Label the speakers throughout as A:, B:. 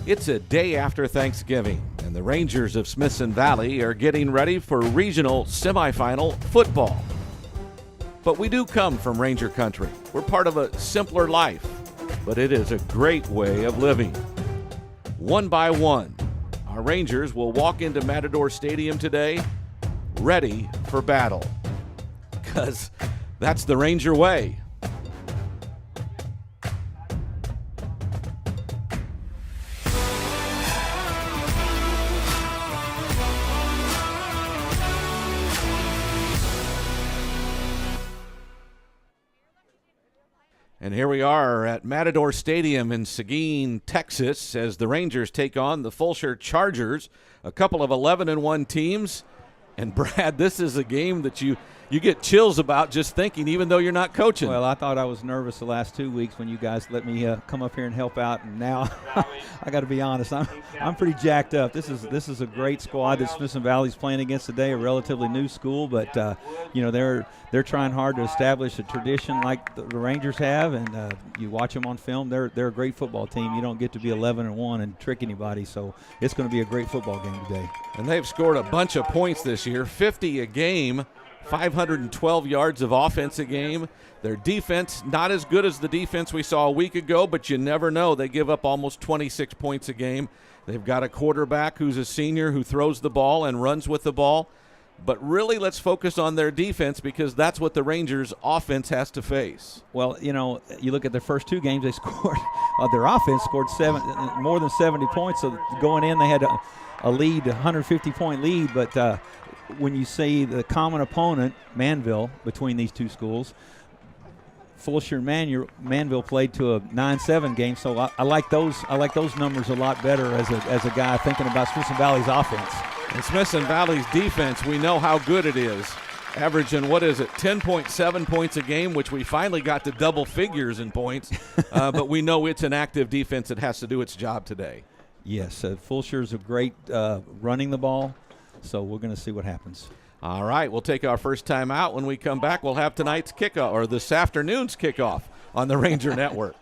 A: It's a day after Thanksgiving, and the Rangers of Smithson Valley are getting ready for regional semifinal football. But we do come from Ranger country. We're part of a simpler life, but it is a great way of living. One by one, our Rangers will walk into Matador Stadium today ready for battle, because that's the Ranger way. And here we are at Matador Stadium in Seguin, Texas, as the Rangers take on the Fulshear Chargers, a couple of 11-1 teams. And Brad, this is a game that you get chills about just thinking, even though you're not coaching.
B: Well, I thought I was nervous the last 2 weeks when you guys let me come up here and help out, and now I got to be honest, I'm pretty jacked up. This is a great squad that Smithson Valley's playing against today, a relatively new school, but they're trying hard to establish a tradition like the Rangers have, and you watch them on film. They're a great football team. You don't get to be 11-1 and trick anybody, so it's going to be a great football game today.
A: And they've scored a bunch of points this year, 50 a game. 512 yards of offense a game. Their defense, not as good as the defense we saw a week ago, but you never know. They give up almost 26 points a game. They've got a quarterback who's a senior who throws the ball and runs with the ball. But really, let's focus on their defense, because that's what the Rangers' offense has to face.
B: Well, you look at their first two games, they scored, their offense scored more than 70 points. So going in, they had a lead, 150-point lead, but when you see the common opponent, Manville, between these two schools, Fulshear and Manville played to a 9-7 game, so I like those numbers a lot better as a guy thinking about Smithson Valley's offense.
A: And Smithson Valley's defense, we know how good it is, averaging 10.7 points a game, which we finally got to double figures in points, but we know it's an active defense that has to do its job today. Yes,
B: Fulshear's a great running the ball. So we're going to see what happens.
A: All right, we'll take our first time out. When we come back, we'll have tonight's kickoff, or this afternoon's kickoff on the Ranger Network.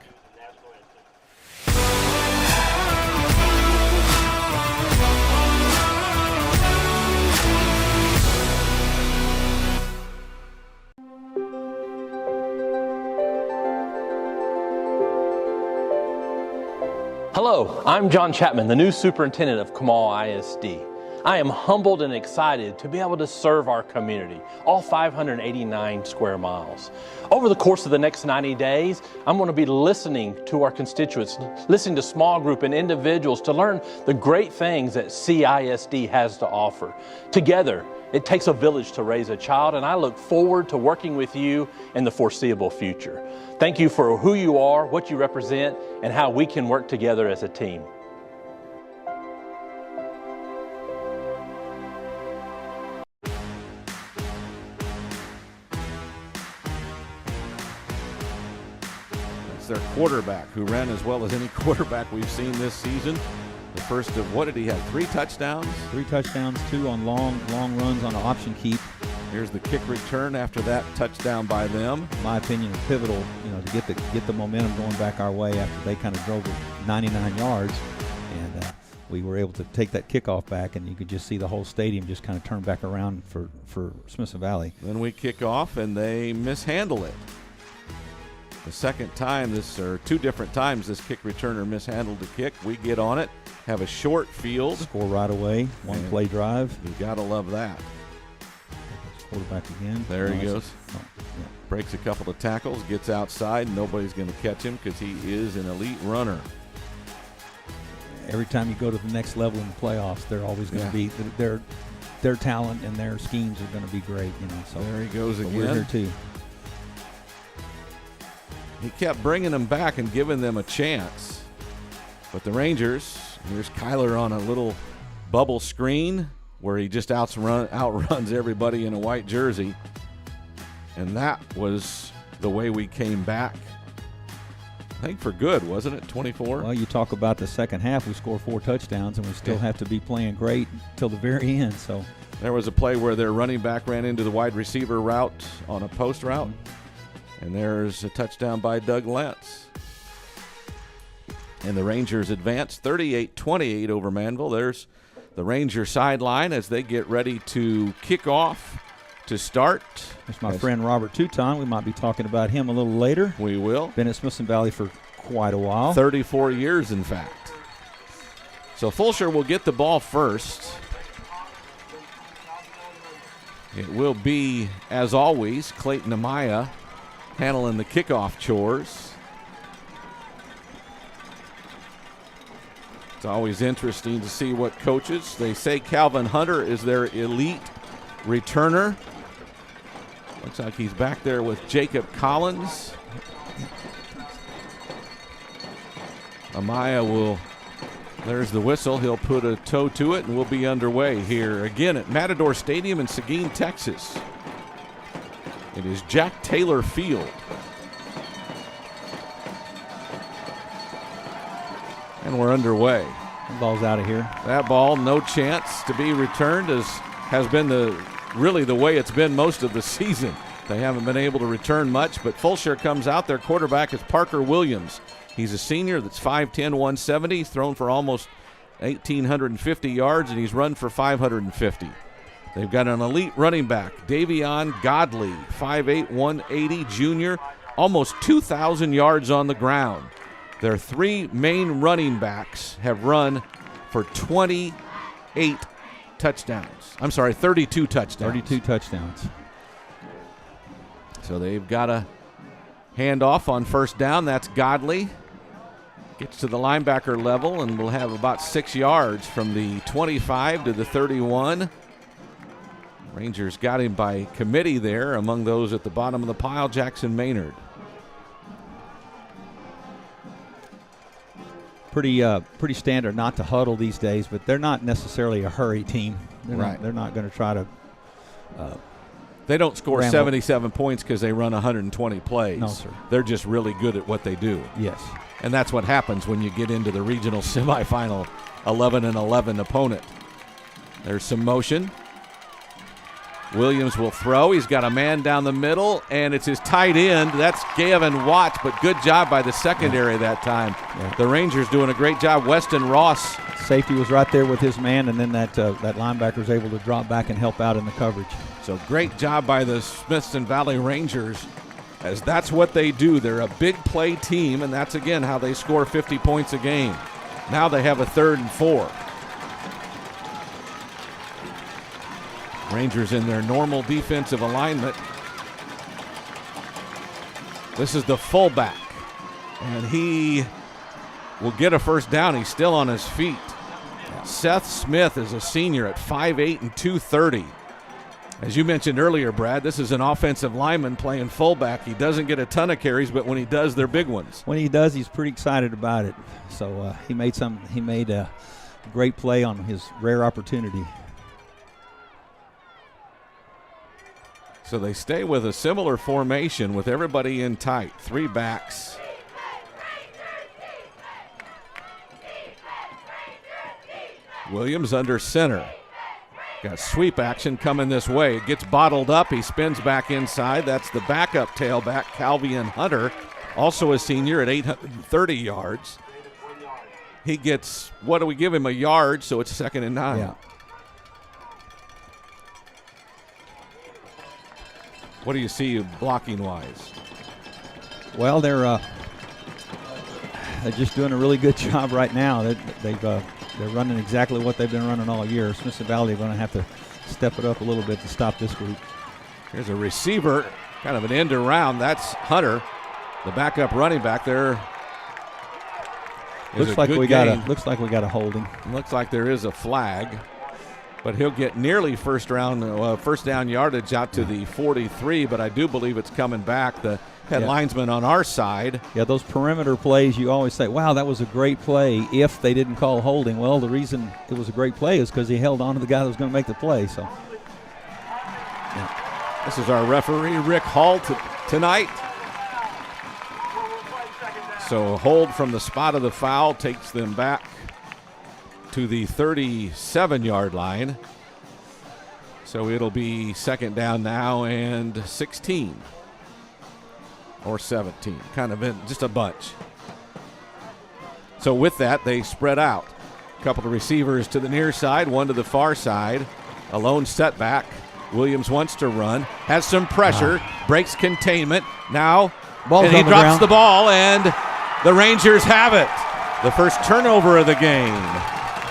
C: Hello, I'm John Chapman, the new superintendent of Kamal ISD. I am humbled and excited to be able to serve our community, all 589 square miles. Over the course of the next 90 days, I'm going to be listening to our constituents, listening to small group and individuals to learn the great things that CISD has to offer. Together, it takes a village to raise a child, and I look forward to working with you in the foreseeable future. Thank you for who you are, what you represent, and how we can work together as a team.
A: Their quarterback, who ran as well as any quarterback we've seen this season. The first of, what did he have, 3 touchdowns?
B: 3 touchdowns, 2 on long runs on an option keep.
A: Here's the kick return after that touchdown by them.
B: In my opinion, is pivotal, to get the momentum going back our way after they kind of drove it 99 yards. And we were able to take that kickoff back, and you could just see the whole stadium just kind of turn back around for Smithson Valley.
A: Then we kick off, and they mishandle it. The second time, or 2 different times, this kick returner mishandled the kick. We get on it, have a short field.
B: Score right away, one play drive.
A: You got to love that.
B: Quarterback again.
A: There he goes. Breaks a couple of tackles, gets outside. Nobody's going to catch him because he is an elite runner.
B: Every time you go to the next level in the playoffs, they're always going to be their talent and their schemes are going to be great. So
A: there he goes again.
B: We're here too.
A: He kept bringing them back and giving them a chance. But the Rangers, here's Kyler on a little bubble screen where he just outruns everybody in a white jersey. And that was the way we came back. I think for good, wasn't it, 24?
B: Well, you talk about the second half. We scored 4 touchdowns, and we still have to be playing great till the very end. So
A: there was a play where their running back ran into the wide receiver route on a post route. And there's a touchdown by Doug Lentz. And the Rangers advance 38-28 over Manville. There's the Ranger sideline as they get ready to kick off to start.
B: That's my friend Robert Touton. We might be talking about him a little later.
A: We will.
B: Been at Smithson Valley for quite a while.
A: 34 years, in fact. So Fulshear will get the ball first. It will be, as always, Clayton Amaya handling the kickoff chores. It's always interesting to see what coaches. They say Calvin Hunter is their elite returner. Looks like he's back there with Jacob Collins. Amaya will, there's the whistle. He'll put a toe to it and we'll be underway here again at Matador Stadium in Seguin, Texas. It is Jack Taylor Field. And we're underway.
B: The ball's out of here.
A: That ball, no chance to be returned, as has been really the way it's been most of the season. They haven't been able to return much, but Fulshear comes out. Their quarterback is Parker Williams. He's a senior that's 5'10", 170. He's thrown for almost 1,850 yards, and he's run for 550. They've got an elite running back, Davion Godley, 5'8", 180, junior, almost 2,000 yards on the ground. Their three main running backs have run for 28 touchdowns. I'm sorry, 32 touchdowns.
B: 32 touchdowns.
A: So they've got a handoff on first down. That's Godley. Gets to the linebacker level and will have about 6 yards from the 25 to the 31. Rangers got him by committee there. Among those at the bottom of the pile, Jackson Maynard.
B: Pretty standard not to huddle these days, but they're not necessarily a hurry team. They're not going to try to
A: they don't score
B: ramble.
A: 77 points because they run 120 plays.
B: No, sir.
A: They're just really good at what they do.
B: Yes.
A: And that's what happens when you get into the regional semifinal 11-11 opponent. There's some motion. Williams will throw. He's got a man down the middle, and it's his tight end. That's Gavin Watts, but good job by the secondary that time.
B: Yeah.
A: The Rangers doing a great job. Weston Ross.
B: Safety was right there with his man, and then that linebacker was able to drop back and help out in the coverage.
A: So great job by the Smithson Valley Rangers, as that's what they do. They're a big play team, and that's, again, how they score 50 points a game. Now they have a 3rd and 4. Rangers in their normal defensive alignment. This is the fullback, and he will get a first down. He's still on his feet. Seth Smith is a senior at 5'8" and 230. As you mentioned earlier, Brad, this is an offensive lineman playing fullback. He doesn't get a ton of carries, but when he does, they're big ones.
B: When he does, he's pretty excited about it. So he made a great play on his rare opportunity.
A: So they stay with a similar formation with everybody in tight. 3 backs. Williams under center. Got sweep action coming this way. It gets bottled up. He spins back inside. That's the backup tailback, Calvian Hunter, also a senior at 830 yards. He gets, what do we give him, a yard, so it's 2nd and 9.
B: Yeah.
A: What do you see blocking-wise?
B: Well, they're just doing a really good job right now. They're running exactly what they've been running all year. Smithson Valley are going to have to step it up a little bit to stop this group.
A: Here's a receiver, kind of an end around. That's Hunter, the backup running back there.
B: Looks like we got a holding.
A: Looks like there is a flag, but he'll get nearly first down yardage out to the 43. But I do believe it's coming back. The head linesman on our side.
B: Yeah, those perimeter plays, you always say, wow, that was a great play if they didn't call holding. Well, the reason it was a great play is because he held on to the guy that was going to make the play. So,
A: yeah. This is our referee, Rick Hall, tonight. So a hold from the spot of the foul takes them back to the 37-yard line. So it'll be 2nd down now and 16. Or 17, kind of in just a bunch. So with that, they spread out. A couple of receivers to the near side, one to the far side. A lone setback. Williams wants to run, has some pressure, breaks containment. Now, and he drops the ball, and the Rangers have it. The first turnover of the game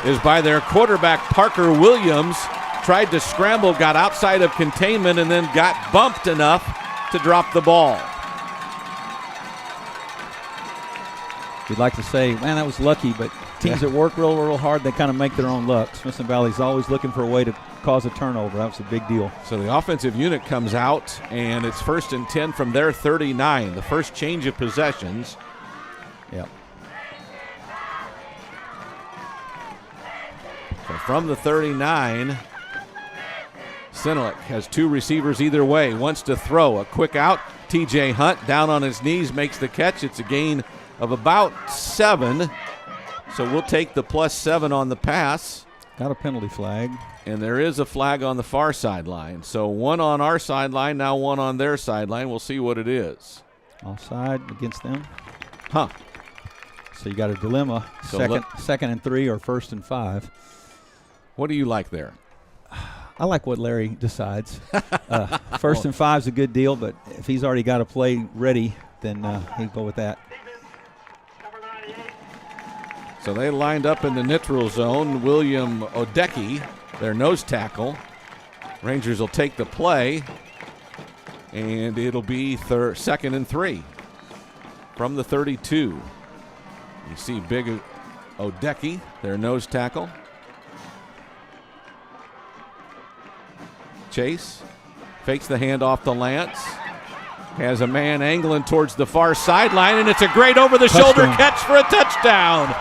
A: is by their quarterback, Parker Williams. Tried to scramble, got outside of containment, and then got bumped enough to drop the ball.
B: You'd like to say, man, that was lucky, but teams that work real hard, they kind of make their own luck. Smithson Valley's always looking for a way to cause a turnover. That was a big deal.
A: So the offensive unit comes out, and it's 1st and 10 from their 39, the first change of possessions.
B: Yep.
A: So from the 39, Sinelick has two receivers either way, wants to throw. A quick out, TJ Hunt down on his knees, makes the catch. It's a gain of about 7. So we'll take the +7 on the pass.
B: Got a penalty flag.
A: And there is a flag on the far sideline. So one on our sideline, now one on their sideline. We'll see what it is.
B: Offside against them.
A: Huh.
B: So you got a dilemma,
A: So
B: second and 3 or 1st and 5.
A: What do you like there?
B: I like what Larry decides. 1st and 5 is a good deal, but if he's already got a play ready, then he'd go with that.
A: So they lined up in the neutral zone. William Odecki, their nose tackle. Rangers will take the play, and it'll be 2nd and 3 from the 32. You see big Odecki, their nose tackle. Chase fakes the handoff to Lance. Has a man angling towards the far sideline, and it's a great over-the-shoulder catch for a touchdown.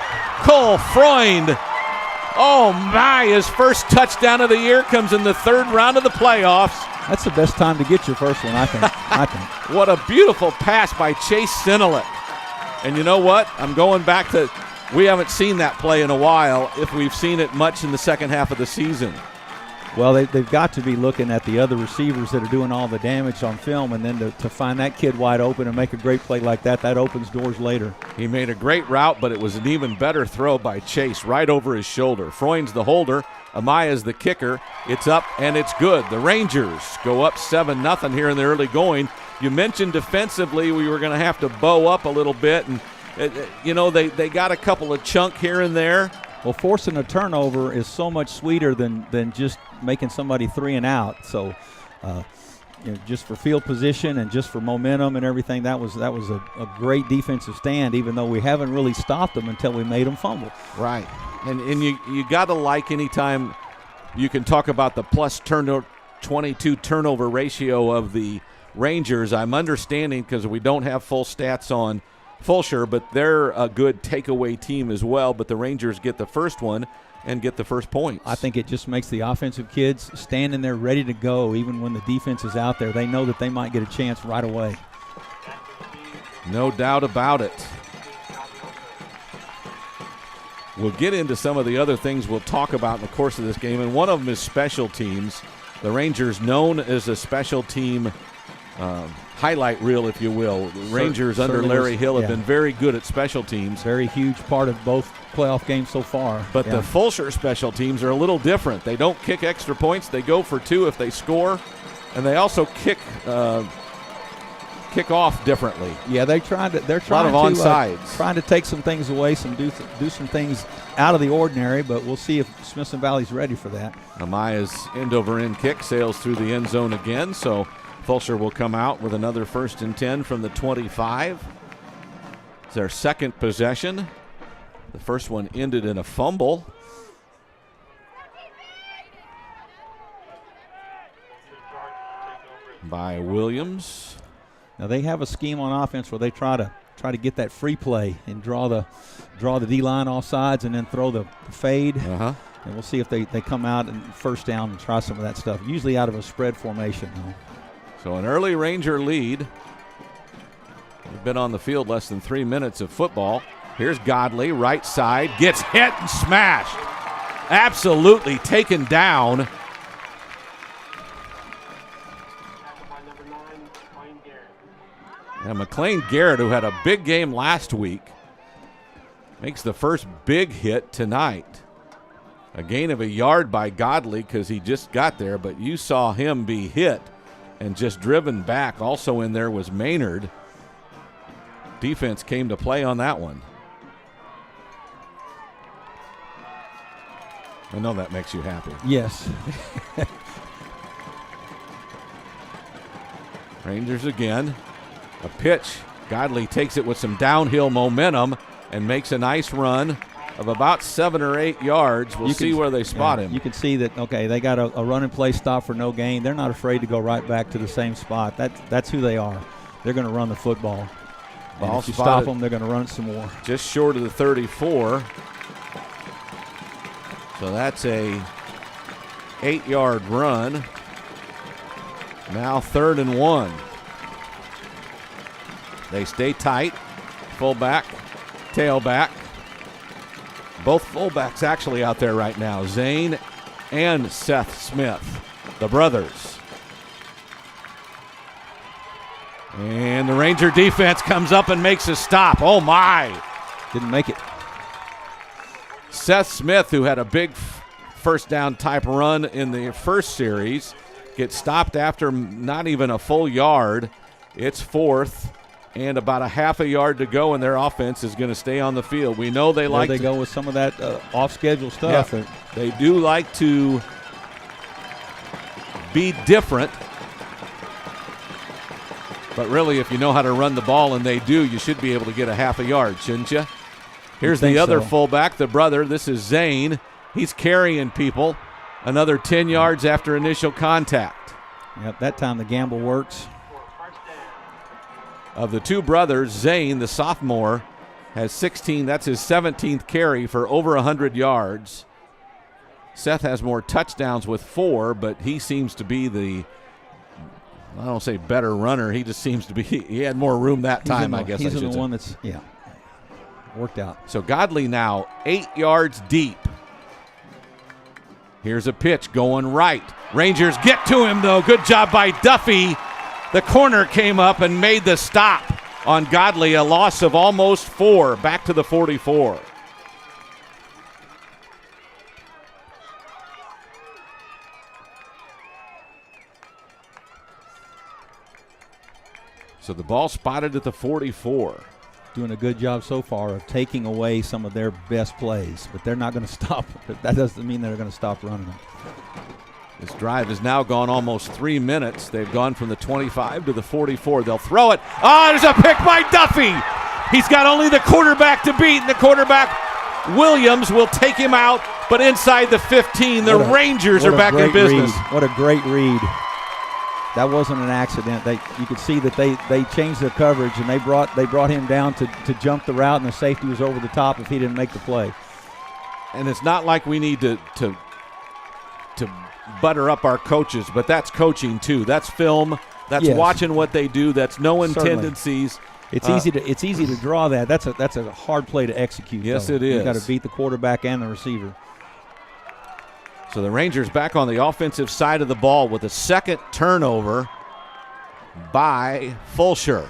A: Cole Freund. Oh, my, his first touchdown of the year comes in the 3rd round of the playoffs.
B: That's the best time to get your first one, I think.
A: What a beautiful pass by Chase Sinelick. And you know what? I'm going back to, we haven't seen that play in a while, if we've seen it much in the second half of the season.
B: Well, they've got to be looking at the other receivers that are doing all the damage on film, and then to find that kid wide open and make a great play like that, that opens doors later.
A: He made a great route, but it was an even better throw by Chase right over his shoulder. Freund's the holder. Amaya's the kicker. It's up, and it's good. The Rangers go up 7-0 here in the early going. You mentioned defensively we were going to have to bow up a little bit, and they got a couple of chunk here and there.
B: Well, forcing a turnover is so much sweeter than just making somebody 3 and out. So, just for field position and just for momentum and everything, that was a great defensive stand. Even though we haven't really stopped them until we made them fumble.
A: Right, and you got to like anytime you can talk about the plus 22 turnover ratio of the Rangers. I'm understanding because we don't have full stats on Fulshear, but they're a good takeaway team as well. But the Rangers get the first one and get the first points.
B: I think it just makes the offensive kids standing there ready to go. Even when the defense is out there, they know that they might get a chance right away.
A: No doubt about it. We'll get into some of the other things we'll talk about in the course of this game, and one of them is special teams. The Rangers known as a special team highlight reel, if you will. The Rangers under Larry Hill have been very good at special teams.
B: Very huge part of both playoff games so far.
A: But the Fulshear special teams are a little different. They don't kick extra points. They go for 2 if they score, and they also kick off differently.
B: Yeah, they're trying to trying to take some things away, do some things out of the ordinary, but we'll see if Smithson Valley's ready for that.
A: Amaya's end-over-end kick sails through the end zone again, so Fulshear will come out with another 1st and 10 from the 25. It's their second possession. The first one ended in a fumble. By Williams.
B: Now they have a scheme on offense where they try to get that free play and draw the D-line off sides and then throw the fade.
A: Uh-huh.
B: And we'll see if they come out and first down and try some of that stuff, usually out of a spread formation.
A: So an early Ranger lead. We've been on the field less than 3 minutes of football. Here's Godley, right side, gets hit and smashed. Absolutely taken down. And McLean Garrett, who had a big game last week, Makes the first big hit tonight. A gain of a yard by Godley because he just got there, but you saw him be hit and just driven back. Also in there was Maynard. Defense came to play on that one. I know that makes you happy.
B: Yes.
A: Rangers again. A pitch. Godley takes it with some downhill momentum and makes a nice run of about 7 or 8 yards. We'll see where they spot him.
B: You can see that, okay, they got a run and play stop for no gain. They're not afraid to go right back to the same spot. That's who they are. They're going to run the football. And if you stop them, they're going to run it some more.
A: Just short of the 34. So that's a 8-yard run. Now 3rd and 1. They stay tight. Fullback, tailback. Both fullbacks actually out there right now. Zane and Seth Smith, the brothers. And the Ranger defense comes up and makes a stop. Oh, my.
B: Didn't make it.
A: Seth Smith, who had a big first down type run in the first series, gets stopped after not even a full yard. It's 4th. And about a half a yard to go, and their offense is going to stay on the field. We know they like
B: to go with some of that off-schedule stuff.
A: Yeah, they do like to be different. But really, if you know how to run the ball, and they do, you should be able to get a half a yard, shouldn't you? Here's the other fullback, the brother. This is Zane. He's carrying people. Another 10 yards after initial contact.
B: Yep, that time the gamble works.
A: Of the two brothers, Zane, the sophomore, has 16. That's his 17th carry for over 100 yards. Seth has more touchdowns with 4, but he seems to be the, I don't say better runner. He just seems to be, he had more room that time, I guess I should say.
B: He's the one that's, worked out.
A: So Godley now 8 yards deep. Here's a pitch going right. Rangers get to him, though. Good job by Duffy. The corner came up and made the stop on Godley, a loss of almost 4, back to the 44. So the ball spotted at the 44.
B: Doing a good job so far of taking away some of their best plays, but they're not going to stop. That doesn't mean they're going to stop running them.
A: This drive has now gone almost 3 minutes. They've gone from the 25 to the 44. They'll throw it. There's a pick by Duffy. He's got only the quarterback to beat, and the quarterback, Williams, will take him out, but inside the 15. The Rangers are back in business.
B: What a great read. That wasn't an accident. You could see that they changed their coverage, and they brought him down to jump the route, and the safety was over the top if he didn't make the play.
A: And it's not like we need to butter up our coaches, but that's coaching too. That's film. That's watching what they do. That's knowing tendencies.
B: It's easy to draw that. That's a hard play to execute.
A: Yes,
B: though.
A: it is.
B: You've got to beat the quarterback and the receiver.
A: So the Rangers back on the offensive side of the ball with a second turnover by Fulshear.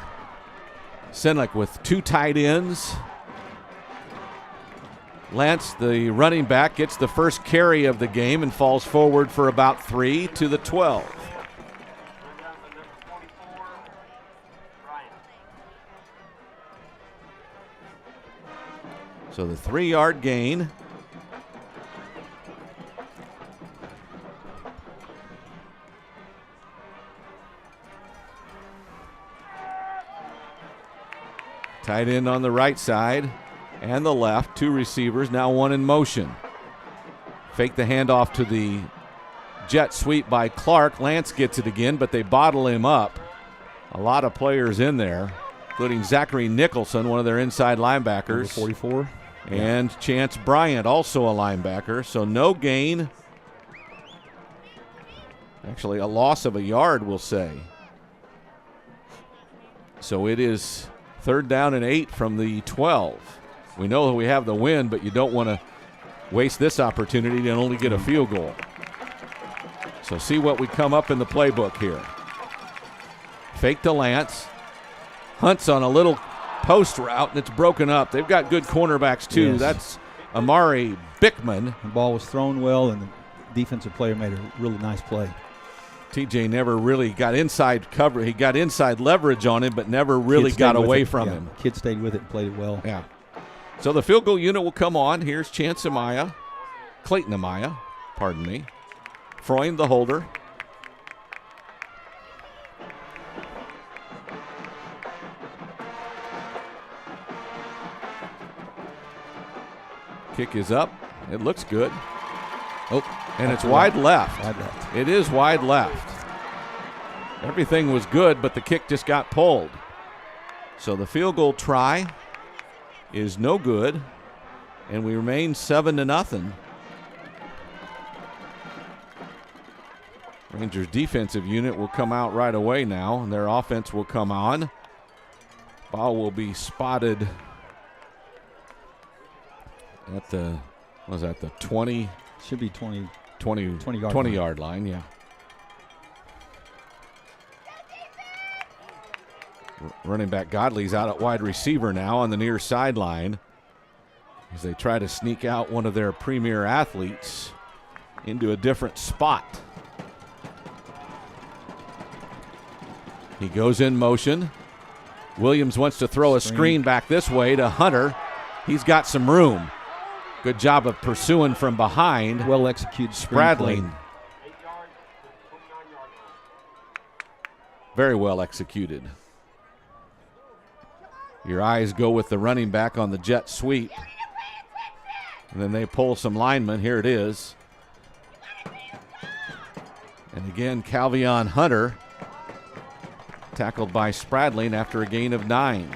A: Senlick with 2 tight ends. Lance, the running back, gets the first carry of the game and falls forward for about 3 to the 12. So the 3-yard gain. Tight end on the right side and the left. 2 receivers, now 1 in motion. Fake the handoff to the jet sweep by Clark. Lance gets it again, but they bottle him up. A lot of players in there, including Zachary Nicholson, one of their inside linebackers.
B: Number 44.
A: And Chance Bryant, also a linebacker. So no gain. Actually, a loss of a yard, we'll say. So it is 3rd down and 8 from the 12. We know that we have the win, but you don't want to waste this opportunity and only get a field goal. So see what we come up in the playbook here. Fake to Lance. Hunt's on a little post route, and it's broken up. They've got good cornerbacks, too.
B: Yes.
A: That's Amari Bickman.
B: The ball was thrown well, and the defensive player made a really nice play.
A: TJ never really got inside cover. He got inside leverage on him, but never really got away from him.
B: Kid stayed with it and played it well.
A: Yeah. So the field goal unit will come on. Here's Clayton Amaya, pardon me. Freund, the holder. Kick is up. It looks good. Oh, and it's wide left.
B: Wide left.
A: It is wide left. Everything was good, but the kick just got pulled. So the field goal try is no good, and we remain 7-0. Rangers defensive unit will come out right away now, and their offense will come on. Ball will be spotted at the, what was that, the 20?
B: Should be 20
A: yard line, yeah. Running back Godley's out at wide receiver now on the near sideline as they try to sneak out one of their premier athletes into a different spot. He goes in motion. Williams wants to throw a screen back this way to Hunter. He's got some room. Good job of pursuing from behind.
B: Well executed.
A: Spradling. Very well executed. Your eyes go with the running back on the jet sweep. And then they pull some linemen. Here it is. And again, Calvion Hunter tackled by Spradling after a gain of 9.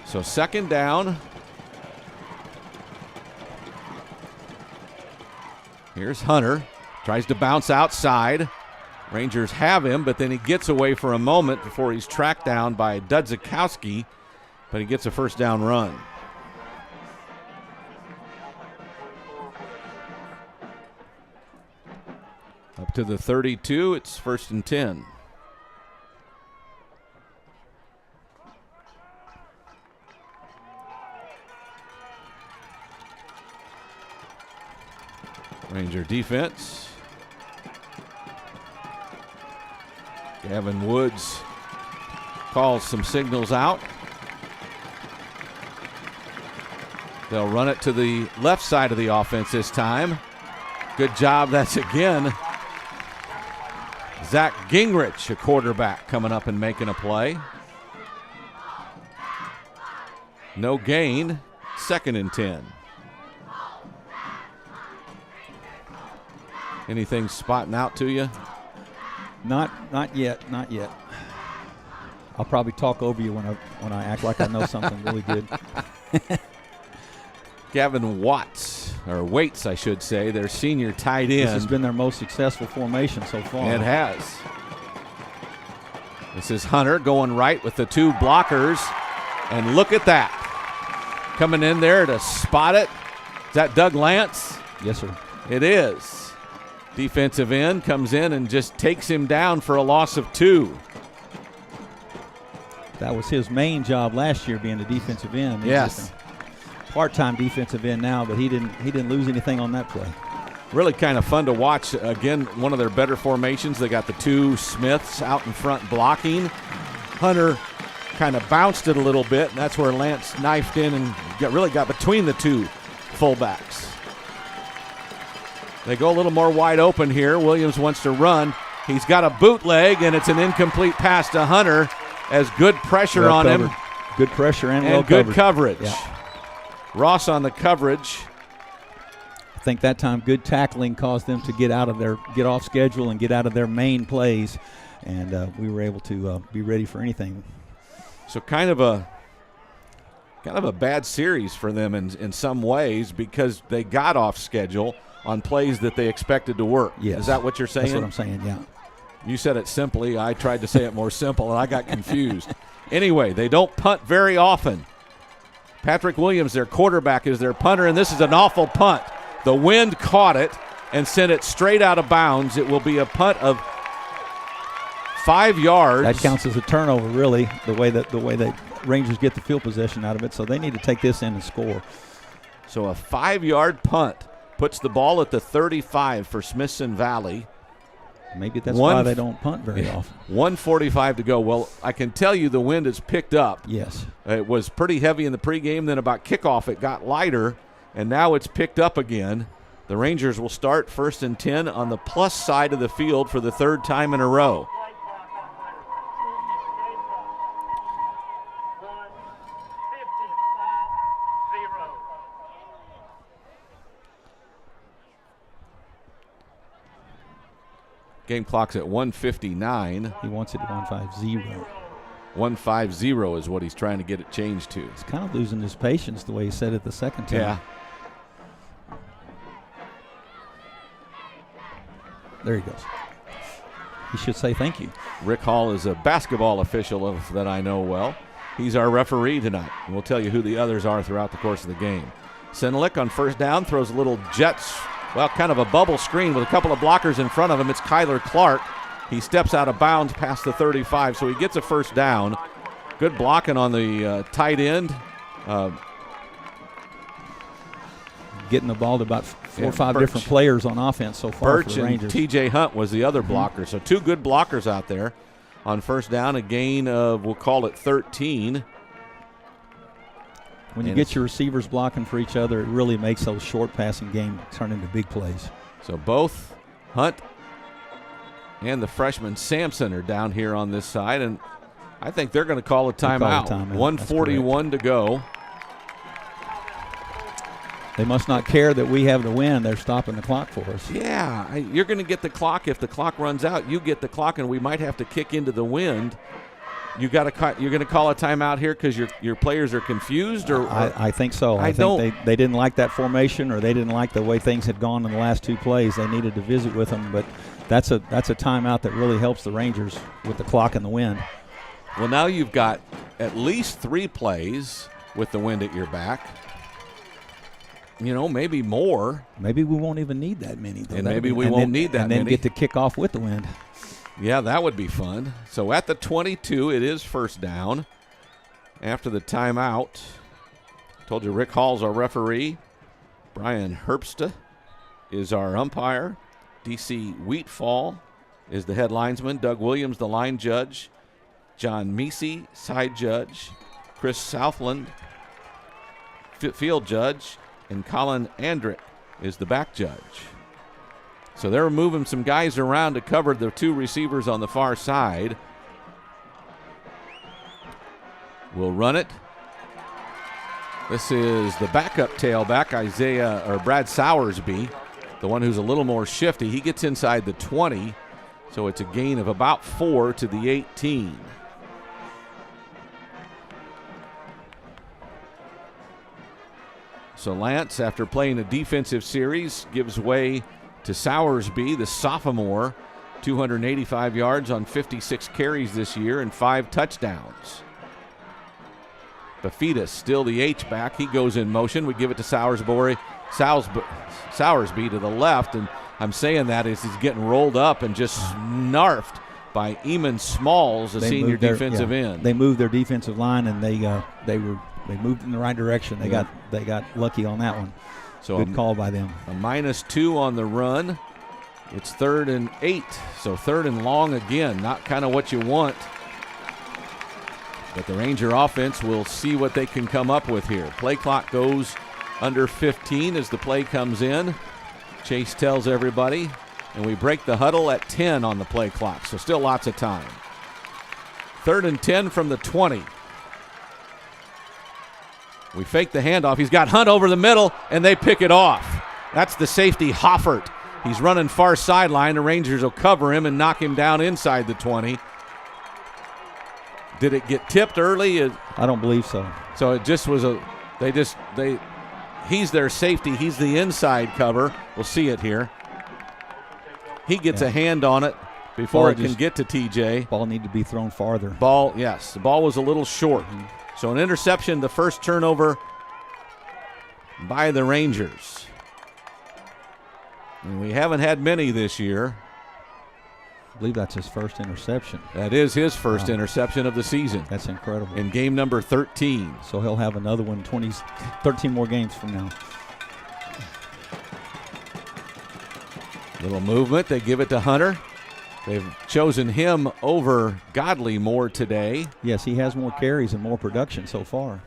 A: So second down. Here's Hunter. Tries to bounce outside. Rangers have him, but then he gets away for a moment before he's tracked down by Dudzikowski, but he gets a first down run. Up to the 32, it's 1st and 10. Ranger defense. Gavin Woods calls some signals out. They'll run it to the left side of the offense this time. Good job. That's again Zach Gingrich, a quarterback, coming up and making a play. No gain. 2nd and 10. Anything spotting out to you?
B: Not yet. I'll probably talk over you when I act like I know something really good.
A: Gavin Waits, I should say, their senior tight end.
B: This has been their most successful formation so far.
A: It has. This is Hunter going right with the 2 blockers, and look at that. Coming in there to spot it. Is that Doug Lance?
B: Yes, sir.
A: It is. Defensive end comes in and just takes him down for a loss of 2.
B: That was his main job last year, being the defensive end. He's
A: yes.
B: Part-time defensive end now, but he didn't lose anything on that play.
A: Really kind of fun to watch. Again, one of their better formations. They got the 2 Smiths out in front blocking. Hunter kind of bounced it a little bit, and that's where Lance knifed in and really got between the 2 fullbacks. They go a little more wide open here. Williams wants to run. He's got a bootleg, and it's an incomplete pass to Hunter as good pressure
B: well
A: on
B: covered.
A: him.
B: Good pressure and well
A: good
B: covered.
A: coverage.
B: Yeah.
A: Ross on the coverage.
B: I think that time good tackling caused them to get off schedule and get out of their main plays, and we were able to be ready for anything.
A: So kind of a bad series for them in some ways because they got off schedule on plays that they expected to work.
B: Yes.
A: Is that what you're saying?
B: That's what I'm saying, yeah.
A: You said it simply. I tried to say it more simple, and I got confused. Anyway, they don't punt very often. Patrick Williams, their quarterback, is their punter, and this is an awful punt. The wind caught it, and sent it straight out of bounds. It will be a punt of 5 yards.
B: That counts as a turnover, really, the way that Rangers get the field possession out of it. So they need to take this in and score.
A: So a 5-yard punt puts the ball at the 35 for Smithson Valley.
B: Maybe that's why they don't punt very often.
A: 1:45 to go. Well, I can tell you the wind has picked up.
B: Yes.
A: It was pretty heavy in the pregame. Then about kickoff it got lighter, and now it's picked up again. The Rangers will start 1st and 10 on the plus side of the field for the 3rd time in a row. Game clock's at 1:59.
B: He wants it at 150.
A: 150 is what he's trying to get it changed to.
B: He's kind of losing his patience the way he said it the second time.
A: Yeah.
B: There he goes. He should say thank you.
A: Rick Hall is a basketball official that I know well. He's our referee tonight, and we'll tell you who the others are throughout the course of the game. Senelick on 1st down throws a little jets. Well, kind of a bubble screen with a couple of blockers in front of him. It's Kyler Clark. He steps out of bounds past the 35, so he gets a 1st down. Good blocking on the tight end.
B: Getting the ball to about 4 or 5 different players on offense so far
A: Birch
B: for the Rangers.
A: And T.J. Hunt was the other blocker. So 2 good blockers out there on 1st down. A gain of, we'll call it 13.
B: When you get your receivers blocking for each other, it really makes those short passing games turn into big plays.
A: So both Hunt and the freshman Sampson are down here on this side, and I think they're going to call a timeout. 1:41 to go.
B: They must not care that we have the win. They're stopping the clock for us.
A: Yeah, you're going to get the clock. If the clock runs out, you get the clock, and we might have to kick into the wind. You're going to call a timeout here because your players are confused, or
B: I think so. I think they didn't like that formation, or they didn't like the way things had gone in the last 2 plays. They needed to visit with them, but that's a timeout that really helps the Rangers with the clock and the wind.
A: Well, now you've got at least 3 plays with the wind at your back. Maybe more.
B: Maybe we won't even need that many.
A: And maybe we won't need that many.
B: And then get to kick off with the wind.
A: Yeah, that would be fun. So at the 22, it is 1st down. After the timeout, told you Rick Hall's our referee. Brian Herbsta is our umpire. D.C. Wheatfall is the head linesman. Doug Williams, the line judge. John Meese, side judge. Chris Southland, field judge. And Colin Andrick is the back judge. So they're moving some guys around to cover the 2 receivers on the far side. We'll run it. This is the backup tailback, Brad Sowersby, the one who's a little more shifty. He gets inside the 20, so it's a gain of about 4 to the 18. So Lance, after playing a defensive series, gives way to Sowersby, the sophomore, 285 yards on 56 carries this year and 5 touchdowns. Bafita still the H-back. He goes in motion. We give it to Sowersby to the left, and I'm saying that as he's getting rolled up and just snarfed by Eamon Smalls, a senior defensive end.
B: They moved their defensive line, and they moved in the right direction. They got lucky on that one. So good call by them.
A: A -2 on the run. It's 3rd and 8, so 3rd and long again. Not kind of what you want. But the Ranger offense will see what they can come up with here. Play clock goes under 15 as the play comes in. Chase tells everybody, and we break the huddle at 10 on the play clock, so still lots of time. 3rd and 10 from the 20. We fake the handoff. He's got Hunt over the middle, and they pick it off. That's the safety, Hoffert. He's running far sideline. The Rangers will cover him and knock him down inside the 20. Did it get tipped early?
B: I don't believe so.
A: So it just was he's their safety. He's the inside cover. We'll see it here. He gets a hand on it before it can get to TJ.
B: Ball needed to be thrown farther.
A: The ball was a little short. Mm-hmm. So an interception, the first turnover by the Rangers. And we haven't had many this year.
B: I believe that's his first interception.
A: That is his first interception of the season.
B: That's incredible.
A: In game number 13.
B: So he'll have another one 13 more games from now.
A: Little movement. They give it to Hunter. They've chosen him over Godley more today.
B: Yes, he has more carries and more production so far.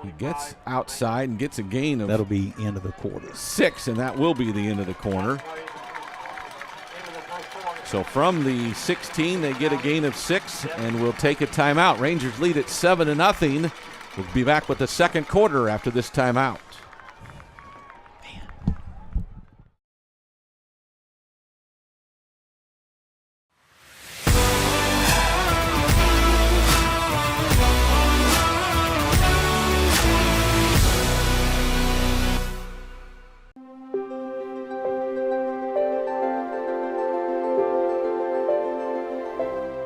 A: He gets outside and gets a gain of
B: that'll be end of the quarter.
A: 6, and that will be the end of the corner. So from the 16, they get a gain of 6, and we'll take a timeout. Rangers lead at 7-0. We'll be back with the second quarter after this timeout.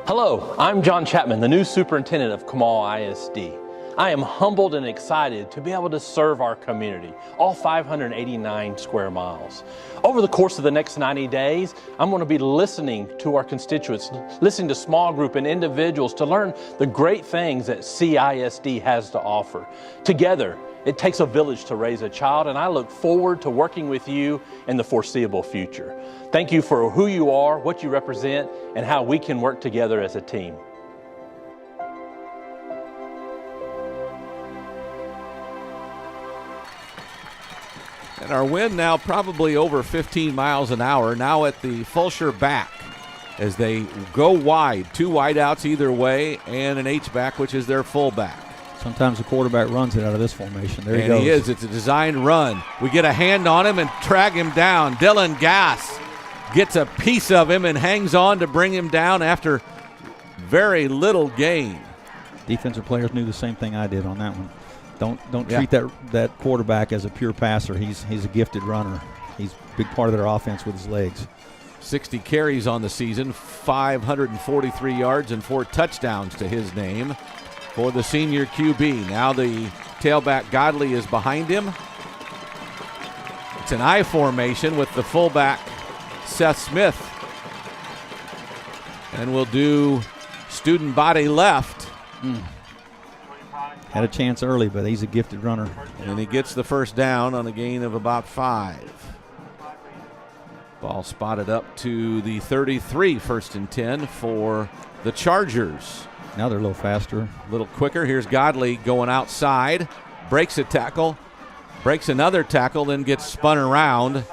C: Hello, I'm John Chapman, the new superintendent of Kamal ISD. I am humbled and excited to be able to serve our community, all 589 square miles. Over the course of the next 90 days, I'm going to be listening to our constituents, listening to small group and individuals to learn the great things that CISD has to offer. Together, it takes a village to raise a child, and I look forward to working with you in the foreseeable future. Thank you for who you are, what you represent, and how we can work together as a team.
A: And our wind now probably over 15 miles an hour, now at the Fulshear back as they go wide. 2 wideouts either way and an H-back, which is their fullback.
B: Sometimes the quarterback runs it out of this formation. There he goes.
A: And he is. It's a designed run. We get a hand on him and drag him down. Dylan Gass gets a piece of him and hangs on to bring him down after very little gain.
B: Defensive players knew the same thing I did on that one. Don't treat that quarterback as a pure passer. He's a gifted runner. He's a big part of their offense with his legs.
A: 60 carries on the season, 543 yards and 4 touchdowns to his name for the senior QB. Now the tailback Godley is behind him. It's an I formation with the fullback Seth Smith. And we'll do student body left.
B: Had a chance early, but he's a gifted runner.
A: And he gets the first down on a gain of about 5. Ball spotted up to the 33, 1st and 10 for the Chargers.
B: Now they're a little faster.
A: A little quicker. Here's Godley going outside. Breaks a tackle. Breaks another tackle, then gets spun around.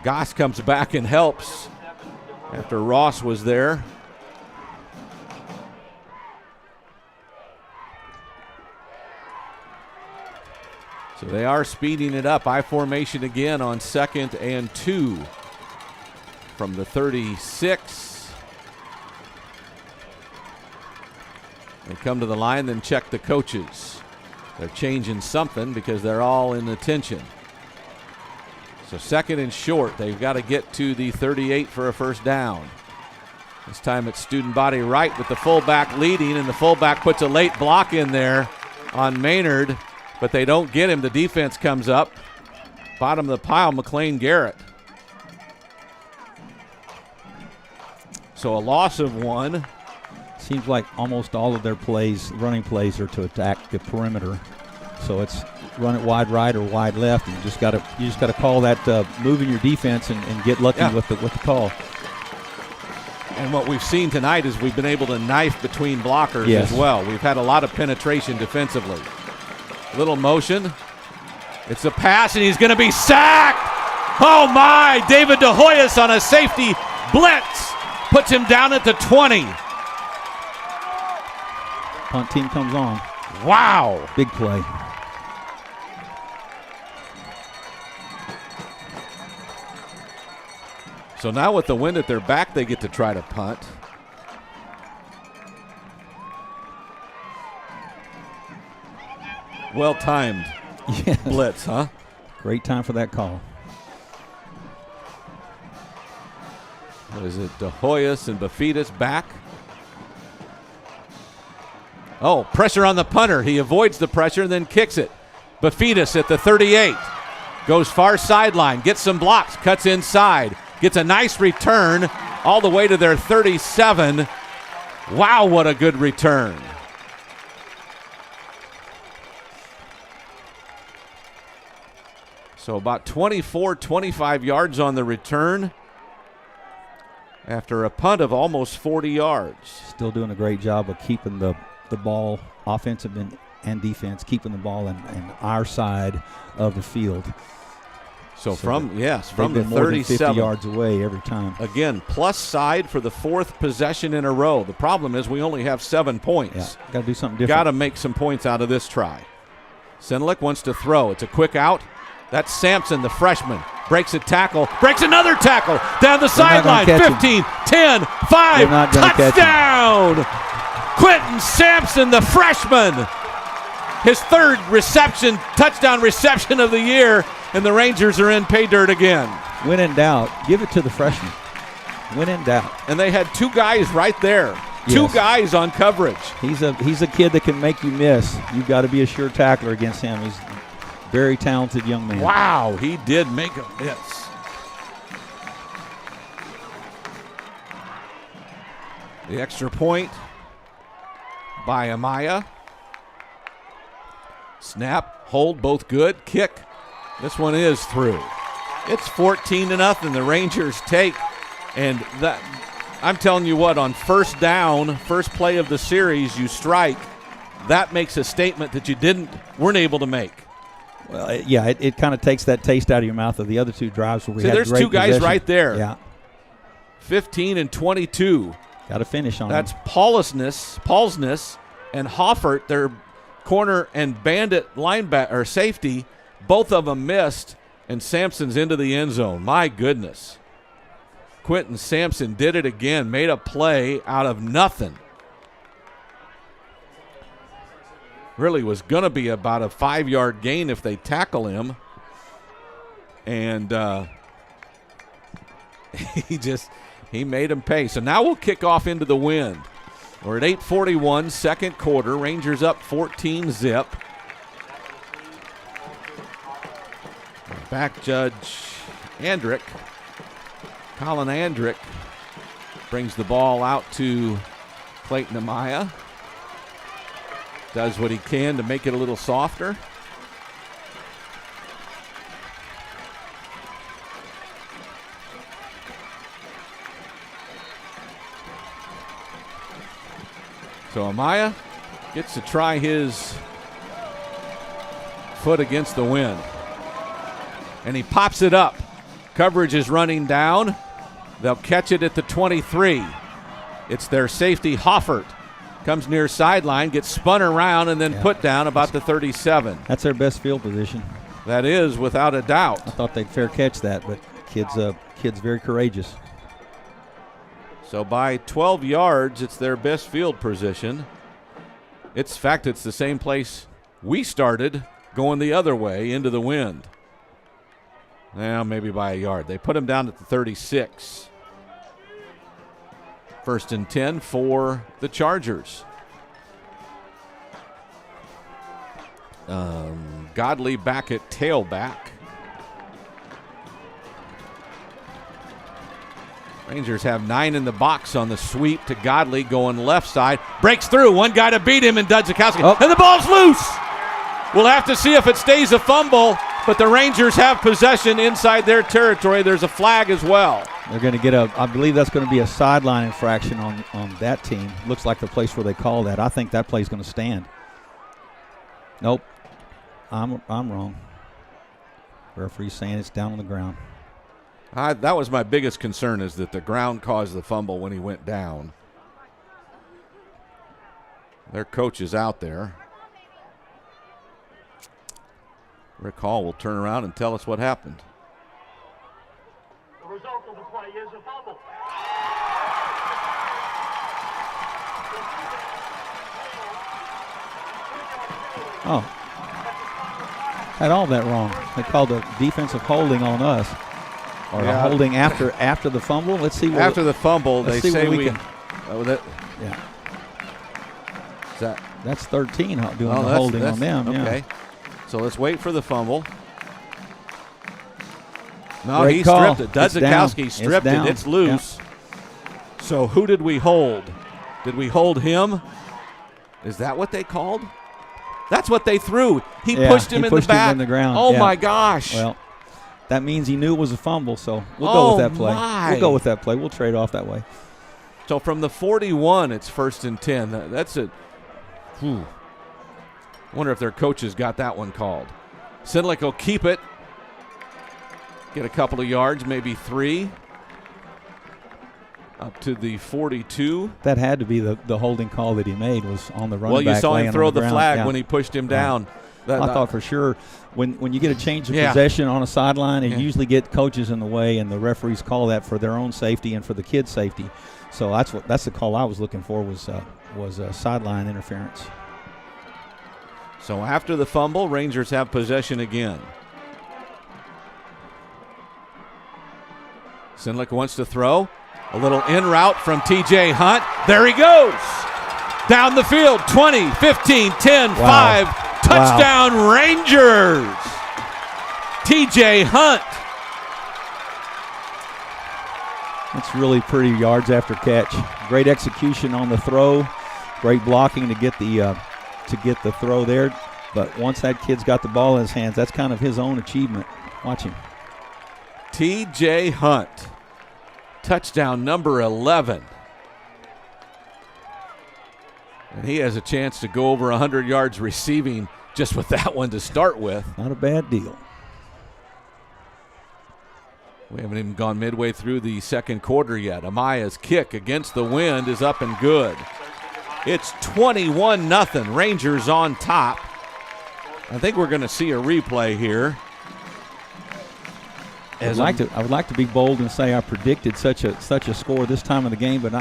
A: Goss comes back and helps after Ross was there. So they are speeding it up. I formation again on 2nd and 2 from the 36. They come to the line, then check the coaches. They're changing something because they're all in attention. So 2nd and short. They've got to get to the 38 for a first down. This time it's student body right with the fullback leading, and the fullback puts a late block in there on Maynard, but they don't get him. The defense comes up. Bottom of the pile, McLean Garrett. So a loss of 1.
B: Seems like almost all of their plays, running plays, are to attack the perimeter. So it's run it wide right or wide left. And you just got to call that moving your defense and get lucky with the call.
A: And what we've seen tonight is we've been able to knife between blockers as well. We've had a lot of penetration defensively. Little motion. It's a pass, and he's going to be sacked. Oh, my. David DeHoyas on a safety blitz puts him down at the 20.
B: Punt team comes on.
A: Wow.
B: Big play.
A: So now with the wind at their back, they get to try to punt. Well-timed blitz, huh?
B: Great time for that call.
A: What is it? DeHoyas and Bafitas back. Oh, pressure on the punter. He avoids the pressure and then kicks it. Bafitas at the 38. Goes far sideline, gets some blocks, cuts inside, gets a nice return all the way to their 37. Wow, what a good return. So about 24, 25 yards on the return after a punt of almost 40 yards.
B: Still doing a great job of keeping the ball, offensive and defense, keeping the ball in our side of the field.
A: So from the
B: more than 50
A: 37
B: yards away every time.
A: Again, plus side for the 4th possession in a row. The problem is we only have 7 points.
B: Yeah, got to do something different.
A: Got to make some points out of this try. Sinlick wants to throw. It's a quick out. That's Sampson, the freshman. Breaks a tackle. Breaks another tackle. Down the sideline. 15, 10, 5. Touchdown! Quentin Sampson, the freshman. His 3rd touchdown reception of the year, and the Rangers are in pay dirt again.
B: When in doubt, give it to the freshman. When in doubt.
A: And they had 2 guys right there.
B: Yes.
A: 2 guys on coverage.
B: He's a kid that can make you miss. You've got to be a sure tackler against him. He's a very talented young man.
A: Wow, he did make a miss. The extra point by Amaya. Snap, hold, both good. Kick. This one is through. It's 14-0. The Rangers take, and that I'm telling you what, on first down, first play of the series, you strike. That makes a statement that you weren't able to make.
B: Well, yeah, it kind of takes that taste out of your mouth of the other 2 drives where we had
A: there's
B: great
A: 2 guys
B: possession.
A: right there.
B: Yeah.
A: 15 and 22.
B: Got to finish on
A: That's
B: them.
A: Paulsness and Hoffert, their corner and bandit linebacker or safety. Both of them missed, and Sampson's into the end zone. My goodness. Quentin Sampson did it again, made a play out of nothing. Really was going to be about a 5-yard gain if they tackle him. And he made him pay. So now we'll kick off into the wind. We're at 8:41, second quarter. Rangers up 14-0. Back judge Andrick. Colin Andrick brings the ball out to Clayton Amaya. Does what he can to make it a little softer. So Amaya gets to try his foot against the wind. And he pops it up. Coverage is running down. They'll catch it at the 23. It's their safety, Hoffert. Comes near sideline, gets spun around, and then put down about the 37.
B: That's their best field position.
A: That is, without a doubt.
B: I thought they'd fair catch that, but kid's very courageous.
A: So by 12 yards, it's their best field position. It's the same place we started, going the other way into the wind. Now maybe by a yard. They put him down at the 36. First and 10 for the Chargers. Godley back at tailback. Rangers have 9 in the box on the sweep to Godley going left side. Breaks through. One guy to beat him in Dudzikowski. Oh. And the ball's loose. We'll have to see if it stays a fumble, but the Rangers have possession inside their territory. There's a flag as well.
B: They're going to get I believe that's going to be a sideline infraction on that team. Looks like the place where they call that. I think that play's going to stand. Nope. I'm wrong. Referee's saying it's down on the ground.
A: That was my biggest concern, is that the ground caused the fumble when he went down. Their coach is out there. Rick Hall will turn around and tell us what happened.
D: The result of the play is a fumble.
B: Oh. Had all that wrong. They called a defensive holding on us. Or a holding after the fumble. Let's see.
A: After the fumble, they say we can.
B: Yeah.
A: Is
B: that's 13 doing the holding on them.
A: Okay.
B: Yeah.
A: So let's wait for the fumble. No,
B: Great
A: he
B: call.
A: stripped it.
B: It's down.
A: Dudzik stripped
B: It's down.
A: it. It's loose. So who did we hold? Did we hold him? Is that what they called? That's what they threw. He pushed him in the back.
B: Him in the ground.
A: Oh, my gosh.
B: Well, that means he knew it was a fumble, so we'll go with that play.
A: My.
B: We'll go with that play. We'll trade off that way.
A: So from the 41, it's 1st and 10. That's it. I wonder if their coaches got that one called. Sidlick will keep it. Get a couple of yards, maybe 3. Up to the 42.
B: That had to be the holding call that he made was on the running
A: back. Well, you saw him throw the flag when he pushed him down.
B: I thought for sure when you get a change of possession on a sideline, you usually get coaches in the way, and the referees call that for their own safety and for the kids' safety. So that's the call I was looking for was sideline interference.
A: So after the fumble, Rangers have possession again. Sidlick wants to throw. A little in route from T.J. Hunt. There he goes. Down the field, 20, 15, 10, 5. Touchdown, Rangers. T.J. Hunt.
B: That's really pretty yards after catch. Great execution on the throw. Great blocking to get the throw there. But once that kid's got the ball in his hands, that's kind of his own achievement. Watch him.
A: T.J. Hunt. Touchdown number 11. And he has a chance to go over 100 yards receiving just with that one to start with.
B: Not a bad deal.
A: We haven't even gone midway through the second quarter yet. Amaya's kick against the wind is up and good. It's 21-0. Rangers on top. I think we're going to see a replay here.
B: I would like to be bold and say I predicted such a score this time of the game, but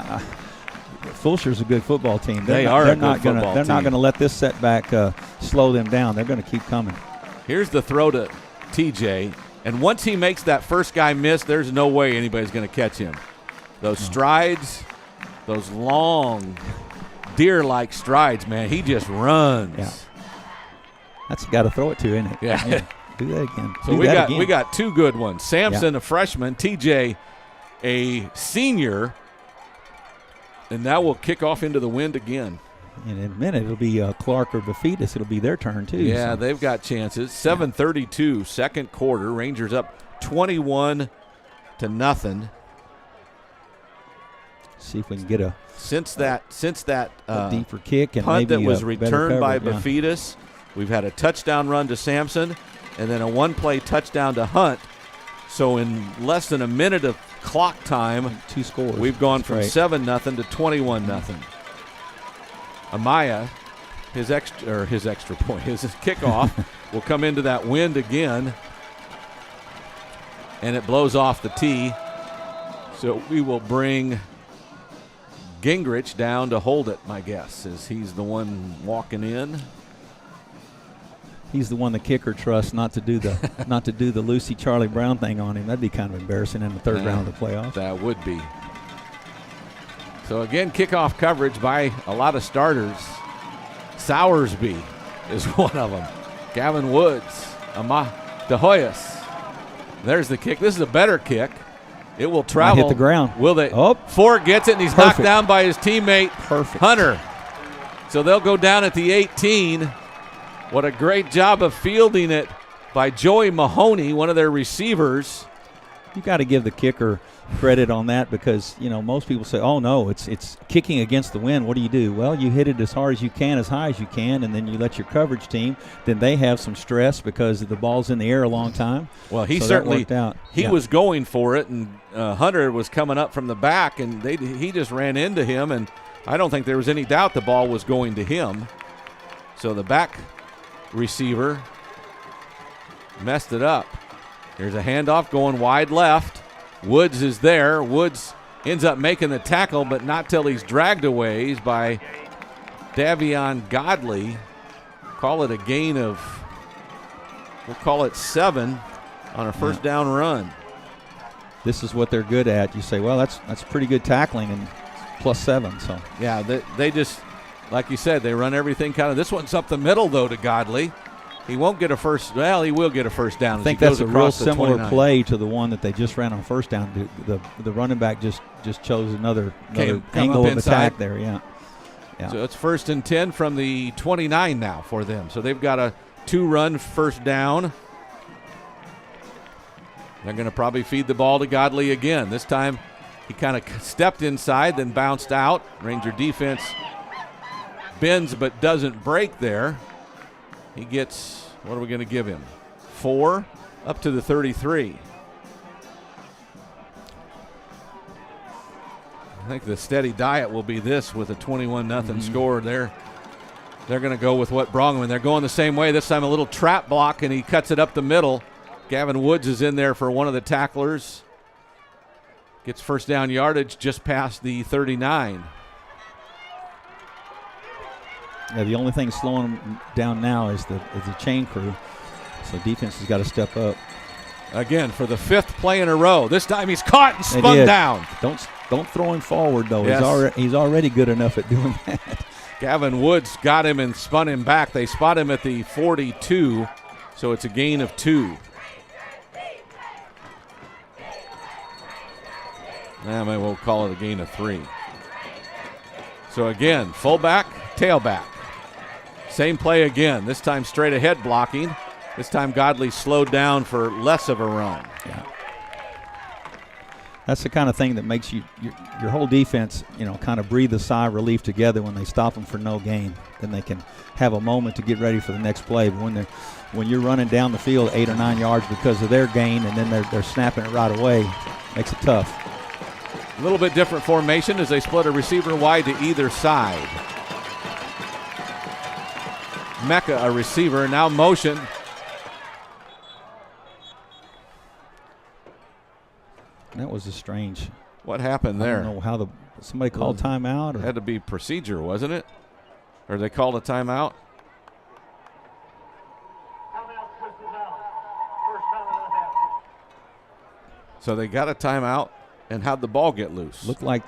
B: Fulshear's a good football team. They're not going to let this setback slow them down. They're going to keep coming.
A: Here's the throw to TJ, and once he makes that first guy miss, there's no way anybody's going to catch him. Those strides, those long, deer-like strides, man, he just runs.
B: Yeah. That's got to throw it to, isn't it?
A: Yeah.
B: Do that again.
A: So we got two good ones. Sampson, a freshman, TJ, a senior, and now we'll kick off into the wind again.
B: And in a minute, it'll be Clark or Bafidis. It'll be their turn, too.
A: Yeah, they've got chances. 7:32, second quarter. Rangers up 21-0.
B: See if we can get a
A: deeper
B: kick and
A: punt
B: maybe
A: that was returned by Bafidis. We've had a touchdown run to Sampson and then a one-play touchdown to Hunt. So in less than a minute of clock time,
B: 2 scores.
A: We've gone from 7-0 to 21-0. Amaya, his extra point, his kickoff will come into that wind again, and it blows off the tee. So we will bring Gingrich down to hold it, my guess, as he's the one walking in.
B: He's the one the kicker trusts not to do the Lucy Charlie Brown thing on him. That'd be kind of embarrassing in the third round of the playoffs.
A: That would be. So again, kickoff coverage by a lot of starters. Sowersby is one of them. Gavin Woods, De Hoyos. There's the kick. This is a better kick. It will travel.
B: Might hit the ground.
A: Will they?
B: Oh.
A: Ford gets it, and he's knocked down by his teammate, Hunter. So they'll go down at the 18. What a great job of fielding it by Joey Mahoney, one of their receivers.
B: You got to give the kicker credit on that because, most people say, oh, no, it's kicking against the wind. What do you do? Well, you hit it as hard as you can, as high as you can, and then you let your coverage team. Then they have some stress because the ball's in the air a long time.
A: Well, he was going for it, and Hunter was coming up from the back, and he just ran into him, and I don't think there was any doubt the ball was going to him. So the back receiver messed it up. Here's a handoff going wide left. Woods is there. Woods ends up making the tackle, but not till he's dragged away by Davion Godley. Call it a gain of, we'll call it 7 on a first down run.
B: This is what they're good at. You say, well, that's pretty good tackling and +7. So
A: yeah, they just, like you said, they run everything kind of. This one's up the middle though to Godley. He won't get a first. Well, he will get a first down.
B: I think that's a real similar play to the one that they just ran on first down. The running back just chose another angle of attack there. Yeah.
A: So it's 1st and 10 from the 29 now for them. So they've got a 2-run first down. They're going to probably feed the ball to Godley again. This time he kind of stepped inside, then bounced out. Ranger defense bends but doesn't break there. He gets, what are we going to give him? 4 up to the 33. I think the steady diet will be this with a 21-0 score. They're going to go with what brought them, and they're going the same way. This time a little trap block, and he cuts it up the middle. Gavin Woods is in there for one of the tacklers. Gets first down yardage just past the 39.
B: Yeah, the only thing slowing them down now is the chain crew. So defense has got to step up.
A: Again, for the 5th play in a row. This time he's caught and spun down.
B: Don't throw him forward, though.
A: Yes.
B: He's already good enough at doing that.
A: Gavin Woods got him and spun him back. They spot him at the 42, so it's a gain of 2. Maybe we'll call it a gain of 3. So again, fullback, tailback. Same play again. This time straight ahead blocking. This time Godley slowed down for less of a run.
B: Yeah. That's the kind of thing that makes your whole defense, kind of breathe a sigh of relief together when they stop them for no gain. Then they can have a moment to get ready for the next play. But when you're running down the field 8 or 9 yards because of their gain, and then they're snapping it right away, makes it tough.
A: A little bit different formation as they split a receiver wide to either side. Mecca, a receiver, now motion.
B: That was a strange.
A: What happened there?
B: I don't know how somebody called timeout.
A: It had to be procedure, wasn't it? Or they called a timeout?
D: Timeout, Smithson Valley. First time and a half.
A: So they got a timeout, and how'd the ball get loose?
B: Looked like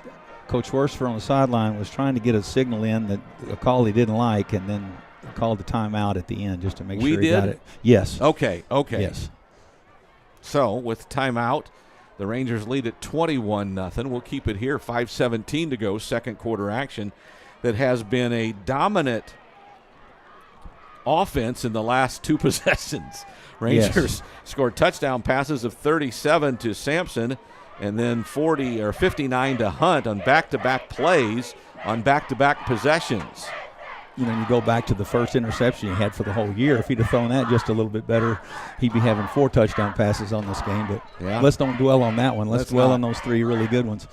B: Coach Worsfer on the sideline was trying to get a signal in that a call he didn't like, and then called the timeout at the end just to make sure he got it. Yes.
A: Okay.
B: Yes.
A: So with timeout, the Rangers lead at 21-0. We'll keep it here. 5:17 to go, second quarter action. That has been a dominant offense in the last 2 possessions. Rangers scored touchdown passes of 37 to Sampson and then 40 or 59 to Hunt on back-to-back plays on back-to-back possessions.
B: You go back to the first interception he had for the whole year. If he'd have thrown that just a little bit better, he'd be having 4 touchdown passes on this game. But let's don't dwell on that one. Let's dwell on those 3 really good ones.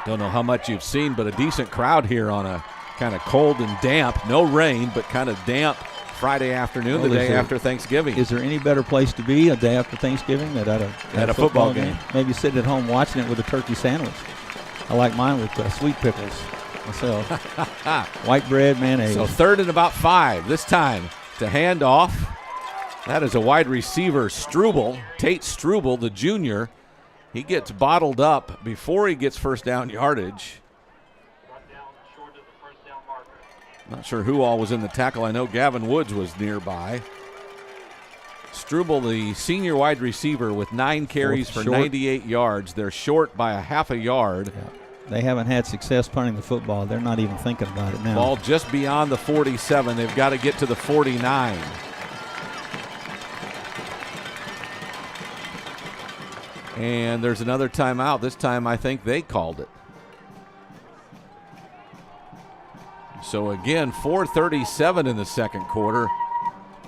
A: Don't know how much you've seen, but a decent crowd here on a kind of cold and damp, no rain, but kind of damp Friday afternoon, the day after Thanksgiving.
B: Is there any better place to be a day after Thanksgiving than at a football game? Maybe sitting at home watching it with a turkey sandwich. I like mine with sweet pickles myself. White bread, mayonnaise.
A: So 3rd and about 5. This time to hand off. That is a wide receiver, Struble, Tate Struble, the junior. He gets bottled up before he gets first down yardage. Not sure who all was in the tackle. I know Gavin Woods was nearby. Struble, the senior wide receiver, with 9 carries for 98 yards. They're short by a half a yard.
B: Yeah. They haven't had success punting the football. They're not even thinking about it now.
A: Ball just beyond the 47. They've got to get to the 49. And there's another timeout. This time I think they called it. So again, 4:37 in the second quarter.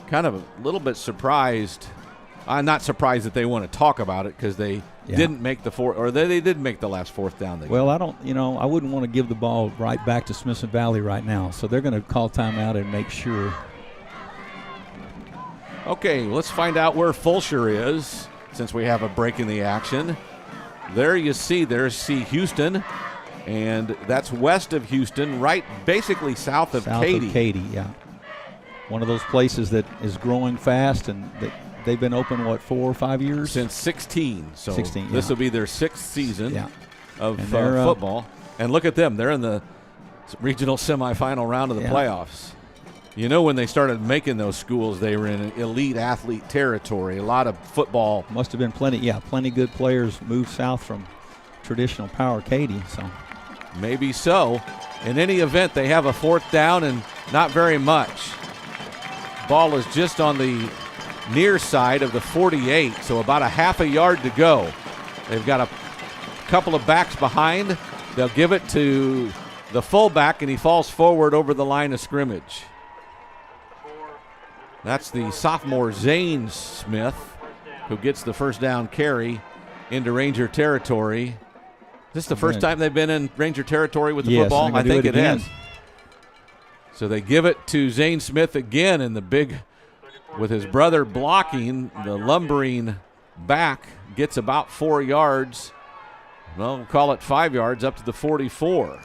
A: Kind of a little bit surprised. I'm not surprised that they want to talk about it because they didn't make the they did make the last 4th down.
B: Well, I wouldn't want to give the ball right back to Smithson Valley right now. So they're going to call timeout and make sure.
A: Okay, let's find out where Fulshear is since we have a break in the action. There's Houston. And that's west of Houston, right basically south of Katy.
B: Yeah. One of those places that is growing fast, and they've been open, 4 or 5 years?
A: Since 16. So
B: 16,
A: this will be their 6th season of
B: they're,
A: football. And look at them. They're in the regional semifinal round of the playoffs. You know, when they started making those schools, they were in elite athlete territory. A lot of football.
B: Must have been plenty good players moved south from traditional Power Katy. So
A: maybe so. In any event, they have a 4th down and not very much. Ball is just on the near side of the 48, so about a half a yard to go. They've got a couple of backs behind. They'll give it to the fullback, and he falls forward over the line of scrimmage. That's the sophomore Zane Smith, who gets the first down carry into Ranger territory. Is this the first time they've been in Ranger territory with the football? I think it is. So they give it to Zane Smith again, and the big, with his brother blocking, the lumbering back gets about 4 yards. Well, we'll call it 5 yards up to the 44.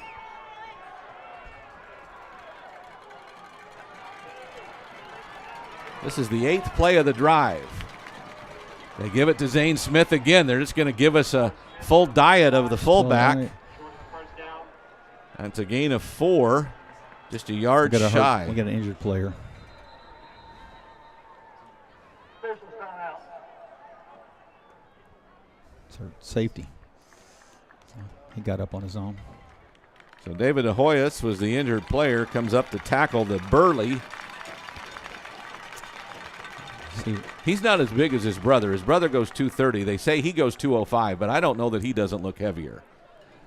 A: This is the 8th play of the drive. They give it to Zane Smith again. They're just going to give us a full diet of the fullback.
B: Right.
A: That's a gain of 4, just a yard shy.
B: We got an injured player. It's our safety. He got up on his own.
A: So David Ahoyas was the injured player, comes up to tackle the Burley. He's not as big as his brother. His brother goes 230. They say he goes 205, but I don't know that he doesn't look heavier.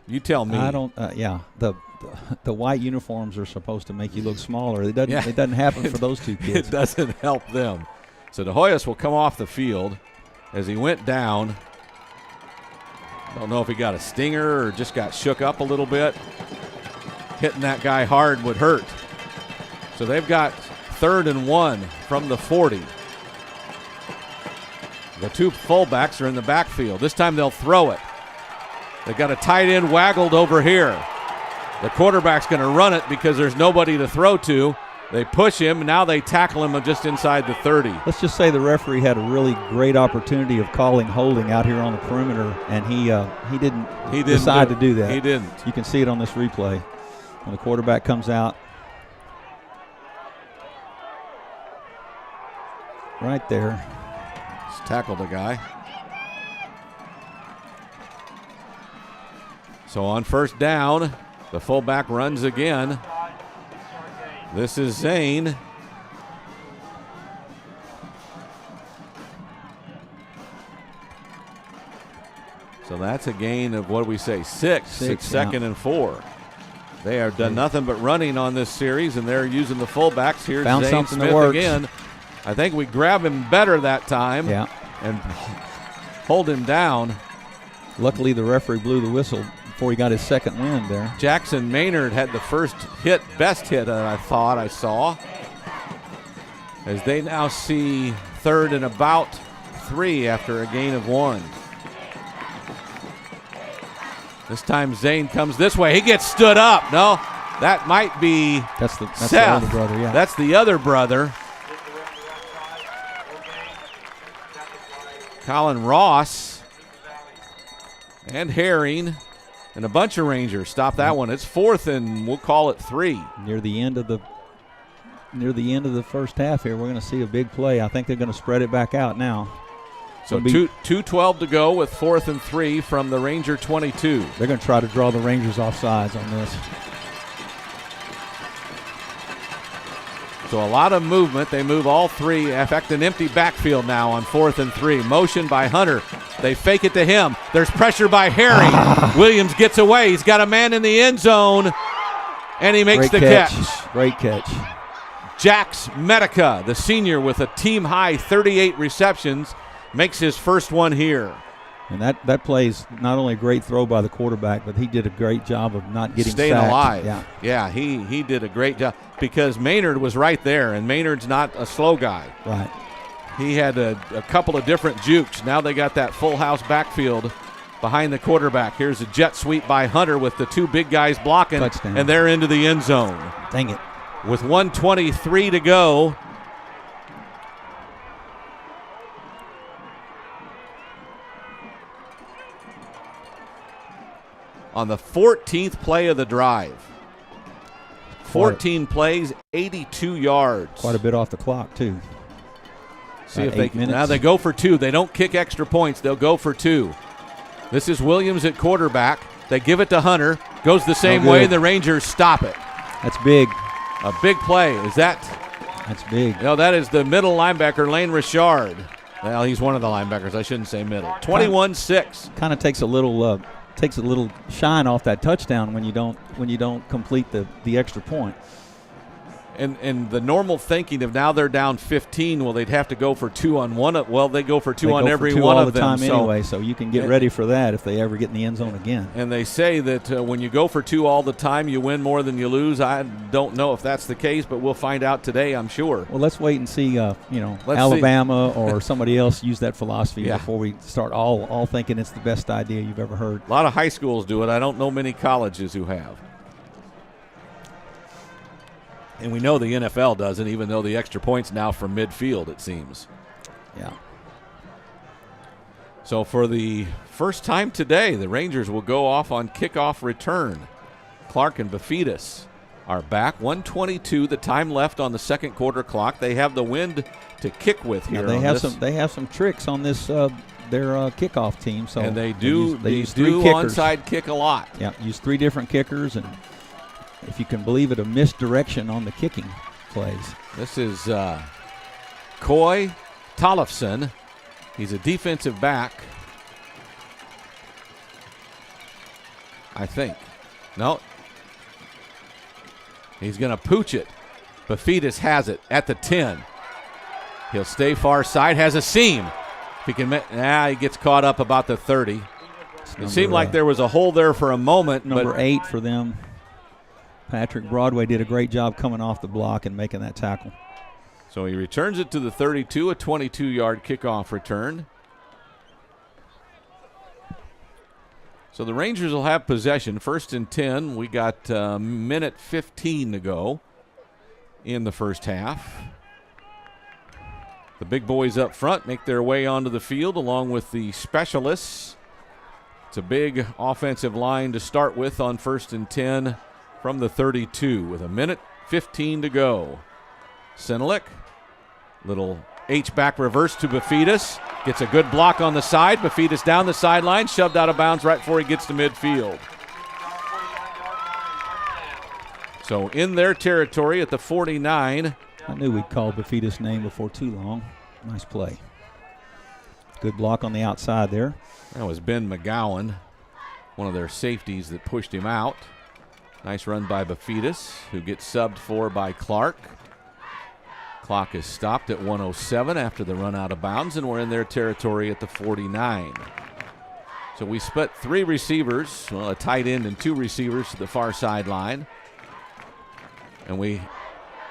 A: You tell me.
B: I don't. Yeah, the white uniforms are supposed to make you look smaller. It doesn't. Yeah. It doesn't happen for those two kids.
A: It doesn't help them. So DeHoyas will come off the field as he went down. Don't know if he got a stinger or just got shook up a little bit. Hitting that guy hard would hurt. So they've got 3rd and 1 from the 40. The two fullbacks are in the backfield. This time they'll throw it. They've got a tight end waggled over here. The quarterback's going to run it because there's nobody to throw to. They push him. Now they tackle him just inside the 30.
B: Let's just say the referee had a really great opportunity of calling holding out here on the perimeter, and he didn't decide to do that.
A: He didn't.
B: You can see it on this replay. When the quarterback comes out. Right there.
A: Just tackled a guy. So on 1st down, the fullback runs again. This is Zane. So that's a gain of, what do we say, 6. It's 2nd and 4. They have done nothing but running on this series, and they're using the fullbacks. Here's Zane Smith again. I think we grab him better that time and hold him down.
B: Luckily, the referee blew the whistle before he got his second wind there.
A: Jackson Maynard had the first hit, best hit I thought I saw. As they now see 3rd and about 3 after a gain of 1. This time Zane comes this way. He gets stood up. No, that might be
B: that's
A: Seth.
B: The other brother, yeah.
A: That's the other brother. Colin Ross and Herring and a bunch of Rangers stop that one. It's 4th and we'll call it 3.
B: Near the end of the first half here, we're going to see a big play. I think they're going to spread it back out now.
A: So 2:12 to go with 4th and 3 from the Ranger 22.
B: They're going to try to draw the Rangers off sides on this.
A: So a lot of movement. They move all 3. In fact, an empty backfield now on 4th and 3. Motion by Hunter. They fake it to him. There's pressure by Harry. Williams gets away. He's got a man in the end zone, and he makes the catch.
B: Great catch.
A: Jax Medica, the senior with a team-high 38 receptions, makes his first one here.
B: And that plays not only a great throw by the quarterback, but he did a great job of not getting
A: staying
B: sacked.
A: Alive. Yeah, he did a great job because Maynard was right there, and Maynard's not a slow guy.
B: Right.
A: He had a couple of different jukes. Now they got that full house backfield behind the quarterback. Here's a jet sweep by Hunter with the 2 big guys blocking,
B: touchdown.
A: And they're into the end zone.
B: Dang it.
A: With 1:23 to go. on the 14th play of the drive. 14 plays, 82 yards.
B: Quite a bit off the clock, too.
A: See if they can. Now they go for 2. They don't kick extra points. They'll go for 2. This is Williams at quarterback. They give it to Hunter. Goes the same way, and the Rangers stop it.
B: That's big.
A: A big play.
B: That's big.
A: No, that is the middle linebacker, Lane Richard. Well, he's one of the linebackers. I shouldn't say middle. 21-6.
B: Kind of takes a little shine off that touchdown when you don't complete the extra point.
A: And the normal thinking of now they're down 15, well, they'd have to go for 2 on one. Well, they go for 2 on every one of them.
B: All the time anyway, so you can get ready for that if they ever get in the end zone again.
A: And they say that when you go for 2 all the time, you win more than you lose. I don't know if that's the case, but we'll find out today, I'm sure.
B: Well, let's wait and see, Alabama or somebody else use that philosophy before we start all thinking it's the best idea you've ever heard.
A: A lot of high schools do it. I don't know many colleges who have. And we know the NFL doesn't, even though the extra point's now from midfield, it seems.
B: Yeah.
A: So for the first time today, the Rangers will go off on kickoff return. Clark and Bafidis are back. 1:22, the time left on the second quarter clock. They have the wind to kick with here.
B: They have some tricks on this their kickoff team. So
A: and they use onside kick a lot.
B: Yeah, use 3 different kickers, and if you can believe it, a misdirection on the kicking plays.
A: This is Coy Tollefson. He's a defensive back, I think. No. He's going to pooch it. Bafidis has it at the 10. He'll stay far side, has a seam. If he can, he gets caught up about the 30. It seemed like there was a hole there for a moment.
B: Number 8 for them. Patrick Broadway did a great job coming off the block and making that tackle.
A: So he returns it to the 32, a 22-yard kickoff return. So the Rangers will have possession. 1st and 10. We got a minute 15 to go in the first half. The big boys up front make their way onto the field along with the specialists. It's a big offensive line to start with on 1st and 10. From the 32 with a minute 15 to go. Senelik, little H-back reverse to Bafidis. Gets a good block on the side. Bafidis down the sideline, shoved out of bounds right before he gets to midfield. So in their territory at the 49.
B: I knew we'd call Bafidis' name before too long. Nice play. Good block on the outside there.
A: That was Ben McGowan, one of their safeties that pushed him out. Nice run by Bafidis, who gets subbed for by Clark. Clock is stopped at 1:07 after the run out of bounds, and we're in their territory at the 49. So we split 3 receivers, well, a tight end and 2 receivers to the far sideline. And we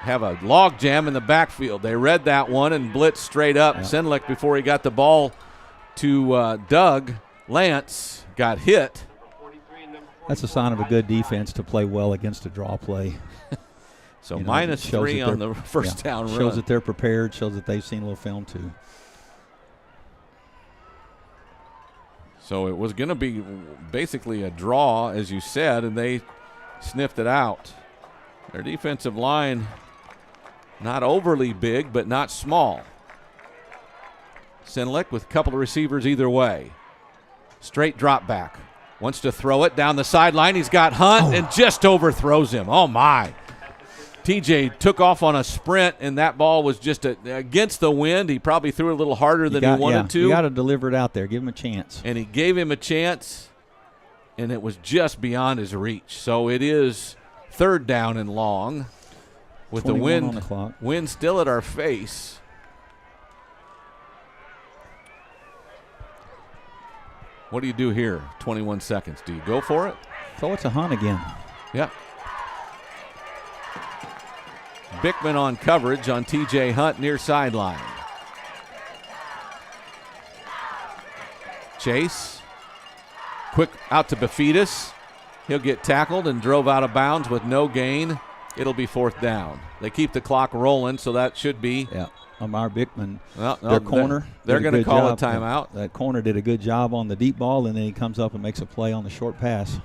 A: have a log jam in the backfield. They read that one and blitzed straight up. Senelik, before he got the ball to Doug Lance, got hit.
B: That's a sign of a good defense to play well against a draw play.
A: So -3 on the first down run.
B: Shows that they're prepared, shows that they've seen a little film too.
A: So it was going to be basically a draw, as you said, and they sniffed it out. Their defensive line, not overly big, but not small. Senelik with a couple of receivers either way. Straight drop back. Wants to throw it down the sideline. He's got Hunt and just overthrows him. Oh, my. TJ took off on a sprint, and that ball was just against the wind. He probably threw it a little harder than he wanted to.
B: You got to deliver it out there. Give him a chance.
A: And he gave him a chance, and it was just beyond his reach. So it is 3rd down and long with the wind still at our face. What do you do here? 21 seconds. Do you go for it?
B: Throw it to Hunt again.
A: Yeah. Bickman on coverage on TJ Hunt near sideline. Chase. Quick out to Bafidis. He'll get tackled and drove out of bounds with no gain. It'll be 4th down. They keep the clock rolling, so that should be.
B: Yeah. Amar Bickman, their corner.
A: They're going to call a timeout.
B: That corner did a good job on the deep ball, and then he comes up and makes a play on the short pass.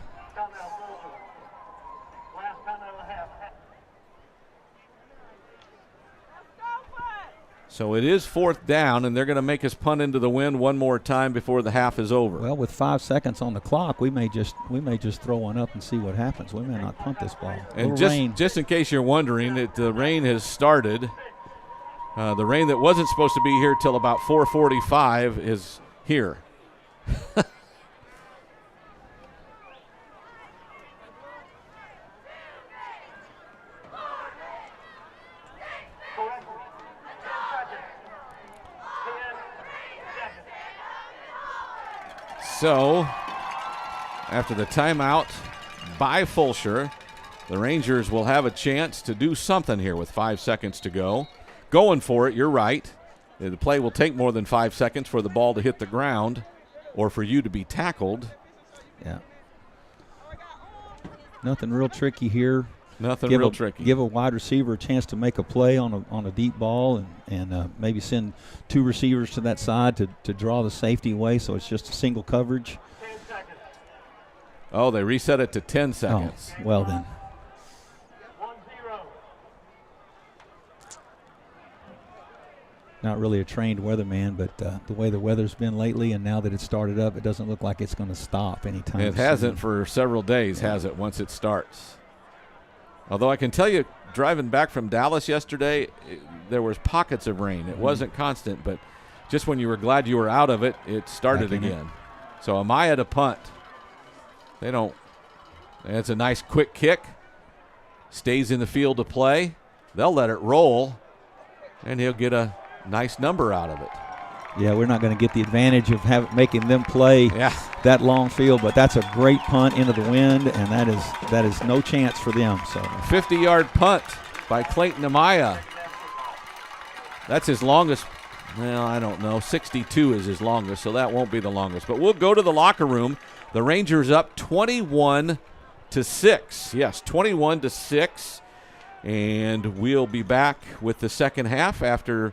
A: So it is 4th down, and they're going to make us punt into the wind one more time before the half is over.
B: Well, with 5 seconds on the clock, we may just throw one up and see what happens. We may not punt this ball.
A: And just in case you're wondering, the rain has started. The rain that wasn't supposed to be here till about 4:45 is here. So, after the timeout by Fulshear, the Rangers will have a chance to do something here with 5 seconds to go. Going for it, you're right. The play will take more than 5 seconds for the ball to hit the ground or for you to be tackled.
B: Yeah. Nothing real tricky here.
A: Nothing real tricky.
B: Give a wide receiver a chance to make a play on a deep ball and maybe send 2 receivers to that side to draw the safety away so it's just a single coverage.
D: 10 seconds.
A: Oh, they reset it to 10 seconds.
B: Oh, well then.
D: 1-0.
B: Not really a trained weatherman, but the way the weather's been lately and now that it's started up, it doesn't look like it's going to stop anytime
A: It
B: soon.
A: hasn't for several days, has it, once it starts? Although I can tell you, driving back from Dallas yesterday, there was pockets of rain. It wasn't constant, but just when you were glad you were out of it, it started again. So Amaya to punt. They don't. It's a nice quick kick. Stays in the field to play. They'll let it roll, and he'll get a nice number out of it.
B: Yeah, we're not going to get the advantage of making them play that long field, but that's a great punt into the wind, and that is no chance for them. So
A: 50-yard punt by Clayton Amaya. That's his longest. Well, I don't know. 62 is his longest, so that won't be the longest. But we'll go to the locker room. The Rangers up 21-6. Yes, 21-6. And we'll be back with the second half after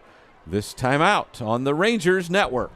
A: this timeout on the Rangers Network.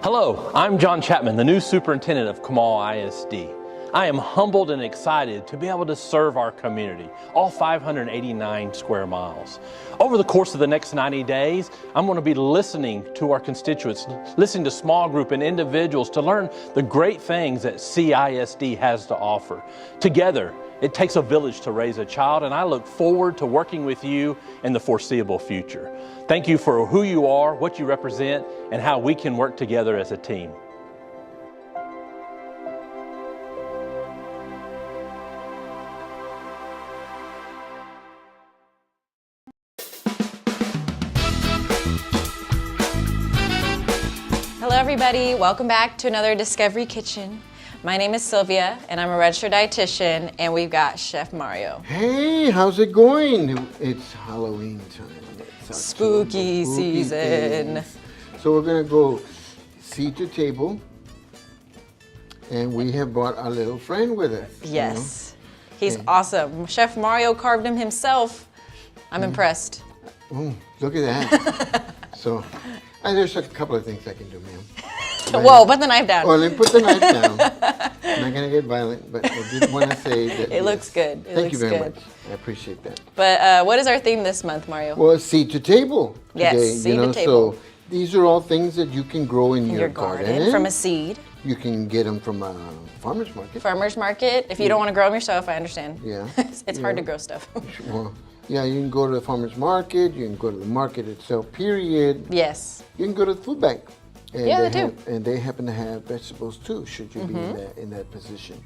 C: Hello, I'm John Chapman, the new superintendent of Kamal ISD. I am humbled and excited to be able to serve our community, all 589 square miles. Over the course of the next 90 days, I'm going to be listening to our constituents, listening to small group and individuals to learn the great things that CISD has to offer. Together, it takes a village to raise a child, and I look forward to working with you in the foreseeable future. Thank you for who you are, what you represent, and how we can work together as a team.
E: Hello everybody, welcome back to another Discovery Kitchen. My name is Sylvia and I'm a registered dietitian and we've got Chef Mario.
F: Hey, how's it going? It's Halloween time. It's
E: Spooky season.
F: Days. So we're gonna go seat to table and we have brought our little friend with us.
E: Yes, he's awesome. Chef Mario carved him himself. I'm impressed.
F: Oh, look at that. So, there's a couple of things I can do, ma'am.
E: Whoa, put the knife down.
F: Oh, let me put the knife down. I'm not gonna get violent, but I did want to say that.
E: It looks good.
F: Thank you very much. I appreciate that.
E: But what is our theme this month, Mario?
F: Well, seed to table.
E: Yes,
F: today,
E: seed to table.
F: So these are all things that you can grow in your garden.
E: From a seed.
F: You can get them from a farmer's market.
E: Farmer's market. If you don't want to grow them yourself, I understand.
F: Yeah.
E: it's hard to grow stuff.
F: Well, yeah, you can go to the farmer's market. You can go to the market itself, period.
E: Yes.
F: You can go to the food bank. And
E: Yeah, they do.
F: And they happen to have vegetables too, should you be in that position.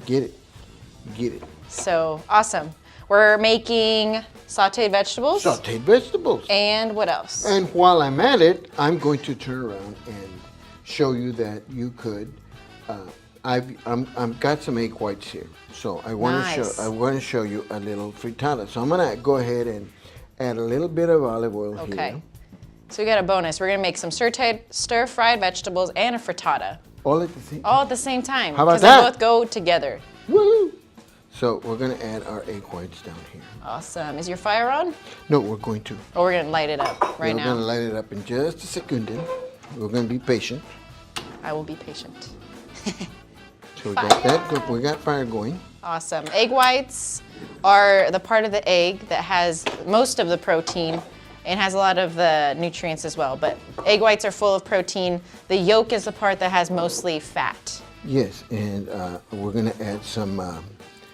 F: Get it. Get it.
E: So, awesome. We're making sauteed vegetables.
F: Sauteed vegetables.
E: And what else?
F: And while I'm at it, I'm going to turn around and show you that you could. I've got some egg whites here, so I want to show you a little frittata. So I'm gonna go ahead and add a little bit of olive oil here.
E: Okay. So we got a bonus. We're gonna make some stir-fried vegetables and a frittata.
F: All at the same.
E: All at the same time.
F: How about
E: Because they
F: that?
E: both go together.
F: Woo! So we're gonna add our egg whites down here.
E: Awesome. Is your fire on?
F: No, we're going to.
E: Or we're going to light it up right
F: We're
E: now?
F: gonna light it up in just a second. We're gonna be patient.
E: I will be patient.
F: So we got that. We got fire going.
E: Awesome. Egg whites are the part of the egg that has most of the protein and has a lot of the nutrients as well. But egg whites are full of protein. The yolk is the part that has mostly fat.
F: Yes, and we're gonna add some.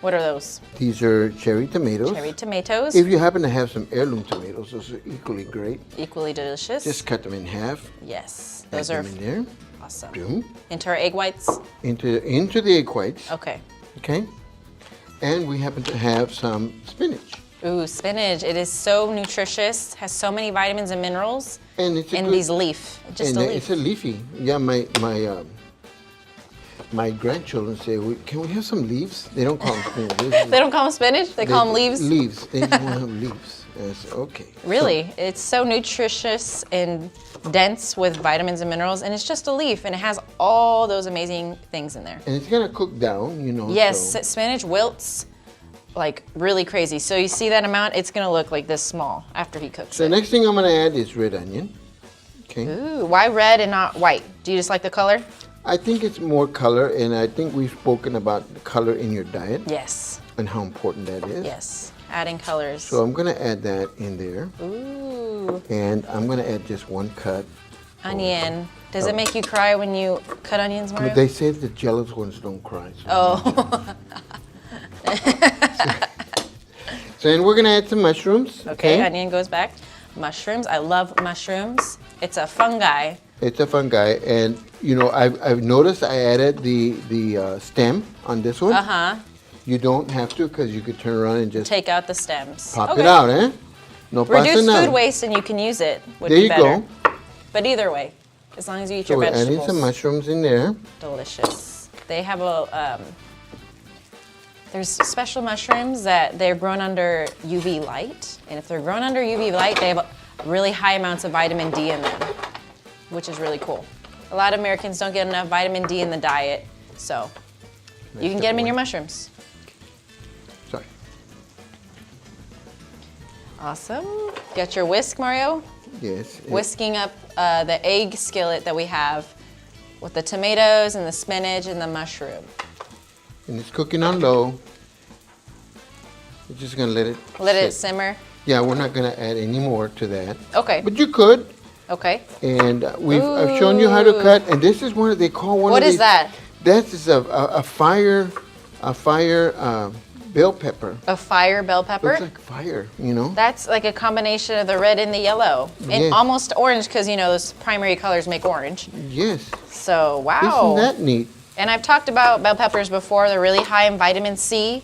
E: What are those?
F: These are cherry tomatoes.
E: Cherry tomatoes.
F: If you happen to have some heirloom tomatoes, those are equally great.
E: Equally delicious.
F: Just cut them in half.
E: Yes.
F: Add
E: Those are
F: them in there.
E: awesome.
F: Boom.
E: Into our egg whites?
F: Into the egg whites.
E: Okay.
F: Okay. And we happen to have some spinach.
E: Ooh, spinach. It is so nutritious, has so many vitamins and minerals.
F: And it's a
E: and
F: good,
E: these leaf, just
F: and
E: a leaf.
F: it's a leafy. Yeah, my grandchildren say, can we have some leaves? They don't call them spinach.
E: They don't call them spinach? They call them leaves?
F: Leaves. They just want to have leaves. That's okay.
E: Really? It's so nutritious and dense with vitamins and minerals, and it's just a leaf, and it has all those amazing things in there.
F: And it's going to cook down, you know.
E: Yes,
F: so.
E: spinach wilts like really crazy. So you see that amount, it's going to look like this small after he cooks
F: The
E: it.
F: next thing I'm going to add is red onion. Okay.
E: Ooh, why red and not white? Do you just like the color?
F: I think it's more color, and I think we've spoken about the color in your diet
E: Yes.
F: and how important that is.
E: Yes. Adding colors.
F: So I'm going to add that in there,
E: Ooh.
F: and I'm going to add just one cut.
E: Onion. Does it make you cry when you cut onions, Mario?
F: But they say the jealous ones don't cry. So
E: Oh.
F: So then we're going to add some mushrooms.
E: Okay, onion goes back. Mushrooms. I love mushrooms. It's a fungi.
F: It's a fungi, and you know I've noticed I added the stem on this one.
E: Uh-huh.
F: You don't have to, because you could turn around and just
E: Take out the stems.
F: pop it out, eh? No pasa
E: Reduce
F: nada.
E: food waste and you can use it. Would
F: There
E: be
F: you
E: better.
F: go.
E: But either way, as long as you eat
F: So
E: your
F: we're
E: vegetables.
F: adding some mushrooms in there.
E: Delicious. They have a there's special mushrooms that they're grown under UV light, and if they're grown under UV light, they have really high amounts of vitamin D in them, which is really cool. A lot of Americans don't get enough vitamin D in the diet, so you can get them in your mushrooms.
F: Sorry.
E: Awesome. Got your whisk, Mario?
F: Yes.
E: Whisking up the egg skillet that we have with the tomatoes and the spinach and the mushroom.
F: And it's cooking on low. We're just gonna let it.
E: Let it
F: sit.
E: simmer.
F: Yeah, we're not gonna add any more to that.
E: Okay.
F: But you could.
E: Okay.
F: And I've shown you how to cut. And this is one of, they call one
E: What
F: of
E: is
F: these.
E: that?
F: That is a fire bell pepper.
E: A fire bell pepper?
F: Looks like fire, you know.
E: That's like a combination of the red and the yellow. And
F: Yeah.
E: almost orange, because you know those primary colors make orange.
F: Yes.
E: So, wow.
F: Isn't that neat?
E: And I've talked about bell peppers before. They're really high in vitamin C,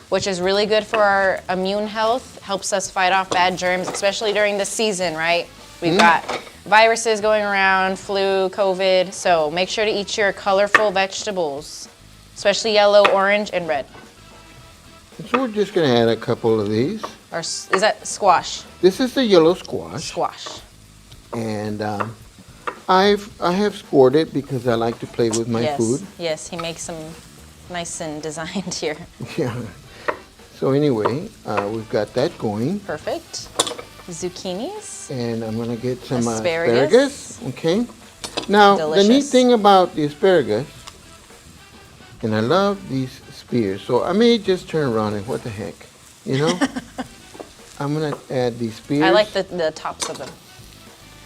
E: which is really good for our immune health. Helps us fight off bad germs, especially during the season, right? We've got viruses going around, flu, COVID. So make sure to eat your colorful vegetables, especially yellow, orange, and red.
F: So we're just gonna add a couple of these.
E: Or is that squash?
F: This is the yellow squash.
E: Squash.
F: And I have scored it because I like to play with my
E: Yes.
F: food.
E: Yes, he makes them nice and designed here.
F: Yeah. So anyway, we've got that going.
E: Perfect. Zucchinis.
F: And I'm gonna get some
E: Asparagus.
F: Okay. Now the neat
E: Delicious.
F: thing about the asparagus, and I love these spears, so I may just turn around and what the heck, you know? I'm gonna add these spears.
E: I like the tops of them.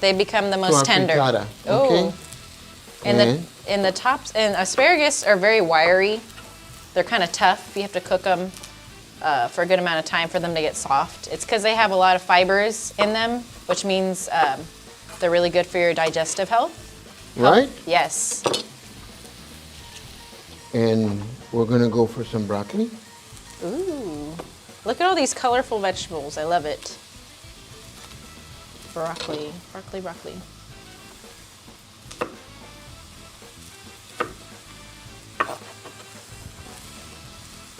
E: They become the
F: to
E: most
F: our
E: tender.
F: frittata,
E: Oh.
F: okay?
E: And the tops and asparagus are very wiry. They're kind of tough. You have to cook them for a good amount of time for them to get soft. It's because they have a lot of fibers in them, which means they're really good for your digestive health.
F: Right?
E: Yes.
F: And we're gonna go for some broccoli.
E: Ooh. Look at all these colorful vegetables. I love it. Broccoli, broccoli, broccoli.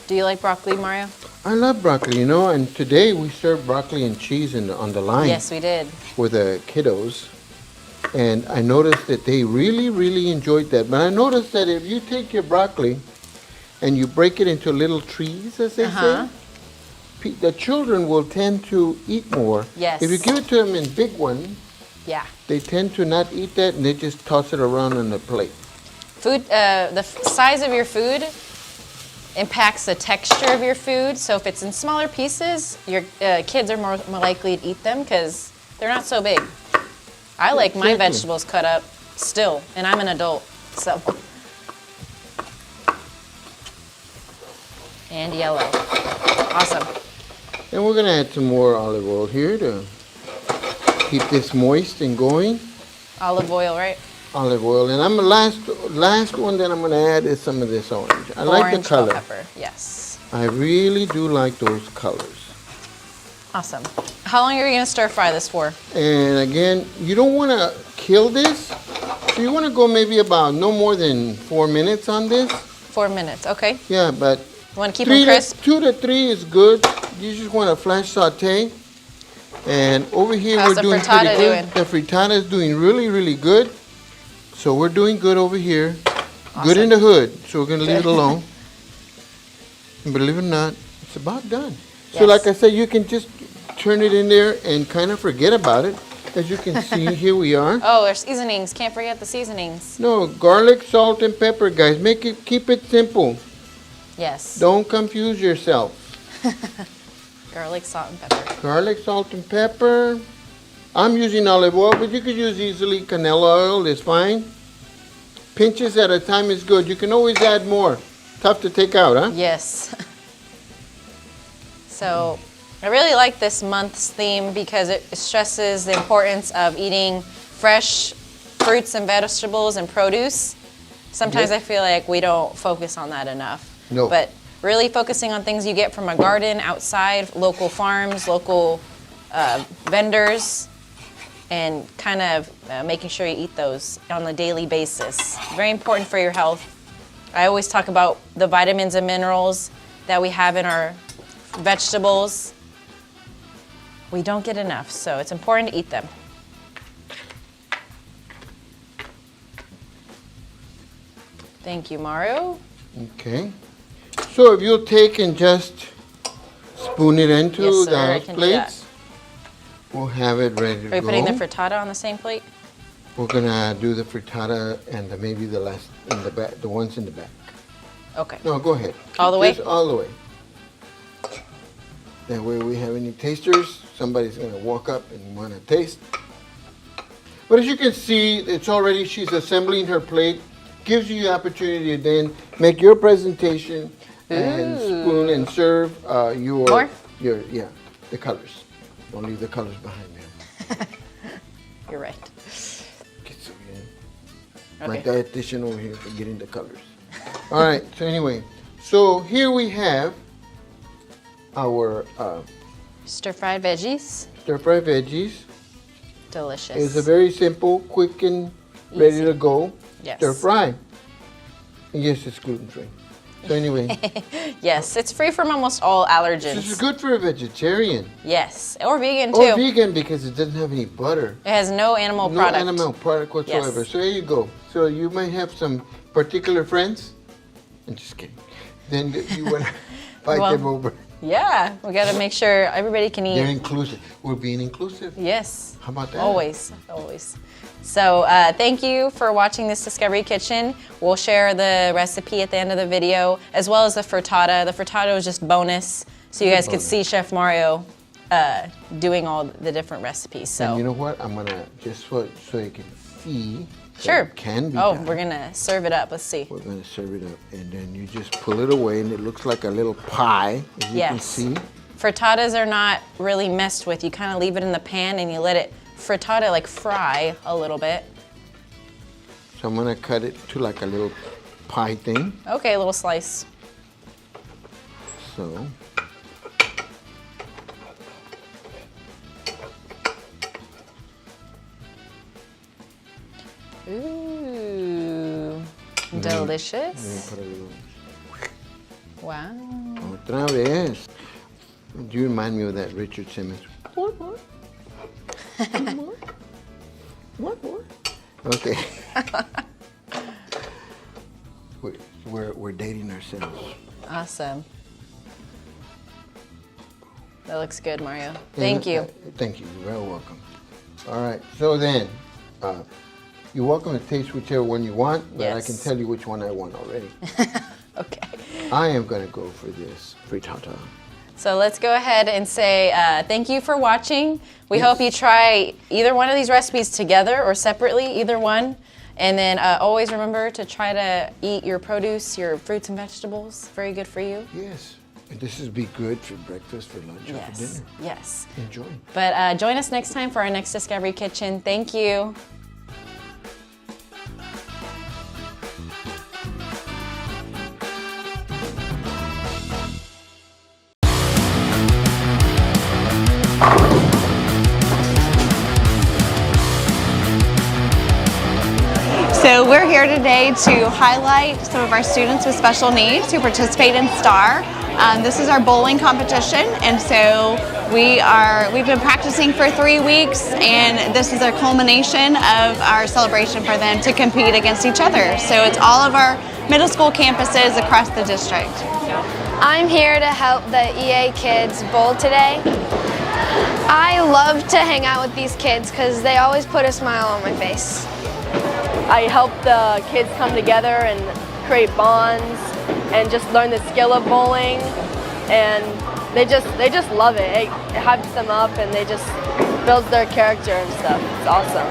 E: Do you like broccoli, Mario?
F: I love broccoli, you know, and today we served broccoli and cheese on the line
E: Yes, we did.
F: for the kiddos. And I noticed that they really, really enjoyed that. But I noticed that if you take your broccoli and you break it into little trees, as they say, the children will tend to eat more.
E: Yes.
F: If you give it to them in big ones,
E: Yeah.
F: they tend to not eat that, and they just toss it around on the plate.
E: Food, the size of your food impacts the texture of your food. So if it's in smaller pieces, your kids are more likely to eat them because they're not so big. I like my vegetables cut up still, and I'm an adult, so. And yellow. Awesome.
F: And we're gonna add some more olive oil here to keep this moist and going.
E: Olive oil, right?
F: Olive oil, and I'm the last one that I'm gonna add is some of this orange. I like the color.
E: Bell pepper, yes.
F: I really do like those colors.
E: Awesome. How long are you gonna stir fry this for?
F: And again, you don't want to kill this, so you want to go maybe about no more than 4 minutes on this.
E: 4 minutes, okay.
F: Yeah, but
E: You wanna keep them crisp?
F: 2 to 3 is good. You just want to flash saute. And over here
E: How's
F: we're
E: the
F: doing
E: frittata
F: pretty good.
E: doing?
F: The frittata is doing really, really good. So we're doing good over here.
E: Awesome.
F: Good in the hood. So we're gonna leave it alone. And believe it or not, it's about done. So
E: Yes.
F: like I said, you can just turn it in there and kind of forget about it. As you can see, here we are.
E: Oh, there's seasonings. Can't forget the seasonings.
F: No, garlic, salt, and pepper, guys. Keep it simple.
E: Yes.
F: Don't confuse yourself.
E: Garlic, salt, and pepper.
F: Garlic, salt, and pepper. I'm using olive oil, but you could use easily canola oil, it's fine. Pinches at a time is good. You can always add more. Tough to take out, huh?
E: Yes. So, I really like this month's theme because it stresses the importance of eating fresh fruits and vegetables and produce. Sometimes I feel like we don't focus on that enough.
F: No.
E: But really focusing on things you get from a garden, outside, local farms, local vendors, and kind of making sure you eat those on a daily basis. Very important for your health. I always talk about the vitamins and minerals that we have in our vegetables. We don't get enough, so it's important to eat them. Thank you, Mario.
F: Okay. So if you'll take and just spoon it into
E: Yes, sir, I
F: the
E: can do that.
F: plates, we'll have it ready to
E: Are we
F: go.
E: putting the frittata on the same plate?
F: We're gonna do the frittata and maybe the last in the back, the ones in the back.
E: Okay.
F: No, go ahead.
E: All the way?
F: Just all the way. That way we have any tasters, somebody's gonna walk up and wanna taste. But as you can see, it's already, she's assembling her plate. Gives you the opportunity to then make your presentation and spoon and serve
E: More?
F: the colors. Don't leave the colors behind, man.
E: You're right.
F: Get some, my
E: Okay.
F: dietitian over here forgetting the colors. All right, so anyway, so here we have our
E: Stir-fried veggies.
F: stir-fry veggies.
E: Delicious.
F: It's a very simple, quick, and ready
E: Easy.
F: to go
E: Yes.
F: stir-fry. And yes, it's gluten-free. So anyway,
E: Yes, it's free from almost all allergens.
F: this is good for a vegetarian.
E: Yes, or vegan too.
F: Or vegan because it doesn't have any butter.
E: It has no animal
F: No
E: product.
F: animal product whatsoever.
E: Yes.
F: So there you go. So you might have some particular friends. I'm just kidding. Then you want to invite
E: Well,
F: them over.
E: Yeah, we got to make sure everybody can
F: They're
E: eat.
F: inclusive. We're being inclusive.
E: Yes.
F: How about that?
E: Always, always. So thank you for watching this Discovery Kitchen. We'll share the recipe at the end of the video, as well as the frittata. The frittata was just bonus, so you guys could
F: bonus.
E: see Chef Mario doing all the different recipes. So.
F: And you know what? I'm gonna just so you can see. that
E: Sure.
F: it can be
E: Oh,
F: done.
E: we're gonna serve it up. Let's see.
F: We're gonna serve it up, and then you just pull it away, and it looks like a little pie, as you can
E: Yes.
F: see.
E: Frittatas are not really messed with. You kind of leave it in the pan and you let it frittata like fry a little bit.
F: So I'm gonna cut it to like a little pie thing.
E: Okay, a little slice.
F: So.
E: Ooh,
F: Let me
E: delicious.
F: put a little.
E: Wow.
F: Otra vez. You remind me of that Richard Simmons. What more? What more? What more? Okay. Wait, we're dating ourselves.
E: Awesome. That looks good, Mario. Thank you.
F: Thank you. You're very welcome. All right. So then, you're welcome to taste whichever one you want, but I can
E: Yes.
F: tell you which one I want already.
E: Okay.
F: I am going to go for this frittata.
E: So let's go ahead and say thank you for watching. We hope you try either one of these recipes together or separately, either one. And then always remember to try to eat your produce, your fruits and vegetables. Very good for you.
F: Yes. And this would be good for breakfast, for lunch, or for
E: Yes.
F: dinner.
E: Yes.
F: Enjoy.
E: But join us next time for our next Discovery Kitchen. Thank you.
G: So we're here today to highlight some of our students with special needs who participate in STAR. This is our bowling competition, and so we've been practicing for 3 weeks, and this is a culmination of our celebration for them to compete against each other. So it's all of our middle school campuses across the district.
H: I'm here to help the EA kids bowl today. I love to hang out with these kids because they always put a smile on my face.
I: I help the kids come together and create bonds and just learn the skill of bowling, and they just love it. It hypes them up and they just builds their character and stuff. It's awesome.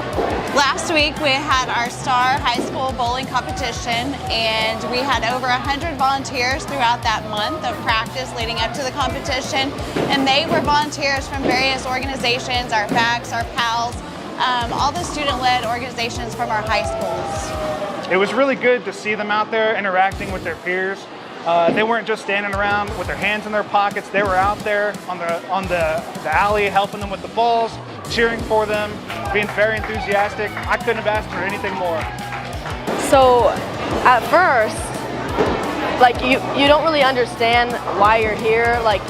G: Last week we had our STAR High School bowling competition, and we had over 100 volunteers throughout that month of practice leading up to the competition, and they were volunteers from various organizations, our FACS, our PALs, all the student-led organizations from our high schools.
J: It was really good to see them out there interacting with their peers. They weren't just standing around with their hands in their pockets. They were out there on the alley helping them with the balls, cheering for them, being very enthusiastic. I couldn't have asked for anything more.
I: So at first, like you don't really understand why you're here, like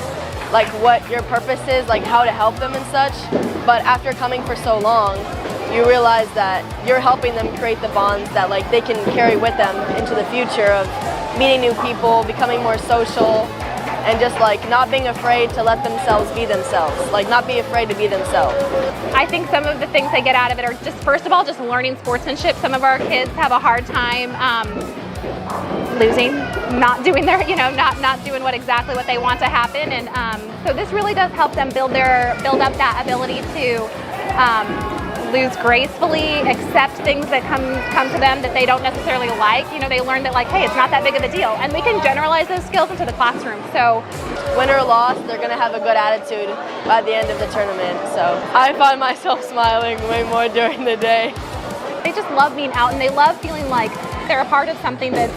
I: what your purpose is, like how to help them and such. But after coming for so long, you realize that you're helping them create the bonds that like they can carry with them into the future of meeting new people, becoming more social, and just like not being afraid to let themselves be themselves, like not be afraid to be themselves.
K: I think some of the things they get out of it are just, first of all, just learning sportsmanship. Some of our kids have a hard time losing, not doing their, not doing exactly what they want to happen, and so this really does help them build up that ability to lose gracefully, accept things that come to them that they don't necessarily like. They learn that hey, it's not that big of a deal, and we can generalize those skills into the classroom. So,
I: win or loss, they're gonna have a good attitude by the end of the tournament. So I find myself smiling way more during the day.
K: They just love being out, and they love feeling like they're a part of something that's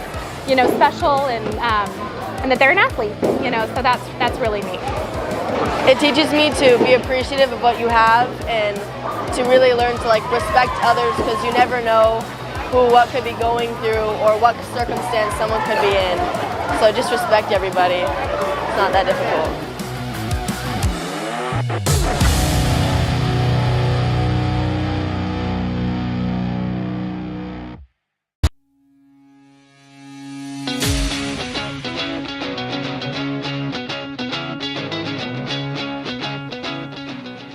K: special, and that they're an athlete. So that's really neat.
I: It teaches me to be appreciative of what you have and to really learn to respect others, because you never know what could be going through or what circumstance someone could be in. So just respect everybody. It's not that difficult.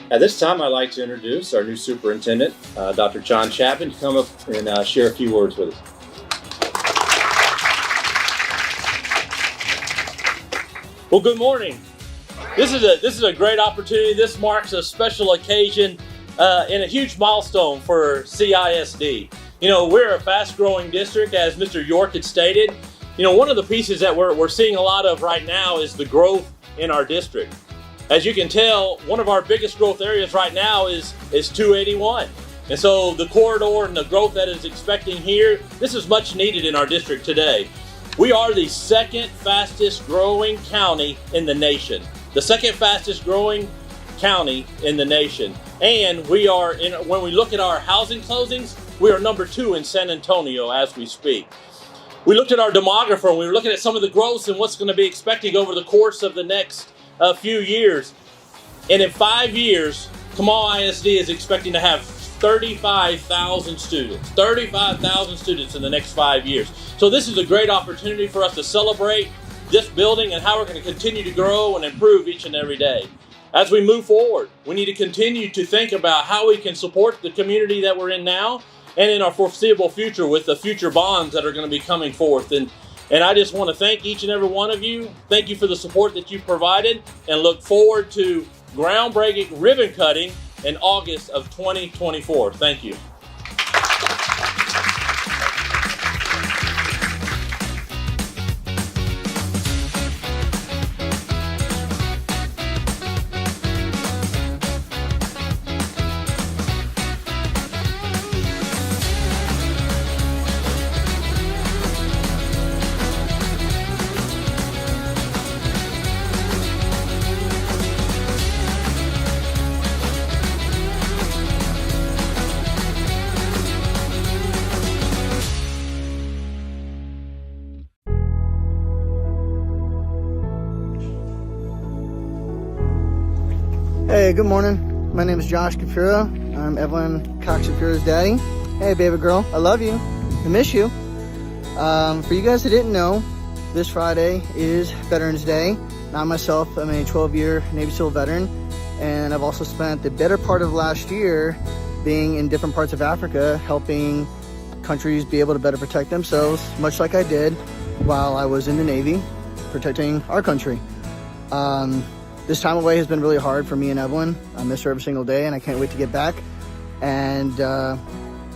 L: At this time, I'd like to introduce our new superintendent, Dr. John Chapman, to come up and share a few words with us. Well, good morning. This is a great opportunity. This marks a special occasion and a huge milestone for CISD. We're a fast-growing district, as Mr. York had stated. One of the pieces that we're seeing a lot of right now is the growth in our district. As you can tell, one of our biggest growth areas right now is 281. And so the corridor and the growth that is expecting here, this is much needed in our district today. We are the second fastest growing county in the nation. The second fastest growing county in the nation. And we are, when we look at our housing closings, we are number 2 in San Antonio as we speak. We looked at our demographer and we were looking at some of the growth and what's going to be expecting over the course of the next few years. And in 5 years, Comal ISD is expecting to have 35,000 students. 35,000 students in the next 5 years. So this is a great opportunity for us to celebrate this building and how we're going to continue to grow and improve each and every day. As we move forward, we need to continue to think about how we can support the community that we're in now and in our foreseeable future with the future bonds that are going to be coming forth. And I just want to thank each and every one of you. Thank you for the support that you've provided, and look forward to groundbreaking ribbon cutting in August of 2024. Thank you.
M: Hey, good morning. My name is Josh Kafura. I'm Evelyn Cox Kafura's daddy. Hey, baby girl, I love you. I miss you. For you guys that didn't know, this Friday is Veterans Day. I myself am a 12-year Navy SEAL veteran, and I've also spent the better part of last year being in different parts of Africa, helping countries be able to better protect themselves, much like I did while I was in the Navy, protecting our country. This time away has been really hard for me and Evelyn. I miss her every single day, and I can't wait to get back. And I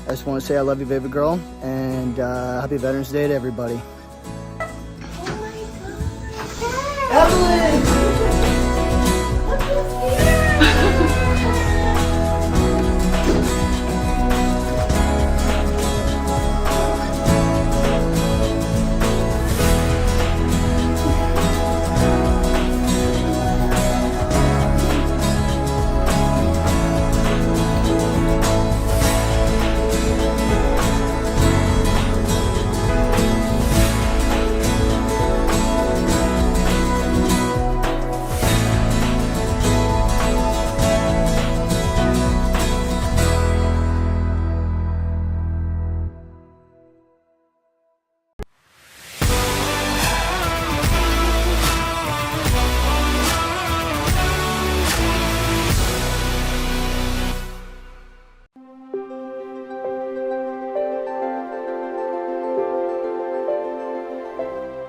M: just want to say I love you, baby girl, and happy Veterans Day to everybody. Evelyn!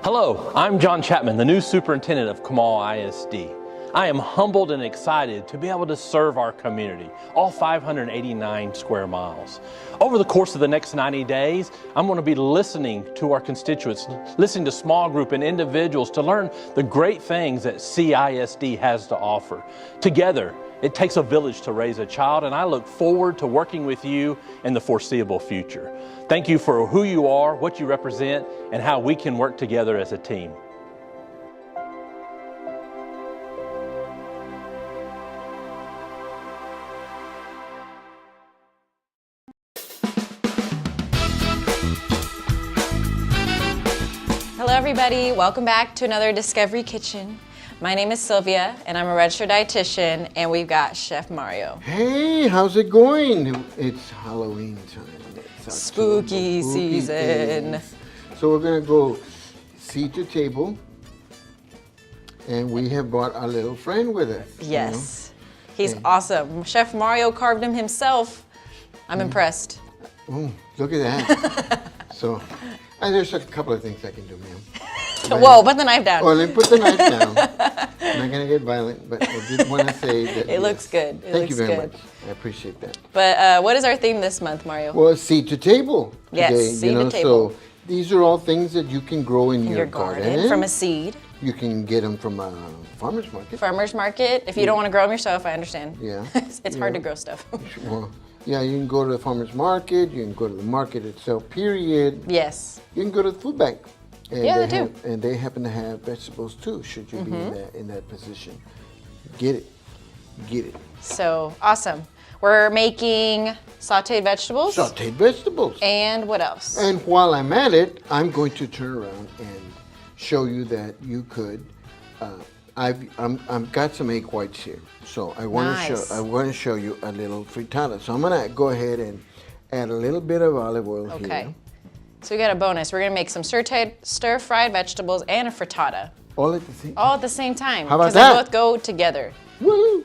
C: Hello, I'm John Chapman, the new superintendent of Kamal ISD. I am humbled and excited to be able to serve our community, all 589 square miles. Over the course of the next 90 days, I'm going to be listening to our constituents, listening to small group and individuals to learn the great things that CISD has to offer. Together, it takes a village to raise a child, and I look forward to working with you in the foreseeable future. Thank you for who you are, what you represent, and how we can work together as a team.
E: Hello everybody, welcome back to another Discovery Kitchen. My name is Sylvia, and I'm a registered dietitian, and we've got Chef Mario.
F: Hey, how's it going? It's Halloween time. It's
E: Spooky season.
F: Days. So we're gonna go seat to table, and we have brought our little friend with us.
E: Yes, he's awesome. Chef Mario carved him himself. I'm impressed.
F: Oh, look at that. So, there's a couple of things I can do, ma'am.
E: Whoa, put the knife down.
F: Oh, let me put the knife down. I'm not going to get violent, but I did want to say that.
E: It looks good.
F: Thank you very much. I appreciate that.
E: But what is our theme this month, Mario?
F: Well, seed to table.
E: Yes,
F: today,
E: seed to table.
F: So these are all things that you can grow in your garden.
E: From a seed.
F: You can get them from a farmer's market.
E: Farmer's market. If you don't want to grow them yourself, I understand.
F: Yeah.
E: It's hard to grow stuff.
F: Well, yeah, you can go to the farmer's market. You can go to the market itself, period.
E: Yes.
F: You can go to the food bank. And
E: yeah, they do.
F: And they happen to have vegetables too, should you be in that position. Get it. Get it.
E: So, awesome. We're making sauteed vegetables.
F: Sauteed vegetables.
E: And what else?
F: And while I'm at it, I'm going to turn around and show you that you could I've got some egg whites here, so I want
E: Nice.
F: to show you a little frittata. So I'm gonna go ahead and add a little bit of olive oil here.
E: Okay. So we got a bonus. We're gonna make some stir-fried vegetables and a frittata.
F: All at the same.
E: All at the same time.
F: How about
E: Because
F: that?
E: they both go together.
F: Woo!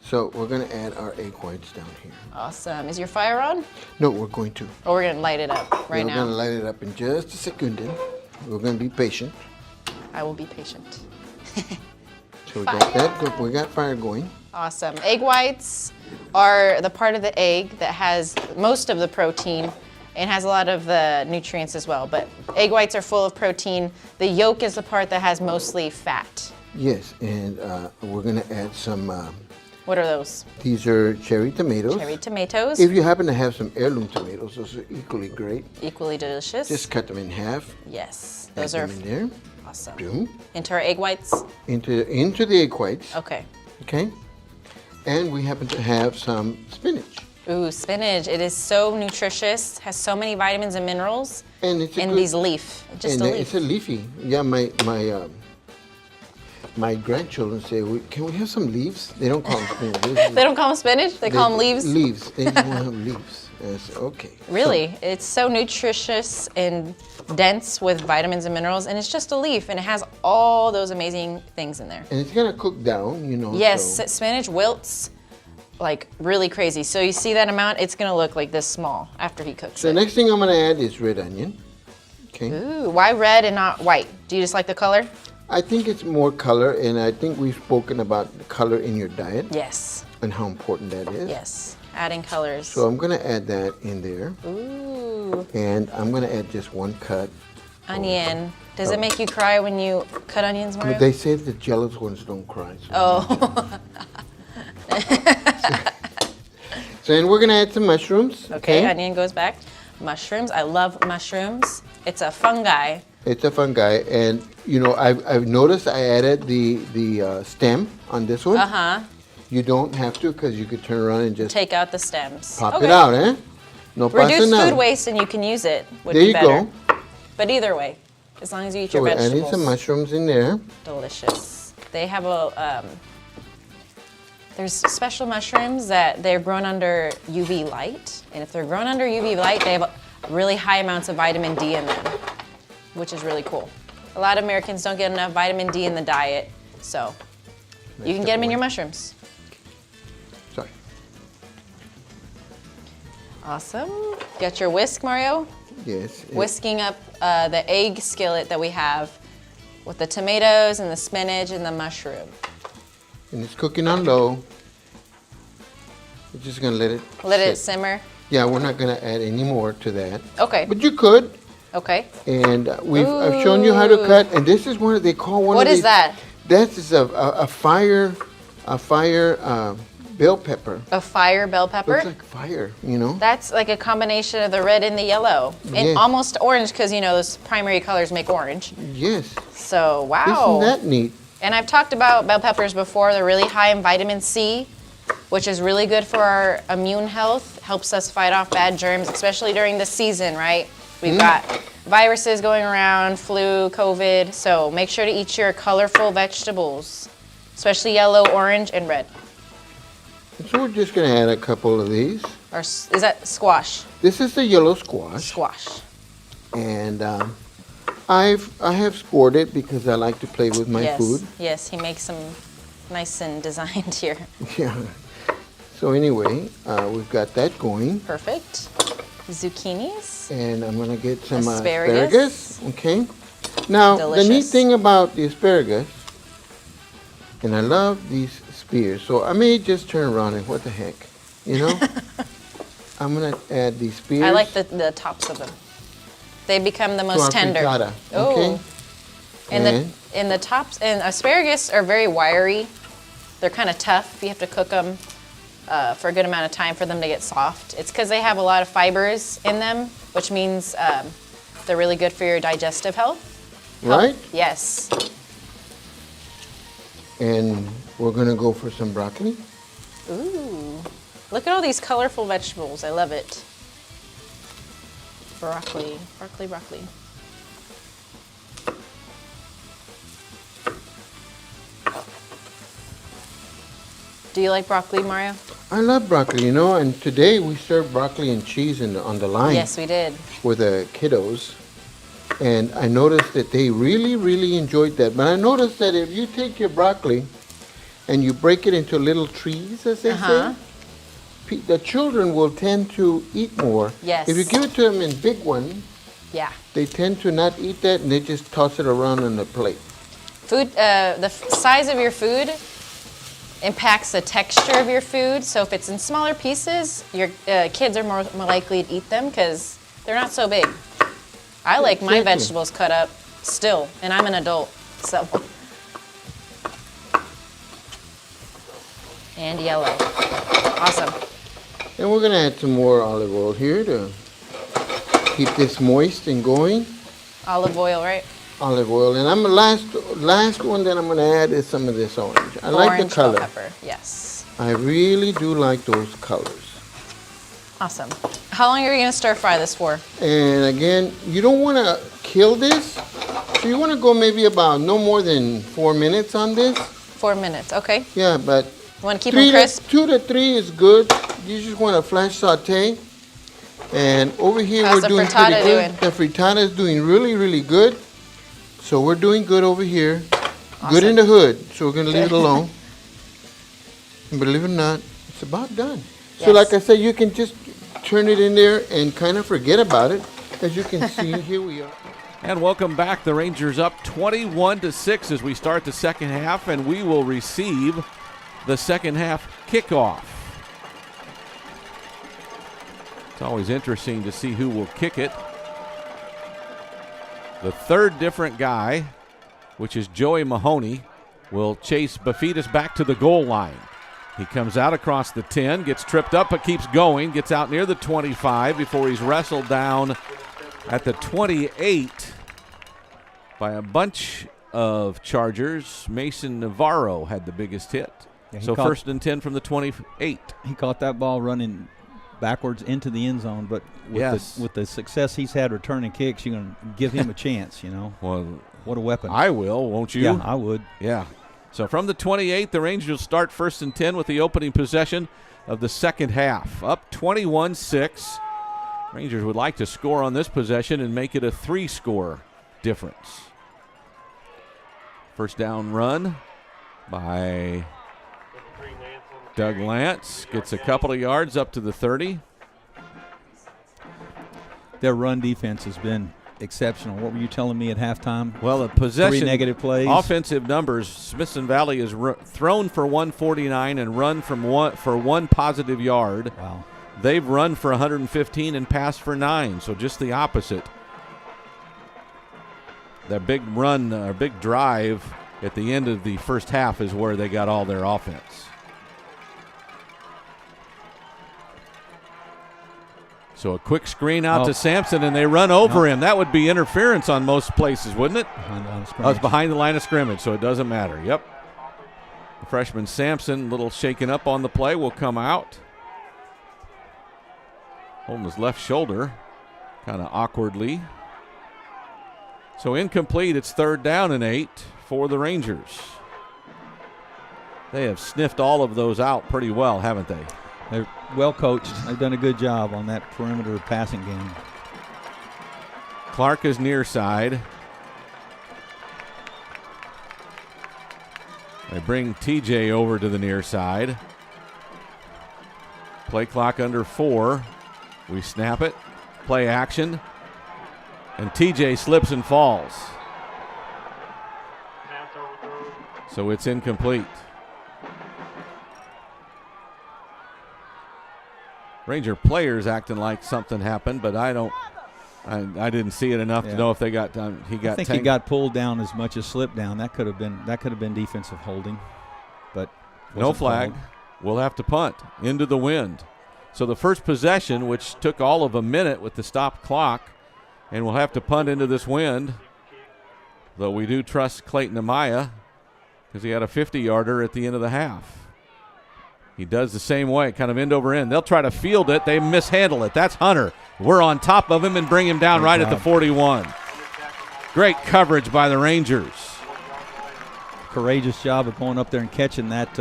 F: So we're gonna add our egg whites down here.
E: Awesome. Is your fire on?
F: No, we're going to.
E: Or we're gonna light it up right
F: We're
E: now?
F: gonna light it up in just a second. We're gonna be patient.
E: I will be patient.
F: So we got that. We got fire going.
E: Awesome. Egg whites are the part of the egg that has most of the protein and has a lot of the nutrients as well. But egg whites are full of protein. The yolk is the part that has mostly fat.
F: Yes, and we're gonna add some.
E: What are those?
F: These are cherry tomatoes.
E: Cherry tomatoes.
F: If you happen to have some heirloom tomatoes, those are equally great.
E: Equally delicious.
F: Just cut them in half.
E: Yes.
F: Add
E: Those are
F: them in there.
E: awesome.
F: Boom.
E: Into our egg whites?
F: Into the egg whites.
E: Okay.
F: Okay. And we happen to have some spinach.
E: Ooh, spinach. It is so nutritious, has so many vitamins and minerals.
F: And it's a
E: and
F: good-
E: these leaf. Just
F: and
E: a leaf.
F: it's a leafy. Yeah, my grandchildren say, can we have some leaves? They don't call them spinach.
E: They don't call them spinach? They call them leaves?
F: Leaves. They don't have leaves. That's okay.
E: Really, it's so nutritious and dense with vitamins and minerals, and it's just a leaf, and it has all those amazing things in there.
F: And it's gonna cook down, you know.
E: Yes,
F: so-
E: spinach wilts like really crazy. So you see that amount, it's gonna look like this small after he cooks
F: So
E: it.
F: next thing I'm gonna add is red onion. Okay.
E: Ooh, why red and not white? Do you just like the color?
F: I think it's more color, and I think we've spoken about the color in your diet.
E: Yes.
F: And how important that is.
E: Yes, adding colors.
F: So I'm gonna add that in there.
E: Ooh.
F: And I'm gonna add just one cut.
E: Onion. Does it make you cry when you cut onions, Mario?
F: But they say the jealous ones don't cry. So
E: Oh.
F: So and we're gonna add some mushrooms.
E: Okay, onion goes back. Mushrooms. I love mushrooms. It's a fungi.
F: It's a fungi, and you know I've noticed I added the stem on this one.
E: Uh-huh.
F: You don't have to because you could turn around and just
E: Take out the stems.
F: pop
E: Okay.
F: it out, eh? No
E: Reduce
F: pasa nada.
E: food waste and you can use it. Would
F: There
E: be
F: you
E: better.
F: go.
E: But either way, as long as you eat
F: So
E: your
F: we're adding
E: vegetables.
F: some mushrooms in there.
E: Delicious. They have a, there's special mushrooms that they're grown under UV light. And if they're grown under UV light, they have really high amounts of vitamin D in them, which is really cool. A lot of Americans don't get enough vitamin D in the diet, so you can get them in your mushrooms.
F: Sorry.
E: Awesome. Got your whisk, Mario?
F: Yes.
E: Whisking up the egg skillet that we have with the tomatoes and the spinach and the mushroom.
F: And it's cooking on low. We're just gonna let it.
E: Let it
F: sit.
E: simmer.
F: Yeah, we're not gonna add any more to that.
E: Okay.
F: But you could.
E: Okay.
F: And I've shown you how to cut. And this is one they call one
E: What
F: of
E: is
F: these.
E: that?
F: That is a fire bell pepper.
E: A fire bell pepper?
F: Looks like fire, you know.
E: That's like a combination of the red and the yellow. And
F: Yes.
E: almost orange because, you know, those primary colors make orange.
F: Yes.
E: So, wow.
F: Isn't that neat?
E: And I've talked about bell peppers before. They're really high in vitamin C, which is really good for our immune health. Helps us fight off bad germs, especially during the season, right? We've got viruses going around, flu, COVID. So make sure to eat your colorful vegetables, especially yellow, orange, and red.
F: So we're just gonna add a couple of these.
E: Or is that squash?
F: This is the yellow squash.
E: Squash.
F: And I have scored it because I like to play with my
E: yes.
F: food.
E: Yes, he makes them nice and designed here.
F: Yeah. So anyway, we've got that going.
E: Perfect. Zucchinis.
F: And I'm gonna get some
E: Asparagus.
F: Okay. Now the neat
E: Delicious.
F: thing about the asparagus, and I love these spears, so I may just turn around and what the heck, you know? I'm gonna add these spears.
E: I like the tops of them. They become the
F: to
E: most
F: our
E: tender.
F: frittata,
E: Oh.
F: okay?
E: And the tops and asparagus are very wiry. They're kind of tough. You have to cook them for a good amount of time for them to get soft. It's because they have a lot of fibers in them, which means they're really good for your digestive health.
F: Right?
E: Yes.
F: And we're gonna go for some broccoli.
E: Ooh. Look at all these colorful vegetables. I love it. Broccoli, broccoli, broccoli. Do you like broccoli, Mario?
F: I love broccoli, you know, and today we served broccoli and cheese on the line.
E: Yes, we did.
F: For the kiddos. And I noticed that they really, really enjoyed that. But I noticed that if you take your broccoli and you break it into little trees, as they say, the children will tend to eat more.
E: Yes.
F: If you give it to them in big ones,
E: Yeah.
F: they tend to not eat that and they just toss it around on the plate.
E: Food, the size of your food impacts the texture of your food. So if it's in smaller pieces, your kids are more likely to eat them because they're not so big. I like my vegetables cut up still, and I'm an adult, so. And yellow. Awesome.
F: And we're gonna add some more olive oil here to keep this moist and going.
E: Olive oil, right?
F: Olive oil, and I'm the last one that I'm gonna add is some of this orange. I like the
E: Orange
F: color.
E: bell pepper, yes.
F: I really do like those colors.
E: Awesome. How long are you gonna stir fry this for?
F: And again, you don't want to kill this, so you want to go maybe about no more than 4 minutes on this.
E: 4 minutes, okay.
F: Yeah, but
E: You wanna keep them crisp?
F: 2 to 3 is good. You just want to flash saute. And over here
E: How's
F: we're
E: the
F: doing
E: frittata
F: pretty good.
E: doing?
F: The frittata is doing really, really good. So we're doing good over here.
E: Awesome.
F: Good in the hood, so we're gonna leave it alone. And believe it or not, it's about done. So
E: Yes.
F: like I said, you can just turn it in there and kind of forget about it. As you can see, here we are.
A: And welcome back. The Rangers up 21-6 as we start the second half, and we will receive the second half kickoff. It's always interesting to see who will kick it. The third different guy, which is Joey Mahoney, will chase Bafidis back to the goal line. He comes out across the 10, gets tripped up but keeps going, gets out near the 25 before he's wrestled down at the 28 by a bunch of Chargers. Mason Navarro had the biggest hit.
B: Yeah,
A: So first and 10 from the 28.
B: He caught that ball running backwards into the end zone, but with the success he's had returning kicks, you're going to give him a chance, you know.
A: Well,
B: what a weapon.
A: I will, won't you?
B: Yeah, I would.
A: Yeah. So from the 28, the Rangers will start first and 10 with the opening possession of the second half. Up 21-6. Rangers would like to score on this possession and make it a 3-score difference. First down run by Doug Lance. Gets a couple of yards up to the 30.
B: Their run defense has been exceptional. What were you telling me at halftime?
A: Well, the possession,
B: 3 negative plays.
A: Offensive numbers, Smithson Valley has thrown for 149 and run for one positive yard.
B: Wow.
A: They've run for 115 and passed for 9, so just the opposite. Their big run, or big drive at the end of the first half is where they got all their offense. So a quick screen out to Sampson, and they run over him. That would be interference on most places, wouldn't it?
B: Behind the line of scrimmage.
A: Oh, it's behind the line of scrimmage, so it doesn't matter. Yep. The freshman Sampson, a little shaken up on the play, will come out. Holding his left shoulder kind of awkwardly. So incomplete. It's third down and 8 for the Rangers. They have sniffed all of those out pretty well, haven't they?
B: They're well coached. They've done a good job on that perimeter passing game.
A: Clark is near side. They bring TJ over to the near side. Play clock under 4. We snap it. Play action. And TJ slips and falls. So it's incomplete. Ranger players acting like something happened, but I didn't see it enough to know if they got he got.
B: I think he got pulled down as much as slipped down. That could have been defensive holding, but
A: no flag.
B: called.
A: We'll have to punt into the wind. So the first possession, which took all of a minute with the stop clock, and we'll have to punt into this wind. Though we do trust Clayton Amaya because he had a 50-yarder at the end of the half. He does the same way, kind of end over end. They'll try to field it. They mishandle it. That's Hunter. We're on top of him and bring him down right at the 41. Great coverage by the Rangers.
B: Courageous job of going up there and catching that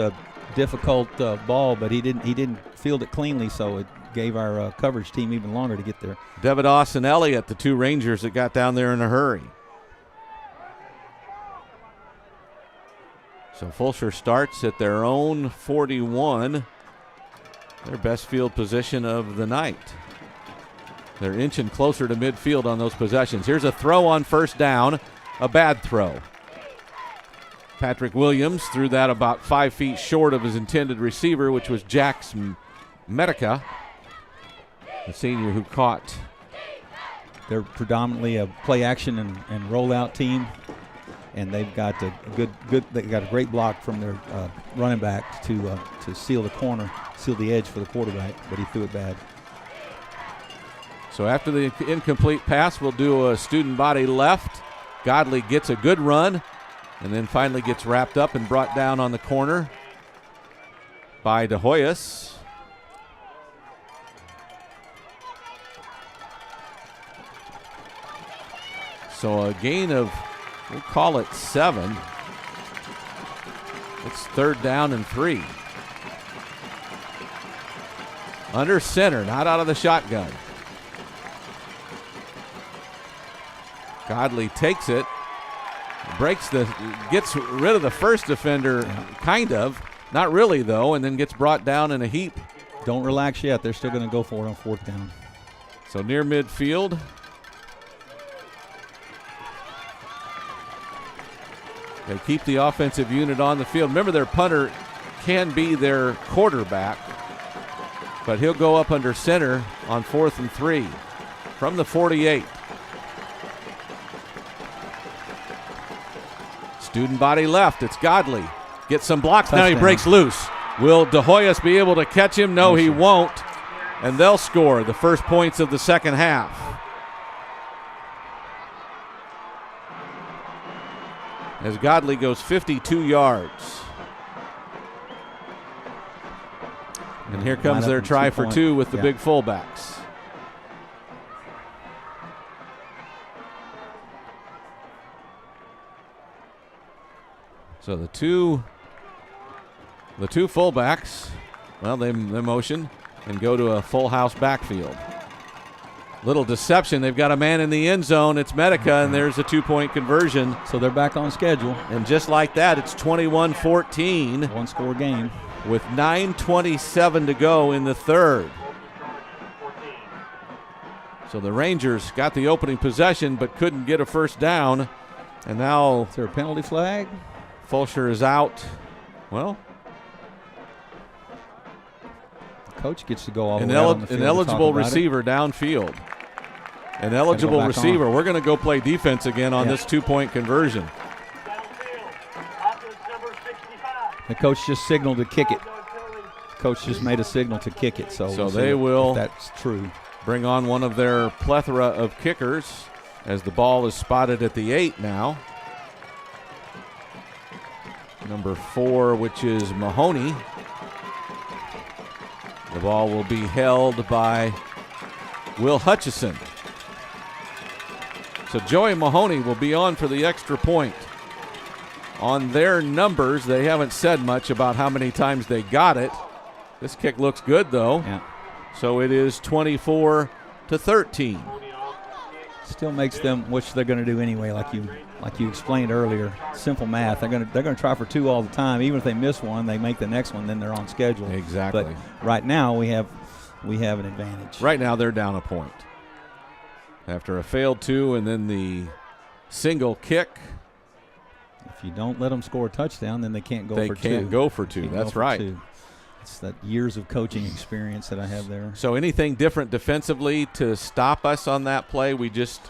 B: difficult ball, but he didn't field it cleanly, so it gave our coverage team even longer to get there.
A: Devidos and Elliott, the two Rangers that got down there in a hurry. So Fulshear starts at their own 41, their best field position of the night. They're inching closer to midfield on those possessions. Here's a throw on first down, a bad throw. Patrick Williams threw that about 5 feet short of his intended receiver, which was Jax Medica, the senior who caught.
B: They're predominantly a play action and rollout team, and they've got a they got a great block from their running back to seal the corner, seal the edge for the quarterback, but he threw it bad.
A: So after the incomplete pass, we'll do a student body left. Godley gets a good run and then finally gets wrapped up and brought down on the corner by De Hoyos. So a gain of, we'll call it 7. It's 3rd down and 3. Under center, not out of the shotgun. Godley takes it, gets rid of the first defender, kind of. Not really, though, and then gets brought down in a heap.
B: Don't relax yet. They're still going to go for it on 4th down.
A: So near midfield. They keep the offensive unit on the field. Remember, their punter can be their quarterback, but he'll go up under center on 4th and 3 from the 48. Student body left. It's Godley. Gets some blocks. Touchdown. Now he breaks loose. Will De Hoyos be able to catch him? No, he won't. And they'll score the first points of the second half. As Godley goes 52 yards. And here comes their try for 2 with the big fullbacks. So the two fullbacks, well, they motion and go to a full house backfield. Little deception. They've got a man in the end zone. It's Medica, and there's a 2-point conversion.
B: So they're back on schedule.
A: And just like that, it's 21-14.
B: 1-score game.
A: With 9:27 to go in the 3rd. So the Rangers got the opening possession but couldn't get a first down. And now...
B: Is there a penalty flag?
A: Fulshear is out. Well...
B: Coach gets to go all the way out on the field.
A: An eligible receiver downfield. An eligible receiver. We're going to go play defense again on this 2-point conversion.
B: The coach just signaled to kick it. Coach just made a signal to kick it. So
A: they will,
B: if that's true,
A: bring on one of their plethora of kickers as the ball is spotted at the 8 now. Number 4, which is Mahoney. The ball will be held by Will Hutchison. So Joey Mahoney will be on for the extra point. On their numbers, they haven't said much about how many times they got it. This kick looks good, though.
B: Yeah.
A: So it is 24-13.
B: Still makes them, which they're going to do anyway, like you explained earlier. Simple math. They're going to try for 2 all the time. Even if they miss one, they make the next one. Then they're on schedule.
A: Exactly.
B: But right now we have an advantage.
A: Right now they're down a point after a failed 2 and then the single kick.
B: If you don't let them score a touchdown, then they can't go for 2.
A: They can't go for 2. That's right.
B: 2. It's that years of coaching experience that I have there.
A: So anything different defensively to stop us on that play? We just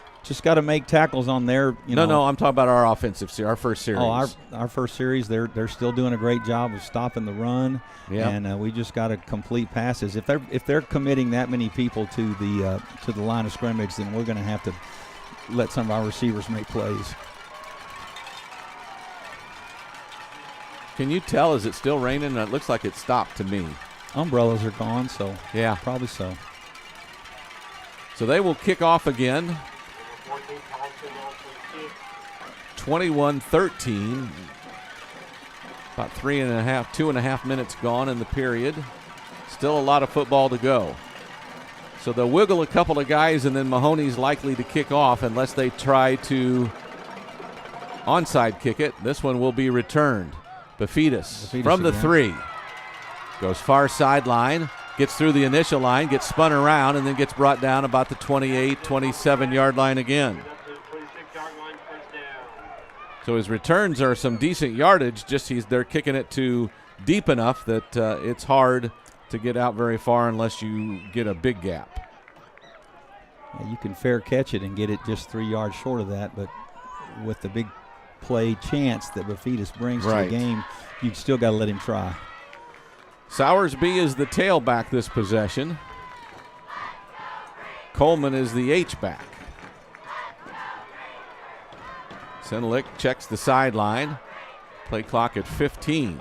B: got to make tackles on their.
A: No, I'm talking about our offensive series, our first series.
B: Oh, our first series, they're still doing a great job of stopping the run.
A: Yeah.
B: And we just got to complete passes. If they're committing that many people to the line of scrimmage, then we're going to have to let some of our receivers make plays.
A: Can you tell, is it still raining? It looks like it stopped to me.
B: Umbrellas are gone, so
A: yeah,
B: probably so.
A: So they will kick off again. 21-13. About 2.5 minutes gone in the period. Still a lot of football to go. So they'll wiggle a couple of guys, and then Mahoney's likely to kick off unless they try to onside kick it. This one will be returned. Bafidis from the 3. Goes far sideline, gets through the initial line, gets spun around, and then gets brought down about the 28, 27-yard line again. So his returns are some decent yardage, just they're kicking it to deep enough that it's hard to get out very far unless you get a big gap.
B: Yeah, you can fair catch it and get it just 3 yards short of that, but with the big play chance that Bafidis brings to the game, you've still got to let him try.
A: Sowersby is the tailback this possession. Coleman is the H-back. Senlick checks the sideline. Play clock at 15.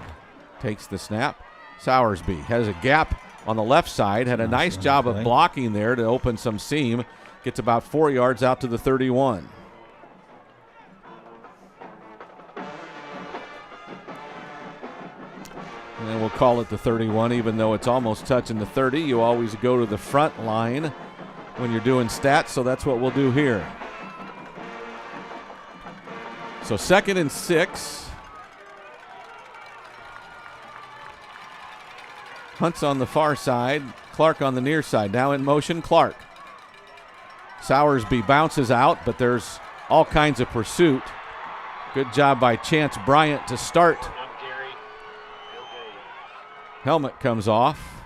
A: Takes the snap. Sowersby has a gap on the left side. Had a nice job of blocking there to open some seam. Gets about 4 yards out to the 31. And then we'll call it the 31, even though it's almost touching the 30. You always go to the front line when you're doing stats, so that's what we'll do here. So 2nd and 6. Hunt's on the far side, Clark on the near side. Now in motion, Clark. Sowersby bounces out, but there's all kinds of pursuit. Good job by Chance Bryant to start. Helmet comes off.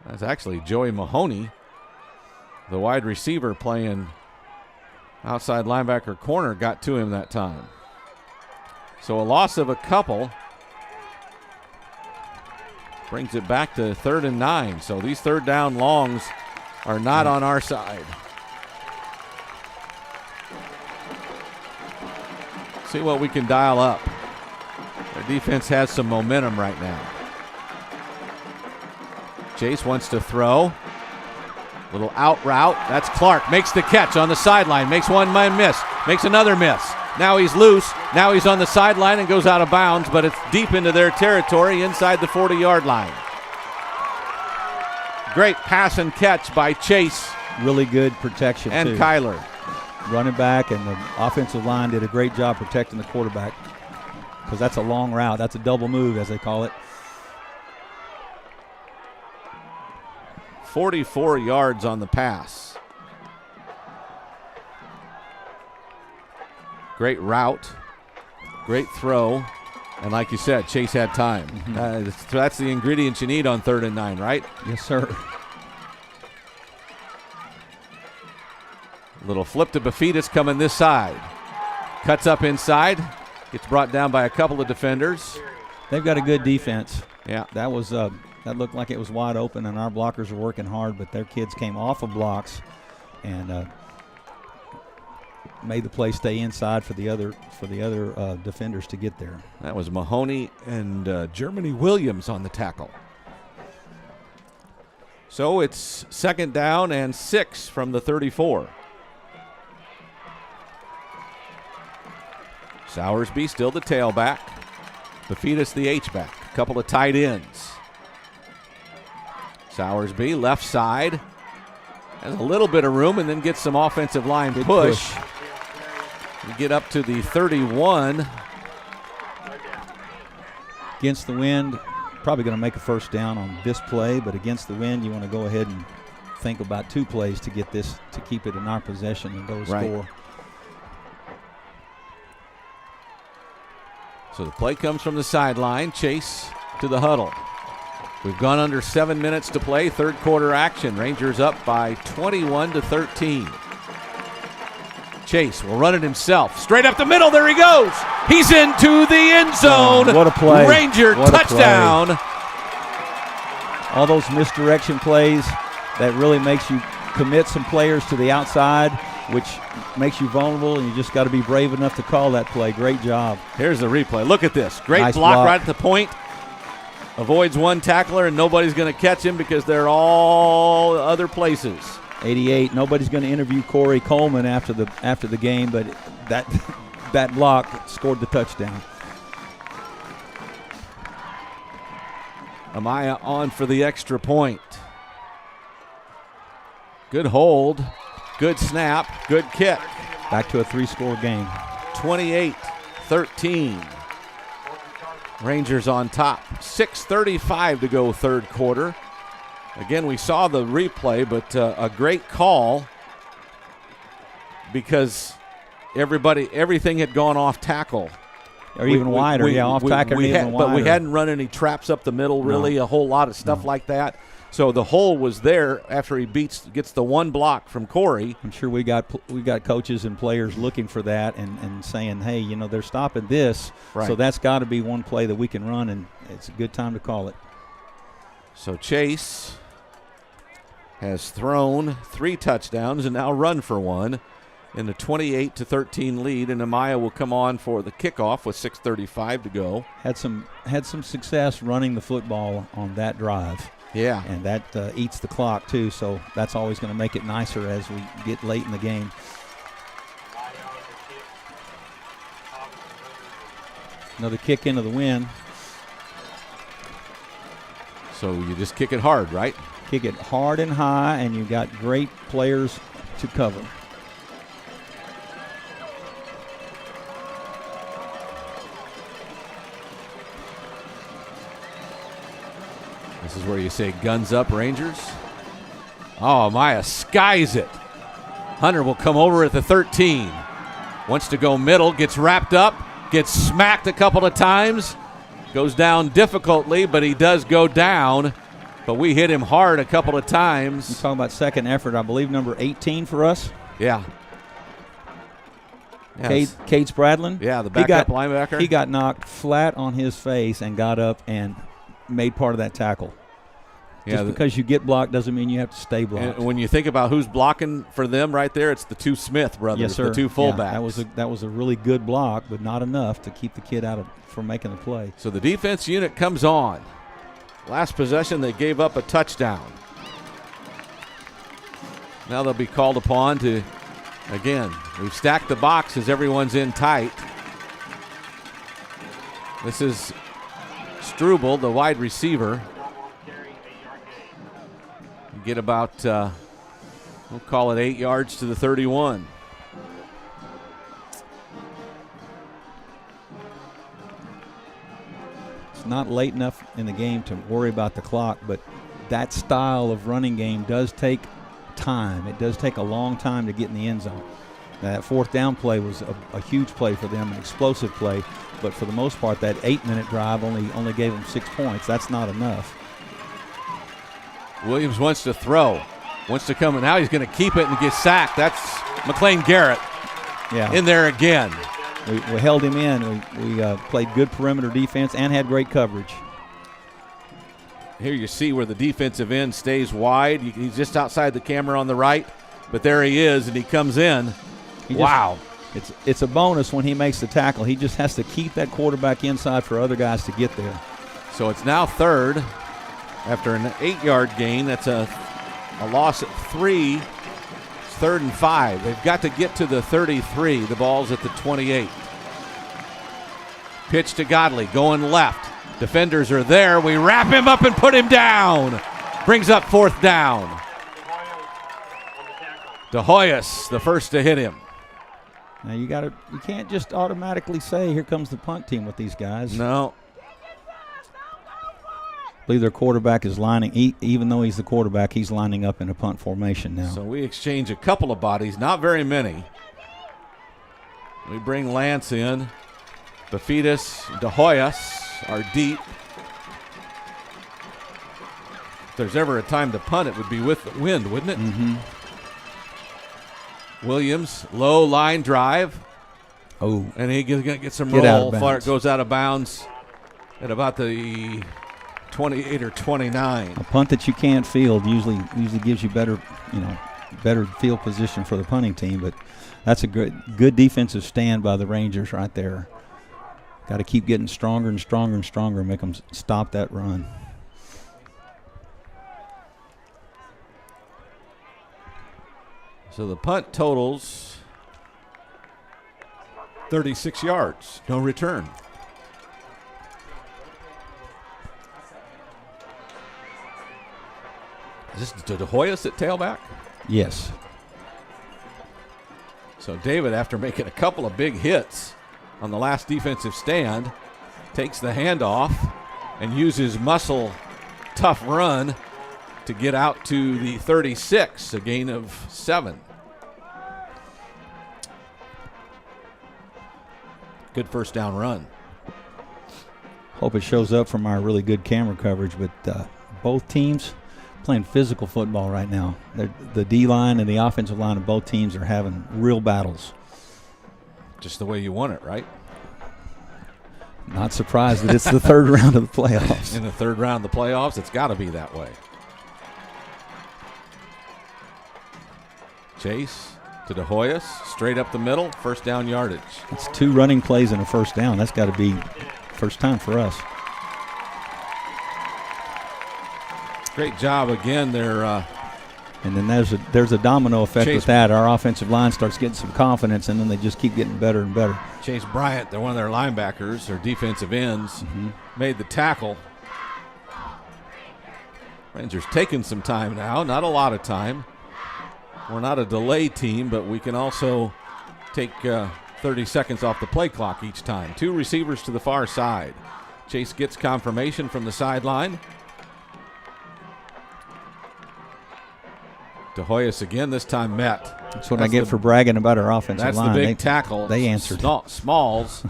A: That's actually Joey Mahoney, the wide receiver playing outside linebacker corner, got to him that time. So a loss of a couple brings it back to 3rd and 9. So these 3rd down longs are not on our side. See what we can dial up. Their defense has some momentum right now. Chase wants to throw. Little out route. That's Clark. Makes the catch on the sideline. Makes one man miss. Makes another miss. Now he's loose. Now he's on the sideline and goes out of bounds, but it's deep into their territory inside the 40-yard line. Great pass and catch by Chase.
B: Really good protection,
A: and
B: too.
A: Kyler.
B: Running back and the offensive line did a great job protecting the quarterback, because that's a long route. That's a double move, as they call it.
A: 44 yards on the pass. Great route, great throw, and like you said, Chase had time. That's the ingredients you need on 3rd and 9, right?
B: Yes, sir.
A: Little flip to Bafidis coming this side. Cuts up inside, gets brought down by a couple of defenders.
B: They've got a good defense.
A: Yeah.
B: That was that looked like it was wide open, and our blockers were working hard, but their kids came off of blocks and made the play stay inside for the other defenders to get there.
A: That was Mahoney and Germany Williams on the tackle. So it's 2nd down and 6 from the 34. Sowersby still the tailback. Bafidis the H-back. A couple of tight ends. Sowersby left side. Has a little bit of room and then gets some offensive line push. We get up to the 31.
B: Against the wind, probably going to make a 1st down on this play, but against the wind, you want to go ahead and think about 2 plays to get this, to keep it in our possession and go score.
A: So the play comes from the sideline. Chase to the huddle. We've gone under 7 minutes to play. 3rd quarter action. Rangers up by 21-13. Chase will run it himself. Straight up the middle. There he goes. He's into the end zone.
B: Oh, what a play.
A: Ranger touchdown.
B: All those misdirection plays, that really makes you commit some players to the outside, which makes you vulnerable, and you just got to be brave enough to call that play. Great job.
A: Here's the replay. Look at this. Great
B: Nice
A: block
B: block
A: right at the point. Avoids one tackler, and nobody's going to catch him because they're all other places.
B: 88. Nobody's going to interview Corey Coleman after the game, but that block scored the touchdown.
A: Amaya on for the extra point. Good hold, good snap, good kick.
B: Back to a 3-score game.
A: 28-13. Rangers on top. 6:35 to go third quarter. Again, we saw the replay, but a great call because everything had gone off tackle.
B: Or even wider, off tackle or even wider.
A: But we hadn't run any traps up the middle, really, a whole lot of stuff like that. So the hole was there after he gets the one block from Corey.
B: I'm sure we got coaches and players looking for that and saying, hey, you know, they're stopping this, so that's got to be one play that we can run, and it's a good time to call it.
A: So Chase has thrown 3 touchdowns and now run for 1 in the 28-13 lead, and Amaya will come on for the kickoff with 6:35 to go.
B: Had some success running the football on that drive.
A: Yeah.
B: And that eats the clock, too, so that's always going to make it nicer as we get late in the game. Another kick into the wind.
A: So you just kick it hard, right?
B: Kick it hard and high, and you've got great players to cover.
A: This is where you say guns up, Rangers. Oh, Maya skies it. Hunter will come over at the 13. Wants to go middle, gets wrapped up, gets smacked a couple of times. Goes down difficultly, but he does go down. But we hit him hard a couple of times.
B: You're talking about second effort, I believe number 18 for us.
A: Yeah.
B: Cade Spradlin.
A: Yeah, the backup linebacker.
B: He got knocked flat on his face and got up and made part of that tackle. Just because you get blocked doesn't mean you have to stay blocked.
A: And when you think about who's blocking for them right there, it's the 2 Smith brothers,
B: yes, sir.
A: The 2 fullbacks.
B: Yeah, that was a really good block, but not enough to keep the kid from making the play.
A: So the defense unit comes on. Last possession, they gave up a touchdown. Now they'll be called upon to, again, we've stacked the box as everyone's in tight. This is Struble, the wide receiver. You get about, we'll call it 8 yards to the 31.
B: It's not late enough in the game to worry about the clock, but that style of running game does take time. It does take a long time to get in the end zone. That 4th down play was a huge play for them, an explosive play, but for the most part, that 8-minute drive only gave them 6 points. That's not enough.
A: Williams wants to throw, wants to come, and now he's going to keep it and get sacked. That's McLean Garrett in there again.
B: We held him in. We played good perimeter defense and had great coverage.
A: Here you see where the defensive end stays wide. He's just outside the camera on the right, but there he is, and he comes in. Wow.
B: It's a bonus when he makes the tackle. He just has to keep that quarterback inside for other guys to get there.
A: So it's now third after an 8-yard gain. That's a loss at 3. It's 3rd and 5. They've got to get to the 33. The ball's at the 28. Pitch to Godley, going left. Defenders are there. We wrap him up and put him down. Brings up 4th down. De Hoyos, the first to hit him.
B: Now you can't just automatically say here comes the punt team with these guys.
A: No.
B: I believe their quarterback is lining, even though he's the quarterback, he's lining up in a punt formation now.
A: So we exchange a couple of bodies, not very many. We bring Lance in. Bafidis, De Hoyos are deep. If there's ever a time to punt, it would be with the wind, wouldn't it?
B: Mm-hmm.
A: Williams, low line drive.
B: Oh.
A: And he's going to get some roll. It goes out of bounds at about the 28 or 29.
B: A punt that you can't field usually gives you better field position for the punting team, but that's a good defensive stand by the Rangers right there. Got to keep getting stronger and stronger and stronger and make them stop that run.
A: So the punt totals 36 yards, no return. Is this De Hoyos at tailback?
B: Yes.
A: So David, after making a couple of big hits on the last defensive stand, takes the handoff and uses muscle tough run to get out to the 36, a gain of 7. Good first down run.
B: Hope it shows up from our really good camera coverage, but both teams playing physical football right now. The D-line and the offensive line of both teams are having real battles.
A: Just the way you want it, right?
B: Not surprised that it's the third round of the playoffs.
A: In the third round of the playoffs, it's got to be that way. Chase to De Hoyos, straight up the middle, first down yardage.
B: It's 2 running plays and a first down. That's got to be first time for us.
A: Great job again there.
B: And then there's a domino effect
A: Chase,
B: with that. Our offensive line starts getting some confidence, and then they just keep getting better and better.
A: Chase Bryant, they're one of their linebackers, or defensive ends, made the tackle. Rangers taking some time now, not a lot of time. We're not a delay team, but we can also take 30 seconds off the play clock each time. 2 receivers to the far side. Chase gets confirmation from the sideline. De Hoyos again, this time met.
B: That's what I get for bragging about our offensive line.
A: That's the big tackle.
B: They answered.
A: Smalls.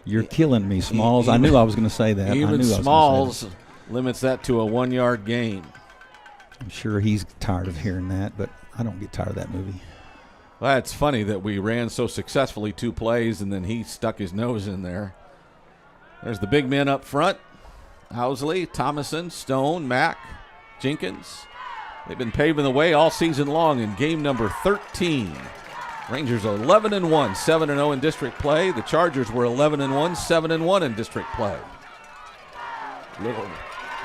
B: You're killing me, Smalls. I knew I was going to say that.
A: Even Smalls limits that to a 1-yard gain.
B: I'm sure he's tired of hearing that, but I don't get tired of that movie.
A: Well, it's funny that we ran so successfully 2 plays, and then he stuck his nose in there. There's the big men up front. Housley, Thomason, Stone, Mack, Jenkins. They've been paving the way all season long in game number 13. Rangers are 11-1, 7-0 in district play. The Chargers were 11-1, 7-1 in district play. Little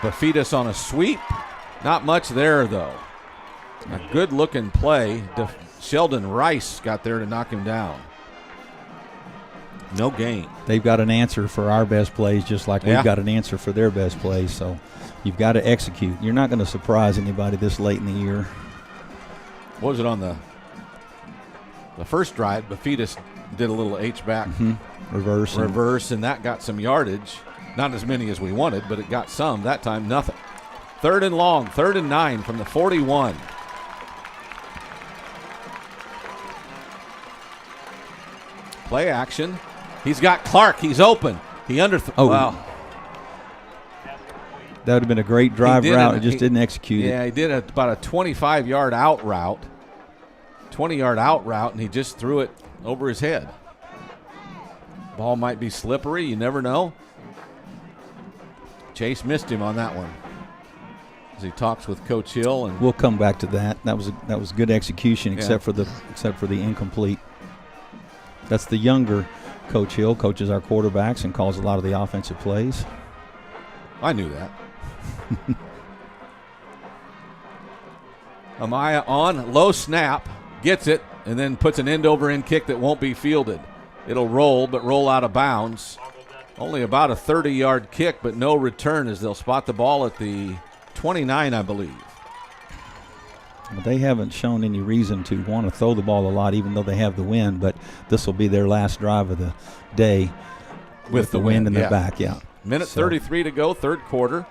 A: Bafidis on a sweep. Not much there, though. A good-looking play. Sheldon Rice got there to knock him down. No gain.
B: They've got an answer for our best plays just like we've got an answer for their best plays, so you've got to execute. You're not going to surprise anybody this late in the year.
A: What was it on the first drive? Bafidis did a little H-back reverse, and that got some yardage. Not as many as we wanted, but it got some. That time, nothing. 3rd and long, 3rd and 9 from the 41. Play action. He's got Clark. He's open. He wow.
B: That would have been a great drive route. It just didn't execute it.
A: Yeah, he did about a 25-yard out route, 20-yard out route, and he just threw it over his head. Ball might be slippery. You never know. Chase missed him on that one as he talks with Coach Hill. And
B: we'll come back to that. That was good execution, except for the incomplete. That's the younger Coach Hill, coaches our quarterbacks and calls a lot of the offensive plays.
A: I knew that. Amaya on, low snap, gets it, and then puts an end-over-end kick that won't be fielded. It'll roll, but roll out of bounds. Only about a 30-yard kick, but no return as they'll spot the ball at the 29, I believe.
B: Well, they haven't shown any reason to want to throw the ball a lot, even though they have the win, but this will be their last drive of the day with the wind in their back. Yeah.
A: Minute 33 to go, third quarter.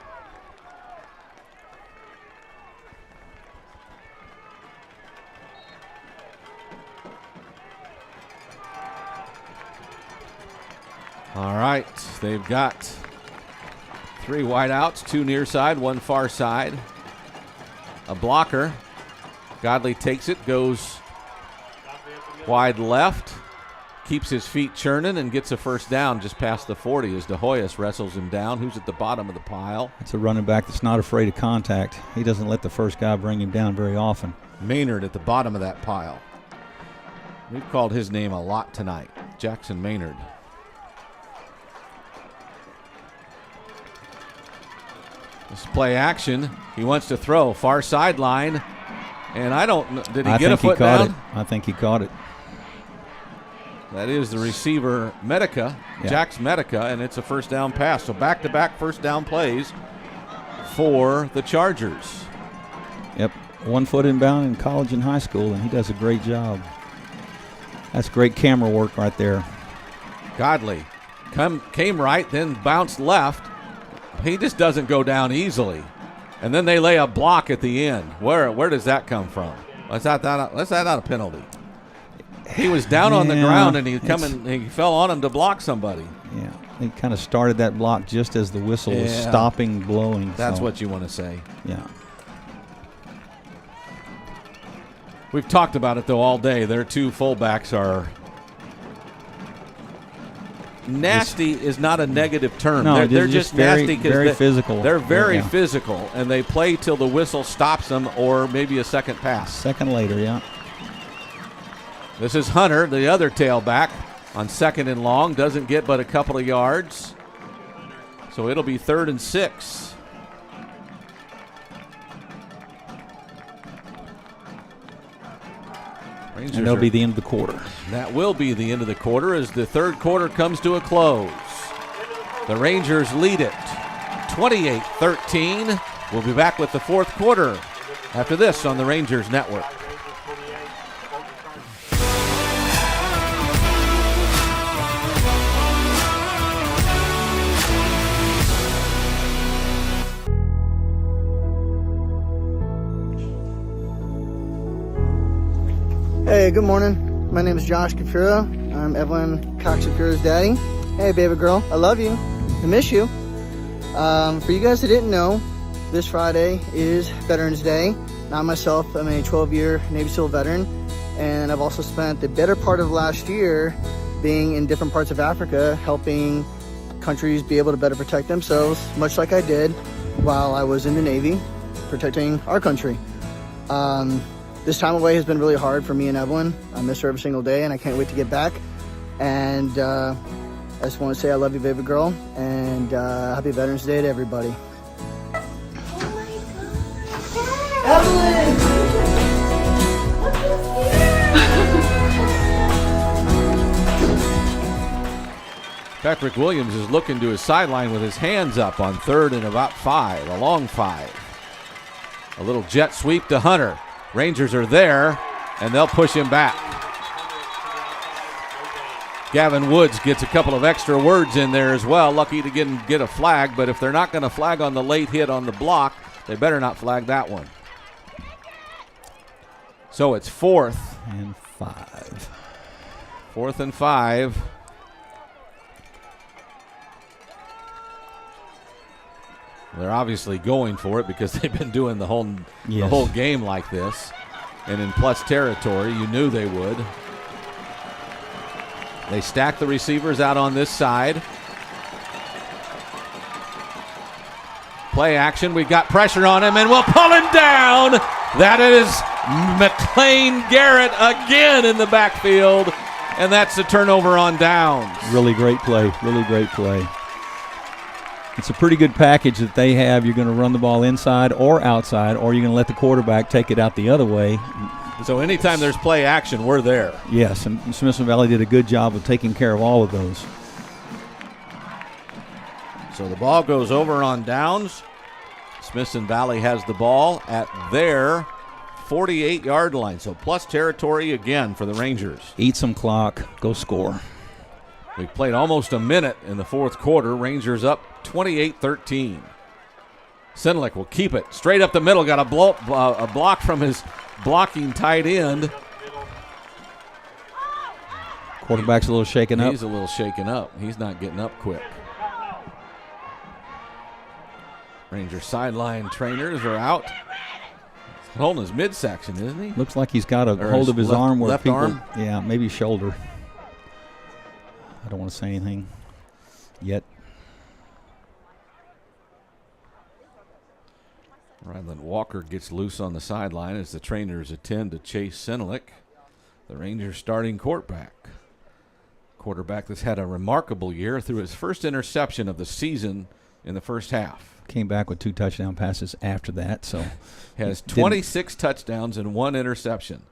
A: All right, they've got 3 wideouts, 2 near side, 1 far side. A blocker. Godley takes it, goes wide left, keeps his feet churning, and gets a first down just past the 40 as De Hoyos wrestles him down. Who's at the bottom of the pile?
B: It's a running back that's not afraid of contact. He doesn't let the first guy bring him down very often.
A: Maynard at the bottom of that pile. We've called his name a lot tonight, Jackson Maynard. This play action. He wants to throw. Far sideline. And I don't know. Did he get a foot down?
B: I think he caught it.
A: That is the receiver, Medica, Jax Medica, and it's a first down pass. So back-to-back first down plays for the Chargers.
B: Yep, 1 foot inbound in college and high school, and he does a great job. That's great camera work right there.
A: Godley came right, then bounced left. He just doesn't go down easily. And then they lay a block at the end. Where does that come from? That's not a penalty. He was down on the ground, and he fell on him to block somebody.
B: Yeah, he kind of started that block just as the whistle was stopping blowing.
A: That's what you want to say.
B: Yeah.
A: We've talked about it, though, all day. Their two fullbacks are nasty is not a negative term.
B: No,
A: they're just nasty because
B: very physical.
A: They're very physical, and they play till the whistle stops them or maybe a second pass.
B: Second later, yeah.
A: This is Hunter, the other tailback, on 2nd and long. Doesn't get but a couple of yards. So it'll be 3rd and 6.
B: And that'll be the end of the quarter.
A: That will be the end of the quarter as the third quarter comes to a close. The Rangers lead it 28-13. We'll be back with the fourth quarter after this on the Rangers Network.
M: Hey, good morning. My name is Josh Kafura. I'm Evelyn Cox-Kafura's daddy. Hey, baby girl, I love you. I miss you. For you guys that didn't know, this Friday is Veterans Day. I myself am a 12-year Navy SEAL veteran, and I've also spent the better part of last year being in different parts of Africa, helping countries be able to better protect themselves, much like I did while I was in the Navy, protecting our country. This time away has been really hard for me and Evelyn. I miss her every single day, and I can't wait to get back. And I just want to say I love you, baby girl, and happy Veterans Day to everybody.
A: Patrick Williams is looking to his sideline with his hands up on 3rd and about 5, a long 5. A little jet sweep to Hunter. Rangers are there, and they'll push him back. Gavin Woods gets a couple of extra words in there as well. Lucky to get a flag, but if they're not going to flag on the late hit on the block, they better not flag that one. So it's 4th
B: and 5.
A: 4th and 5. They're obviously going for it because they've been doing the whole game like this. And in plus territory, you knew they would. They stack the receivers out on this side. Play action. We got pressure on him, and we'll pull him down. That is McLean Garrett again in the backfield, and that's the turnover on downs.
B: Really great play. Really great play. It's a pretty good package that they have. You're going to run the ball inside or outside, or you're going to let the quarterback take it out the other way.
A: So anytime there's play action, we're there.
B: Yes, and Smithson Valley did a good job of taking care of all of those.
A: So the ball goes over on downs. Smithson Valley has the ball at their 48-yard line. So plus territory again for the Rangers.
B: Eat some clock. Go score.
A: We've played almost a minute in the fourth quarter. Rangers up 28-13. Sinlick will keep it straight up the middle. Got a block from his blocking tight end.
B: Quarterback's a little shaken up.
A: He's a little shaken up. He's not getting up quick. Ranger sideline trainers are out. He's holding his midsection, isn't he?
B: Looks like he's got a hold of his arm where
A: left
B: people,
A: arm?
B: Yeah, maybe shoulder. I don't want to say anything yet.
A: Ryland Walker gets loose on the sideline as the trainers attend to Chase Sinlick, the Rangers starting quarterback. Quarterback that's had a remarkable year through his first interception of the season in the first half.
B: Came back with 2 touchdown passes after that, so
A: has 26 touchdowns and 1 interception.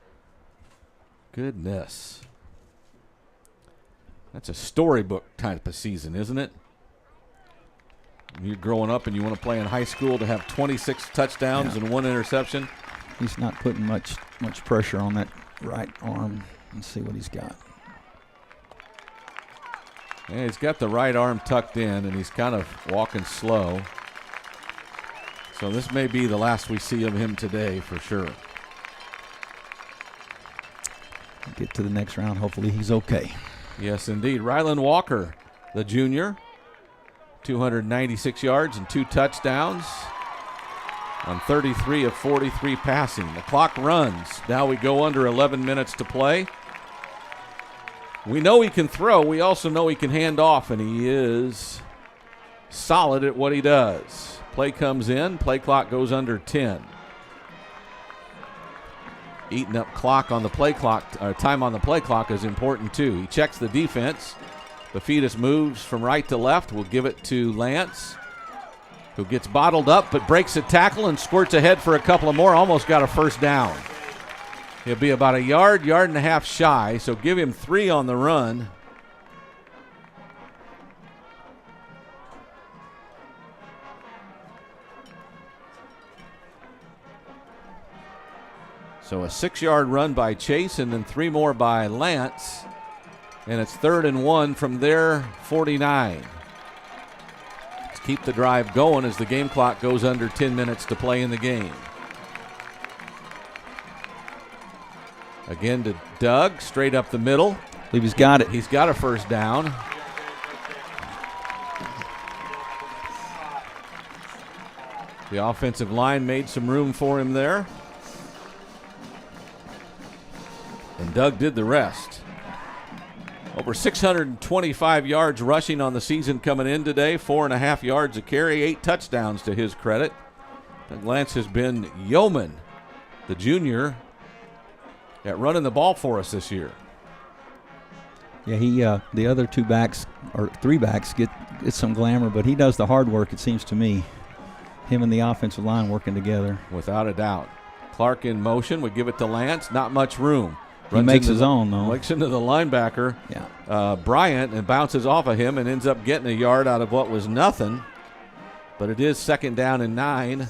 A: Goodness. That's a storybook type of season, isn't it? You're growing up and you want to play in high school to have 26 touchdowns and 1 interception.
B: He's not putting much pressure on that right arm. Let's see what he's got.
A: Yeah, he's got the right arm tucked in, and he's kind of walking slow. So this may be the last we see of him today for sure.
B: Get to the next round. Hopefully he's okay.
A: Yes, indeed. Rylan Walker, the junior, 296 yards and 2 touchdowns on 33 of 43 passing. The clock runs. Now we go under 11 minutes to play. We know he can throw. We also know he can hand off, and he is solid at what he does. Play comes in. Play clock goes under 10. Eating up clock on the play clock, time on the play clock is important too. He checks the defense. Bafidis moves from right to left. We'll give it to Lance, who gets bottled up but breaks a tackle and squirts ahead for a couple of more. Almost got a first down. He'll be about a yard and a half shy, so give him 3 on the run. So a 6-yard run by Chase and then 3 more by Lance. And it's 3rd and 1 from their 49. Let's keep the drive going as the game clock goes under 10 minutes to play in the game. Again to Doug, straight up the middle.
B: I believe he's got it.
A: He's got a first down. The offensive line made some room for him there. And Doug did the rest. Over 625 yards rushing on the season coming in today. 4.5 yards a carry, 8 touchdowns to his credit. Doug Lance has been yeoman, the junior, at running the ball for us this year.
B: Yeah, the other 2 backs or 3 backs get some glamour, but he does the hard work, it seems to me. Him and the offensive line working together.
A: Without a doubt. Clark in motion. We give it to Lance. Not much room.
B: He makes his own, though.
A: Makes into the linebacker, Bryant, and bounces off of him and ends up getting a yard out of what was nothing. But it is 2nd down and 9.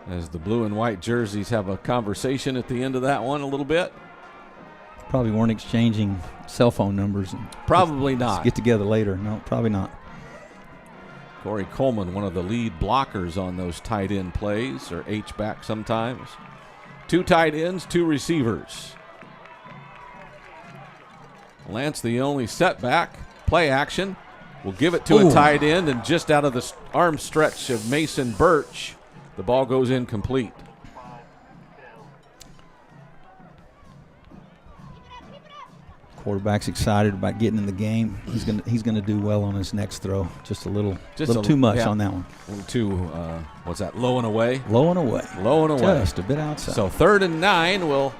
A: As the blue and white jerseys have a conversation at the end of that one a little bit.
B: Probably weren't exchanging cell phone numbers.
A: Probably not.
B: Get together later. No, probably not.
A: Corey Coleman, one of the lead blockers on those tight end plays, or H-back sometimes. 2 tight ends, 2 receivers. Lance, the only setback. Play action. We'll give it to a tight end, and just out of the arm stretch of Mason Birch, the ball goes incomplete.
B: Quarterback's excited about getting in the game. He's gonna do well on his next throw. Just a little too much on that one.
A: A little too, what's that, low and away?
B: Low and away.
A: Low and away.
B: Just a bit outside.
A: So 3rd and 9 will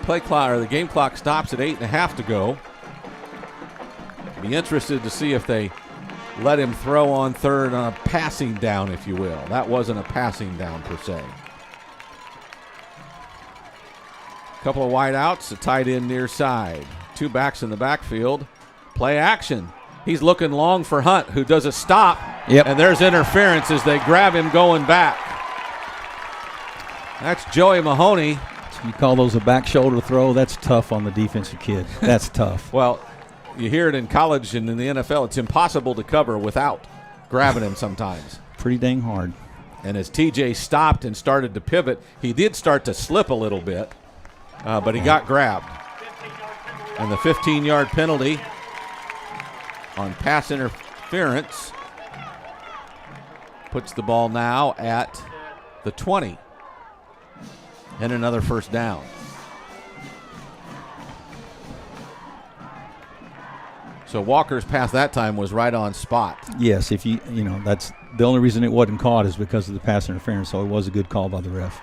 A: play clock, or the game clock stops at 8.5 to go. Be interested to see if they let him throw on 3rd on a passing down, if you will. That wasn't a passing down per se. Couple of wide outs, a tight end near side. 2 backs in the backfield. Play action. He's looking long for Hunt, who does a stop.
B: Yep.
A: And there's interference as they grab him going back. That's Joey Mahoney.
B: So you call those a back shoulder throw? That's tough on the defensive kid. That's tough.
A: Well, you hear it in college and in the NFL. It's impossible to cover without grabbing him sometimes.
B: Pretty dang hard.
A: And as TJ stopped and started to pivot, he did start to slip a little bit, but he got grabbed. And the 15-yard penalty on pass interference puts the ball now at the 20. And another first down. So Walker's pass that time was right on spot.
B: Yes, if you know, that's the only reason it wasn't caught is because of the pass interference, so it was a good call by the ref.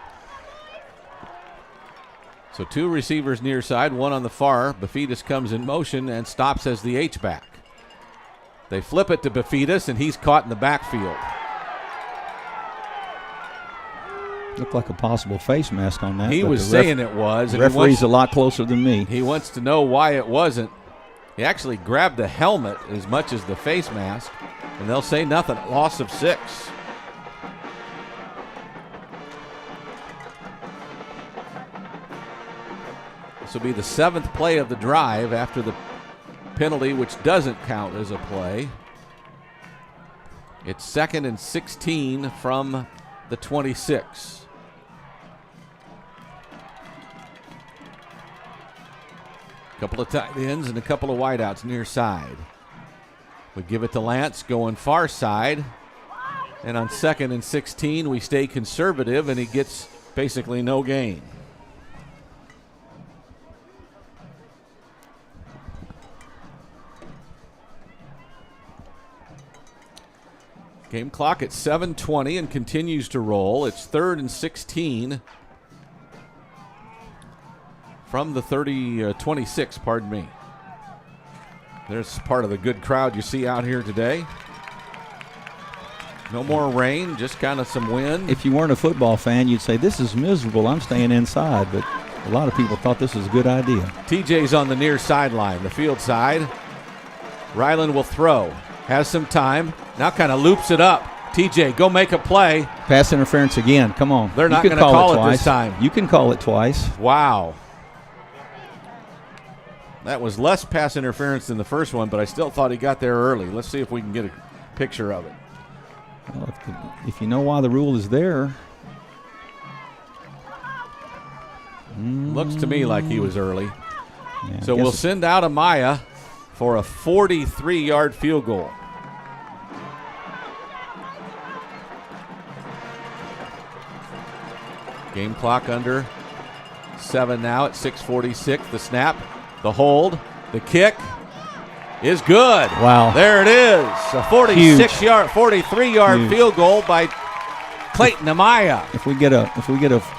A: So 2 receivers near side, 1 on the far. Bafidis comes in motion and stops as the H-back. They flip it to Bafidis, and he's caught in the backfield.
B: Looked like a possible face mask on that.
A: He was saying it was.
B: The referee's a lot closer than me.
A: He wants to know why it wasn't. He actually grabbed the helmet as much as the face mask, and they'll say nothing. Loss of 6. This will be the 7th play of the drive after the penalty, which doesn't count as a play. It's 2nd and 16 from the 26. Couple of tight ends and a couple of wideouts near side. We give it to Lance going far side. And on 2nd and 16, we stay conservative, and he gets basically no gain. Game clock at 7:20 and continues to roll. It's 3rd and 16 from the 26, pardon me. There's part of the good crowd you see out here today. No more rain, just kind of some wind.
B: If you weren't a football fan, you'd say, this is miserable, I'm staying inside. But a lot of people thought this was a good idea.
A: TJ's on the near sideline, the field side. Ryland will throw. Has some time. Now kind of loops it up. TJ, go make a play.
B: Pass interference again. Come on.
A: They're not going to call it this time.
B: You can call it twice.
A: Wow. That was less pass interference than the first one, but I still thought he got there early. Let's see if we can get a picture of it.
B: Well, if you know why the rule is there.
A: Looks to me like he was early.
B: Yeah,
A: so we'll send out Amaya for a 43-yard field goal. Game clock under 7 now at 6:46. The snap, the hold, the kick is good.
B: Wow.
A: There it is. A 43-yard field goal by Clayton Amaya.
B: If we get a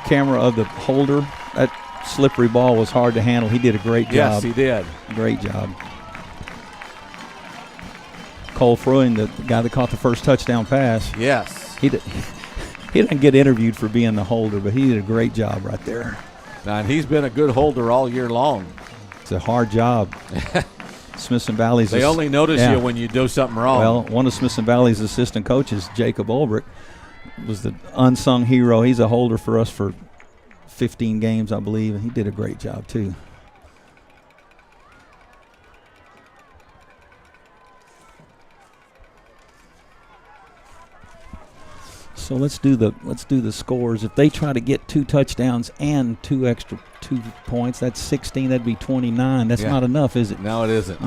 B: camera of the holder, that slippery ball was hard to handle. He did a great job.
A: Yes, he did.
B: Great job. Cole Freund, the guy that caught the first touchdown pass.
A: Yes.
B: He didn't get interviewed for being the holder, but he did a great job right there.
A: And he's been a good holder all year long.
B: It's a hard job. Smithson Valley's.
A: They only notice you when you do something wrong.
B: Well, one of Smithson Valley's assistant coaches, Jacob Ulbrich, was the unsung hero. He's a holder for us for 15 games, I believe, and he did a great job too. So let's do the scores. If they try to get 2 touchdowns and 2 points, that's 16. That'd be 29. That's not enough, is it?
A: No, it isn't.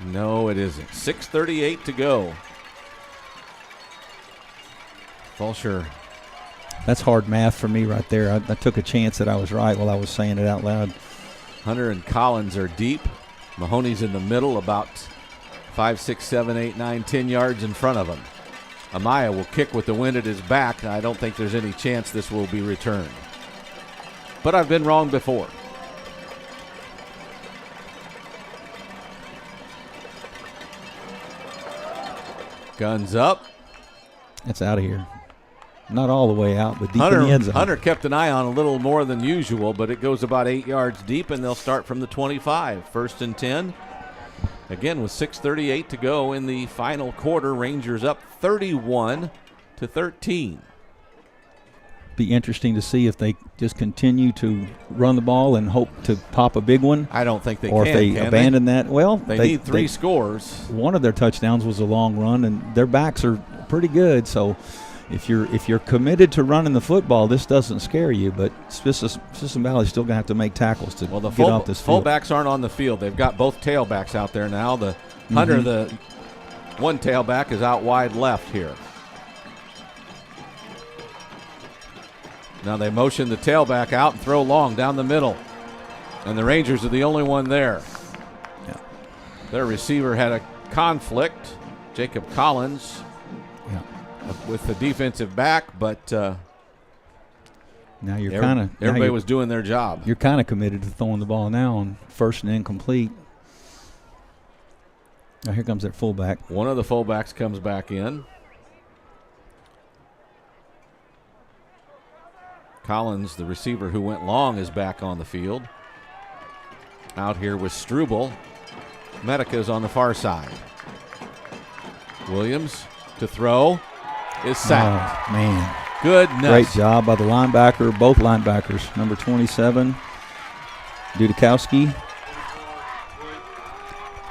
A: No, it isn't. 6:38 to go. Fulshear.
B: That's hard math for me right there. I took a chance that I was right while I was saying it out loud.
A: Hunter and Collins are deep. Mahoney's in the middle, about 5, 6, 7, 8, 9, 10 yards in front of him. Amaya will kick with the wind at his back. I don't think there's any chance this will be returned. But I've been wrong before. Guns up.
B: It's out of here. Not all the way out, but deep in the end zone.
A: Hunter kept an eye on a little more than usual, but it goes about 8 yards deep, and they'll start from the 25. 1st and 10. Again, with 6:38 to go in the final quarter, Rangers up 31-13.
B: Be interesting to see if they just continue to run the ball and hope to pop a big one.
A: I don't think they
B: or
A: can.
B: Or if they abandon that. Well,
A: they need 3 scores.
B: One of their touchdowns was a long run, and their backs are pretty good. So if you're committed to running the football, this doesn't scare you. But Smithson Valley's still going to have to make tackles to get off this field.
A: Fullbacks aren't on the field. They've got both tailbacks out there now. The Hunter, the one tailback, is out wide left here. Now they motion the tailback out and throw long down the middle. And the Rangers are the only one there.
B: Yeah.
A: Their receiver had a conflict, Jacob Collins, with the defensive back, but
B: now
A: everybody was doing their job.
B: You're kind of committed to throwing the ball now on 1st and incomplete. Now here comes their fullback.
A: One of the fullbacks comes back in. Collins, the receiver who went long, is back on the field. Out here with Struble. Medica's on the far side. Williams to throw is sacked.
B: Oh, man.
A: Goodness.
B: Great job by the linebacker, both linebackers. Number 27, Dudikowski.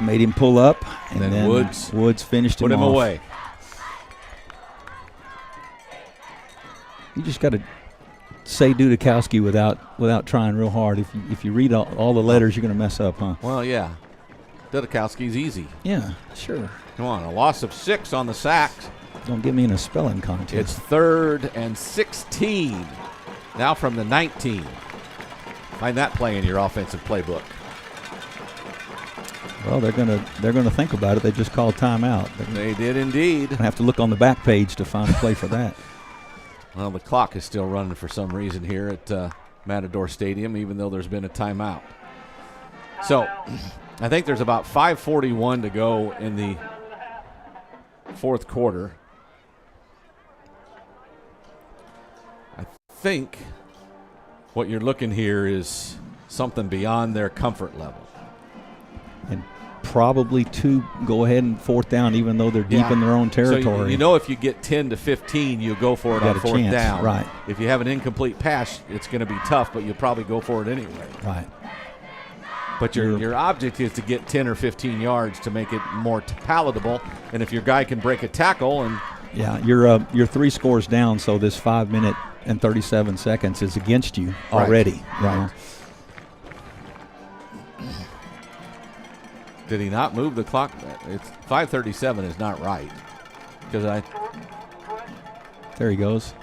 B: Made him pull up, and then Woods finished him off.
A: Put him away.
B: You just got to say Dudikowski without trying real hard. If you read all the letters, you're going to mess up, huh?
A: Well, yeah. Dudikowski's easy.
B: Yeah, sure.
A: Come on, a loss of 6 on the sacks.
B: Don't get me in a spelling contest.
A: It's 3rd and 16. Now from the 19. Find that play in your offensive playbook.
B: Well, they're gonna think about it. They just called timeout.
A: They did indeed.
B: I have to look on the back page to find a play for that.
A: Well, the clock is still running for some reason here at Matador Stadium, even though there's been a timeout. So, I think there's about 5:41 to go in the fourth quarter. I think what you're looking here is something beyond their comfort level.
B: And probably 2 go ahead and 4th down, even though they're deep in their own territory.
A: So you know if you get 10 to 15, you'll go for it on 4th down.
B: Right.
A: If you have an incomplete pass, it's going to be tough, but you'll probably go for it anyway.
B: Right.
A: But your object is to get 10 or 15 yards to make it more palatable. And if your guy can break a tackle and
B: you're 3 scores down, so this 5 minute and 37 seconds is against you already.
A: Right. Did he not move the clock? It's 5:37 is not right. Because
B: there he goes.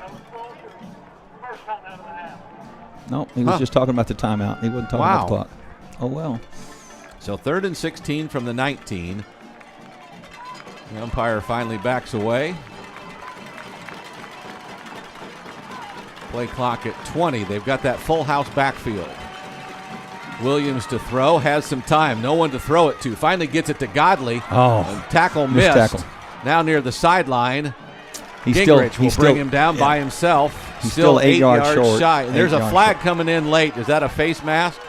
B: No, he was just talking about the timeout. He wasn't talking about the clock. Oh, well.
A: So 3rd and 16 from the 19. The umpire finally backs away. Play clock at 20. They've got that full house backfield. Williams to throw, has some time. No one to throw it to. Finally gets it to Godley.
B: Oh.
A: Tackle missed.
B: Tackle.
A: Now near the sideline.
B: He's
A: Gingrich
B: still
A: will bring him down by himself.
B: He's still 8 yards short.
A: Shy. And there's a flag coming in late. Is that a face mask?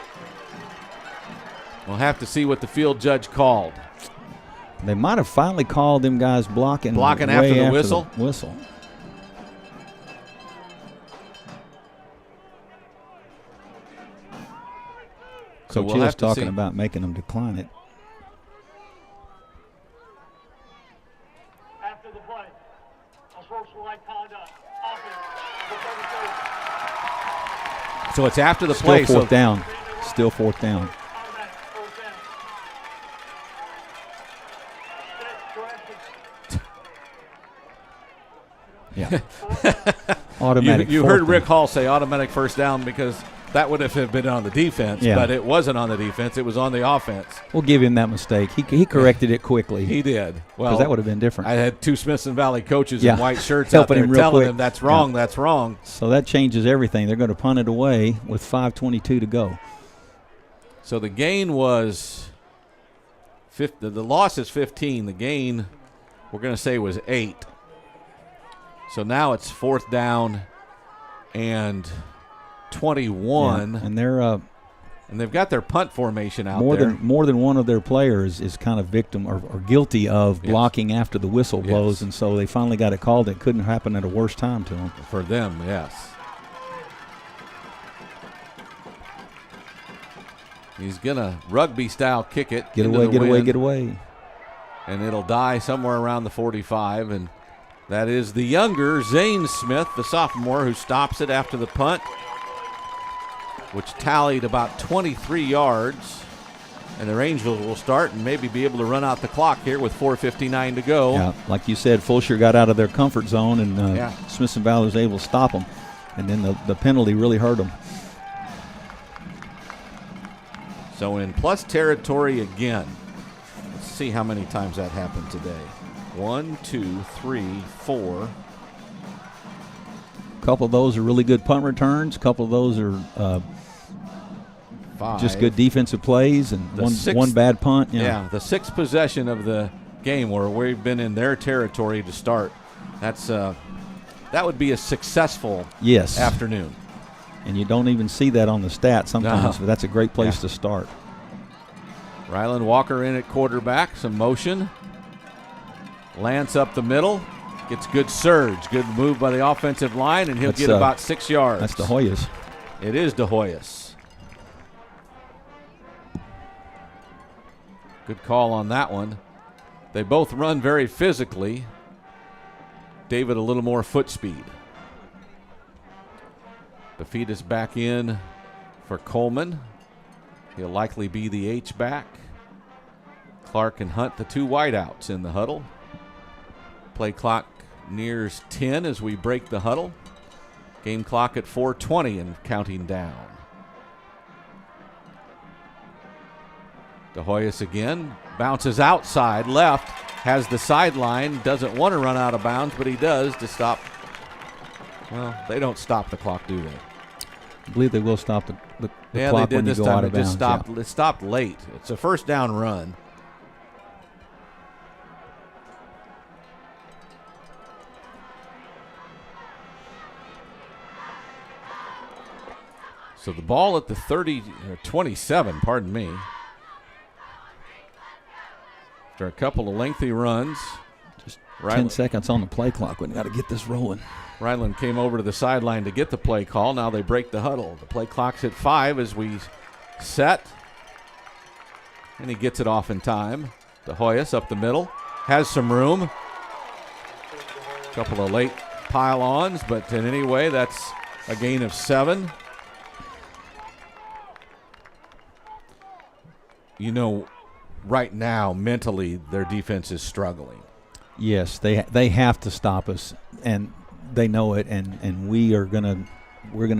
A: We'll have to see what the field judge called.
B: They might have finally called them guys blocking
A: after the whistle.
B: Coach Hill's talking about making them decline it.
D: After the play, unsportsmanlike conduct.
A: So it's after the play.
B: Still 4th down. Still 4th down. Yeah. Automatic.
A: You heard Rick Hall say automatic 1st down because that would have been on the defense, but it wasn't on the defense. It was on the offense.
B: We'll give him that mistake. He corrected it quickly.
A: He did. Well,
B: because that would have been different.
A: I had 2 Smithson Valley coaches in white shirts
B: helping
A: out there
B: him real
A: telling
B: quick.
A: him that's wrong, that's wrong.
B: So that changes everything. They're going to punt it away with 5:22 to go.
A: So the gain was the loss is 15. The gain, we're going to say, was 8. So now it's 4th down and 21.
B: Yeah, and they're
A: and they've got their punt formation out
B: more
A: there.
B: More than one of their players is kind of victim or guilty of blocking after the whistle blows, and so they finally got it called. It couldn't happen at a worse time to them.
A: For them, yes. He's gonna rugby-style kick it.
B: Get away.
A: And it'll die somewhere around the 45, and that is the younger Zane Smith, the sophomore, who stops it after the punt, which tallied about 23 yards. And the Rangeville will start and maybe be able to run out the clock here with 4:59 to go.
B: Yeah, like you said, Fulshear got out of their comfort zone, and Smithson Valley was able to stop them. And then the penalty really hurt them.
A: So in plus territory again. Let's see how many times that happened today. 1, 2, 3, 4.
B: A couple of those are really good punt returns. A couple of those are
A: 5.
B: Just good defensive plays, and one bad punt.
A: Yeah, the 6th possession of the game where we've been in their territory to start. That's that would be a successful afternoon.
B: And you don't even see that on the stats sometimes, but that's a great place to start.
A: Rylan Walker in at quarterback, some motion. Lance up the middle, gets good surge, good move by the offensive line, and he'll get about 6 yards.
B: That's De Hoyos.
A: It is De Hoyos. Good call on that one. They both run very physically. David a little more foot speed. Bafita's back in for Coleman. He'll likely be the H-back. Clark and Hunt, the two wideouts in the huddle. Play clock nears 10 as we break the huddle. Game clock at 4:20 and counting down. De Hoyos again, bounces outside left, has the sideline, doesn't want to run out of bounds, but he does to stop. Well, they don't stop the clock, do they?
B: I believe they will stop the
A: yeah,
B: clock
A: they did
B: when you
A: this
B: go
A: time.
B: out of
A: It just
B: bounds.
A: stopped. It stopped late. It's a first down run. So the ball at the 27, pardon me. After a couple of lengthy runs.
B: Just 10 seconds on the play clock. We got to get this rolling.
A: Ryland came over to the sideline to get the play call. Now they break the huddle. The play clock's at 5 as we set. And he gets it off in time. De Hoyos up the middle. Has some room. A couple of late pile-ons, but in any way, that's a gain of 7. You know, right now, mentally, their defense is struggling.
B: Yes, they have to stop us, and they know it, and we're gonna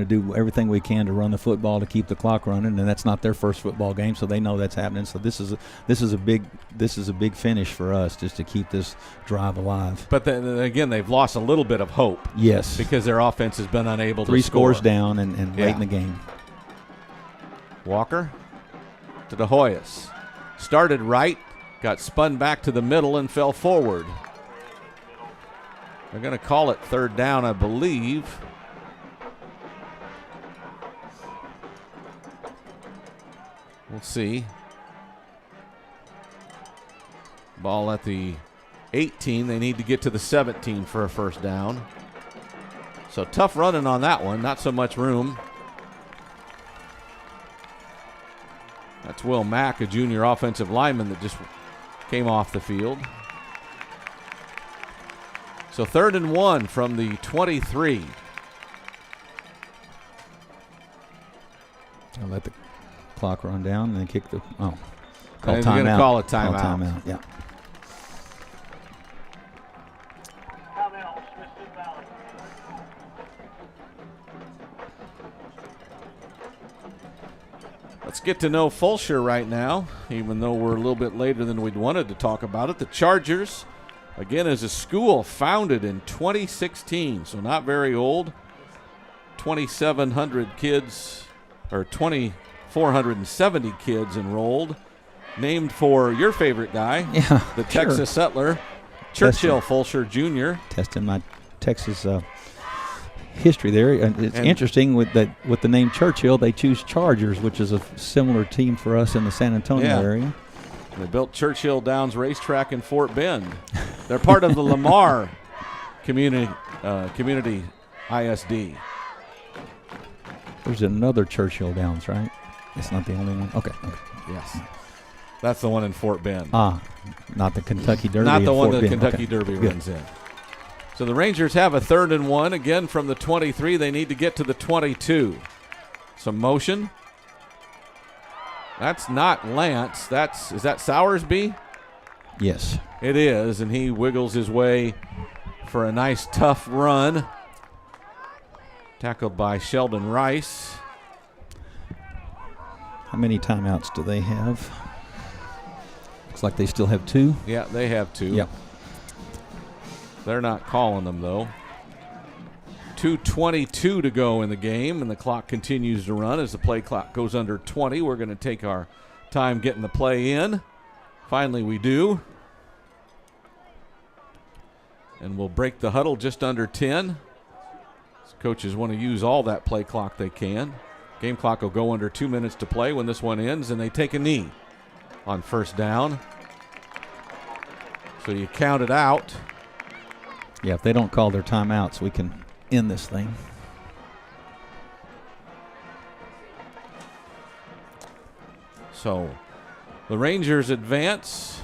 B: do everything we can to run the football to keep the clock running, and that's not their first football game, so they know that's happening. So this is a big finish for us just to keep this drive alive.
A: But then again, they've lost a little bit of hope.
B: Yes,
A: because their offense has been unable to score.
B: 3 scores down and late in the game.
A: Walker to De Hoyos. Started right, got spun back to the middle and fell forward. They're going to call it third down, I believe. We'll see. Ball at the 18. They need to get to the 17 for a first down. So tough running on that one. Not so much room. That's Will Mack, a junior offensive lineman that just came off the field. So 3rd and 1 from the 23.
B: I'll let the clock run down and then kick the call
A: They're
B: timeout.
A: going to call a timeout.
B: Call timeout, yeah.
D: Timeout, Smithson Valley.
A: Let's get to know Fulshear right now, even though we're a little bit later than we'd wanted to talk about it. The Chargers, again, is a school founded in 2016, so not very old. 2,700 kids, or 2,470 kids enrolled. Named for your favorite guy, the Texas settler, Churchill Fulshear Jr.
B: Testing my Texas history there. It's interesting with the name Churchill, they choose Chargers, which is a similar team for us in the San Antonio area.
A: They built Churchill Downs Racetrack in Fort Bend. They're part of the Lamar Community ISD.
B: There's another Churchill Downs, right? It's not the only one. Okay.
A: Yes. That's the one in Fort Bend.
B: Not the Kentucky Derby.
A: Not the one
B: Fort
A: that
B: Bend.
A: Kentucky Derby runs in. So the Rangers have a 3rd and 1. Again, from the 23, they need to get to the 22. Some motion. That's not Lance. Is that Sowersby?
B: Yes.
A: It is, and he wiggles his way for a nice, tough run. Tackled by Sheldon Rice.
B: How many timeouts do they have? Looks like they still have 2.
A: Yeah, they have 2.
B: Yep.
A: They're not calling them, though. 2:22 to go in the game, and the clock continues to run as the play clock goes under 20. We're going to take our time getting the play in. Finally, we do. And we'll break the huddle just under 10. Coaches want to use all that play clock they can. Game clock will go under 2 minutes to play when this one ends, and they take a knee on first down. So you count it out.
B: Yeah, if they don't call their timeouts, we can end this thing.
A: So the Rangers advance.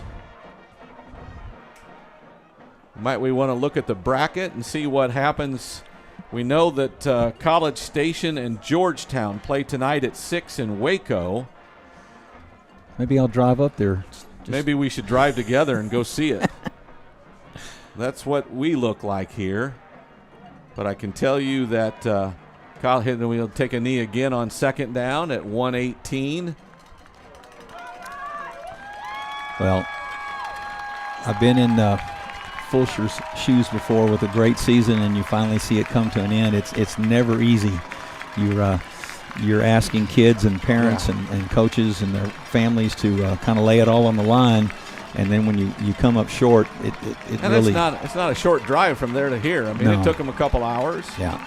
A: Might we want to look at the bracket and see what happens? We know that College Station and Georgetown play tonight at 6 in Waco.
B: Maybe I'll drive up there.
A: Maybe we should drive together and go see it. That's what we look like here. But I can tell you that Kyle Hidden will take a knee again on second down at 1:18.
B: Well, I've been in Fulshear's shoes before with a great season, and you finally see it come to an end. It's never easy. You're asking kids and parents and coaches and their families to kind of lay it all on the line, and then when you come up short, it
A: and
B: really.
A: It's not a short drive from there to here. I mean,
B: No.
A: It took them a couple hours.
B: Yeah.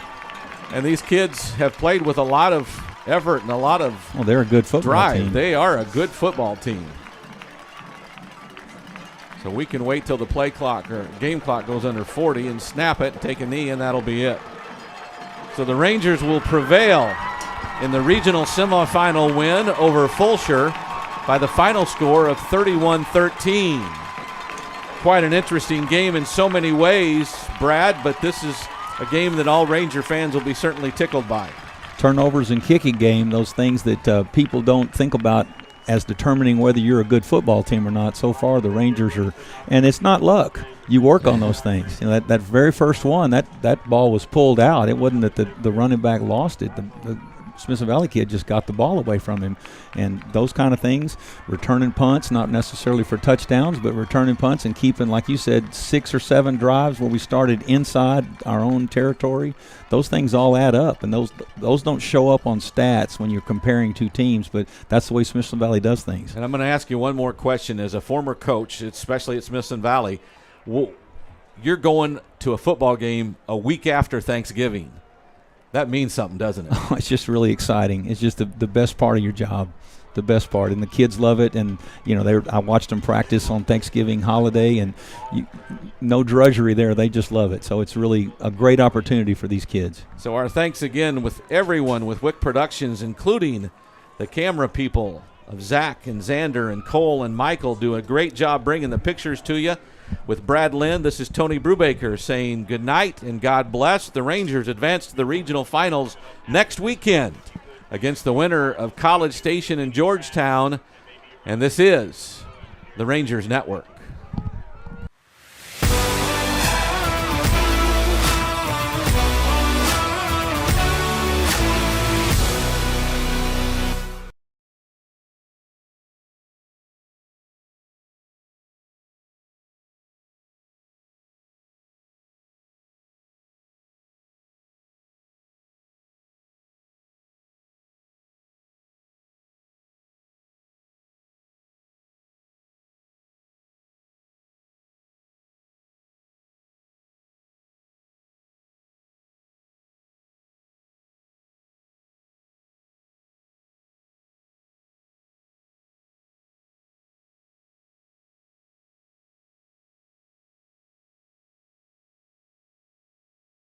A: And these kids have played with a lot of effort and a lot of
B: Well, they're a good football
A: drive.
B: team.
A: They are a good football team. So we can wait till the play clock or game clock goes under 40 and snap it, take a knee, and that'll be it. So the Rangers will prevail in the regional semifinal win over Fulshear by the final score of 31-13. Quite an interesting game in so many ways, Brad, but this is a game that all Ranger fans will be certainly tickled by.
B: Turnovers and kicking game, those things that people don't think about as determining whether you're a good football team or not. So far, the Rangers are, and it's not luck. You work on those things. You know, that very first one, that ball was pulled out. It wasn't that the running back lost it. The Smithson Valley kid just got the ball away from him. And those kind of things, returning punts, not necessarily for touchdowns, but returning punts and keeping, like you said, 6 or 7 drives where we started inside our own territory. Those things all add up, and those don't show up on stats when you're comparing two teams, but that's the way Smithson Valley does things.
A: And I'm going to ask you one more question. As a former coach, especially at Smithson Valley, you're going to a football game a week after Thanksgiving. That means something, doesn't it?
B: It's just really exciting. It's just the best part of your job, the best part. And the kids love it. And, you know, I watched them practice on Thanksgiving holiday, and no drudgery there. They just love it. So it's really a great opportunity for these kids.
A: So our thanks again with everyone with Wick Productions, including the camera people of Zach and Xander and Cole and Michael, do a great job bringing the pictures to you. With Brad Lynn, this is Tony Brubaker saying good night and God bless. The Rangers advance to the regional finals next weekend against the winner of College Station and Georgetown. And this is the Rangers Network.